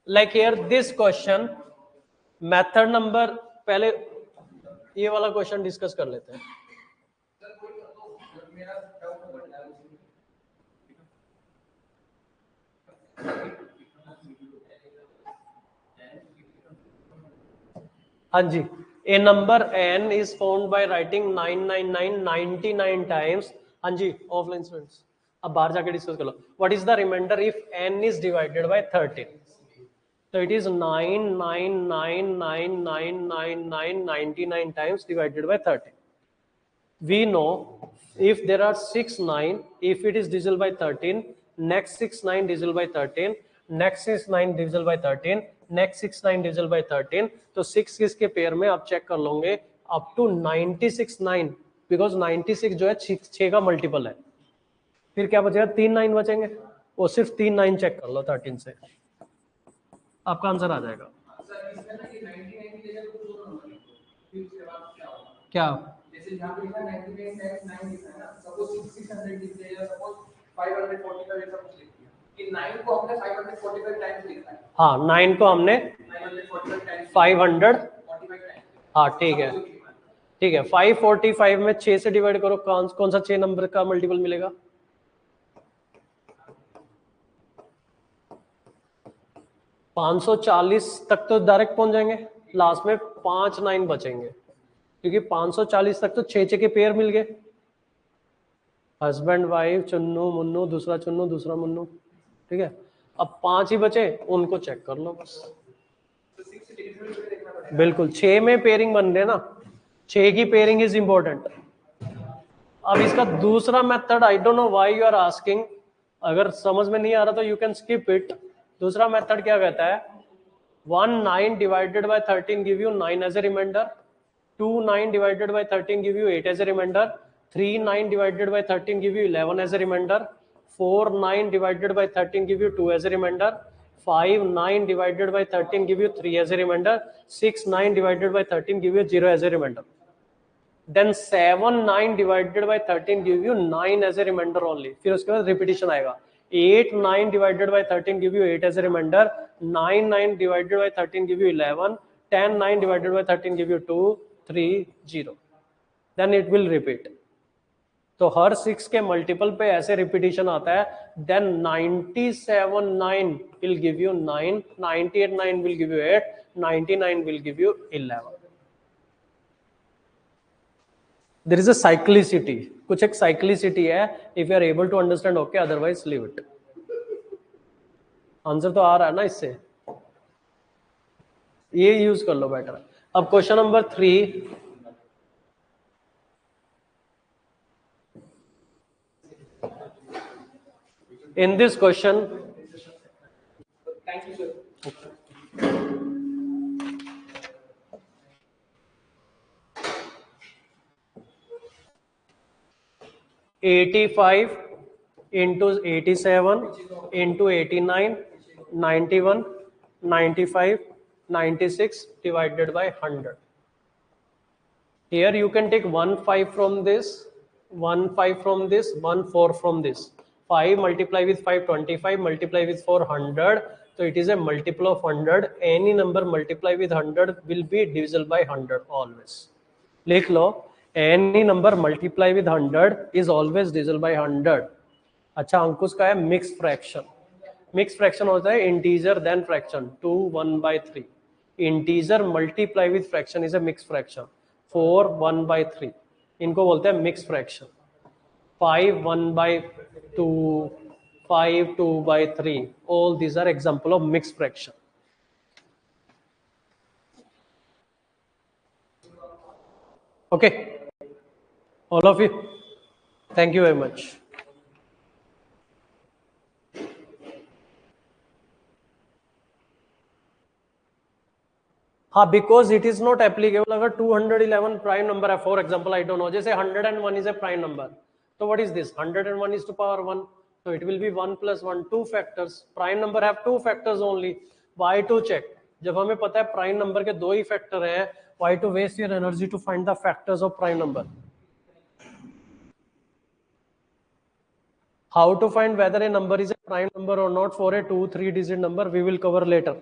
like here this question method number, पहले ये वाला क्वेश्चन डिस्कस कर लेते हैं. हाँ जी a number n is found by writing 99 times. हाँ जी ऑफलाइन स्टूडेंट्स अब बाहर जाके डिस्कस कर लो. व्हाट इज द रिमाइंडर इफ n is divided by 13? So it is 999999999 times divided by 13. We know if there are 6 9, if it is divisible by 13, next 6 9 divisible by 13, next 6 9 divisible by 13, next 6 9 divisible by 13. तो 6 किसके pair में आप check कर लोगे up to 96 9, because 96 जो है 6 का multiple है. फिर क्या बचेगा? 3 9 बचेंगे. वो सिर्फ 3 9 चेक कर लो 13 से, आपका आंसर आ जाएगा. क्या जैसे यहाँ पे लिखा है 99 टाइम्स 9 लिखा है ना, सपोज 600 लिख दिया या सपोज 545 ऐसा कुछ लिख दिया. कि 9 को हमने 545 टाइम्स लिखा है. हाँ 9 को हमने 545 टाइम्स 545 टाइम्स. हाँ ठीक है 545 में 6 से डिवाइड करो, कौन सा 6 नंबर का मल्टीपल मिलेगा? 540 तक तो डायरेक्ट पहुंच जाएंगे. लास्ट में 5 9 बचेंगे क्योंकि 540 तक तो 6 के पेयर मिल गए. हस्बैंड वाइफ, चुन्नू मुन्नू, दूसरा चुन्नू दूसरा मुन्नू. ठीक है अब 5 ही बचे, उनको चेक कर लो बस. बिल्कुल 6 में पेयरिंग बन रहे ना, 6 की पेयरिंग इज इंपॉर्टेंट. अब इसका दूसरा method I don't know why you are asking. अगर समझ में नहीं आ रहा तो यू कैन स्किप इट. दूसरा मेथड क्या कहता है? 1 9 divided by 13 give you 9 as a remainder. 2 9 divided by 13 give you 8 as a remainder. 3 9 divided by 13 give you 11 as a remainder. 4 9 divided by 13 give you 2 as a remainder. 5 9 divided by 13 give you 3 as a remainder. 6 9 divided by 13 give you 0 as a remainder. Then 7 9 divided by 13 give you 9 as a remainder only. फिर उसके बाद repetition आएगा. 8 9 divided by 13 give you 8 as a remainder. 9 9 divided by 13 give you 11. 10 9 divided by 13 give you 2 3 0. Then it will repeat. तो हर 6 के multiple पे ऐसे repetition आता है, then 97 9 will give you 9, 98 9 will give you 8, 99 will give you 11. There is a cyclicity, कुछ एक cyclicity है. If you are able to understand, okay, otherwise leave it. Answer तो आ रहा है ना इससे, ये यूज कर लो बेटर. अब question number 3. In this question, Thank you, sir. 85 into 87 into 89, 91, 95, 96 divided by 100. Here you can take 1 5 from this, 1 5 from this, 1 4 from this. 5 multiply with 5, 25, multiply with 400. So it is a multiple of 100. Any number multiply with 100 will be divisible by 100 always. लिख लो, any number multiply with 100 is always divisible by 100. अच्छा, अंकुश का है mix fraction. Mix fraction होता है integer then fraction. 2 1 by 3. Integer multiply with fraction is a mix fraction. 4 1 by 3 इनको बोलते हैं mix fraction. 5 1 by 2, 5 2 by 3, all these are example of mixed fraction. Okay, all of you, thank you very much. हाँ, because it is not applicable. अगर 211 prime number है, for example I don't know, जैसे 101 is a prime number, तो what is this? 101 is to power 1, so it will be 1 plus 1, 2 factors. Prime number have 2 factors only. Why to check? जब हमें पता है prime number के 2 ही factor हैं, why to waste your energy to find the factors of prime number? How to find whether a number is a prime number or not for a 2-3 digit number, we will cover later.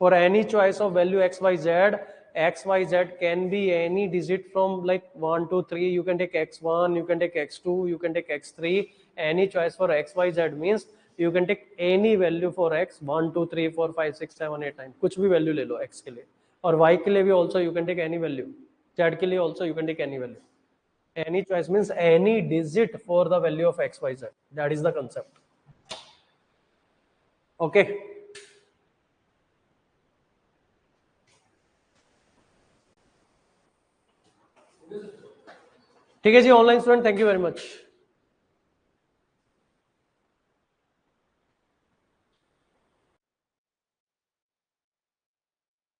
For any choice of value x, y, z can be any digit from like 1 to 3. You can take x1, you can take x2, you can take x3. Any choice for x, y, z means you can take any value for x, 1 2 3 4 5 6 7 8 9, कुछ भी value ले लो x के लिए. और y के लिए भी also you can take any value. z के लिए also you can take any value. Any choice means any digit for the value of x, y, z. That is the concept. Okay. ठीक है जी, online student, thank you very much.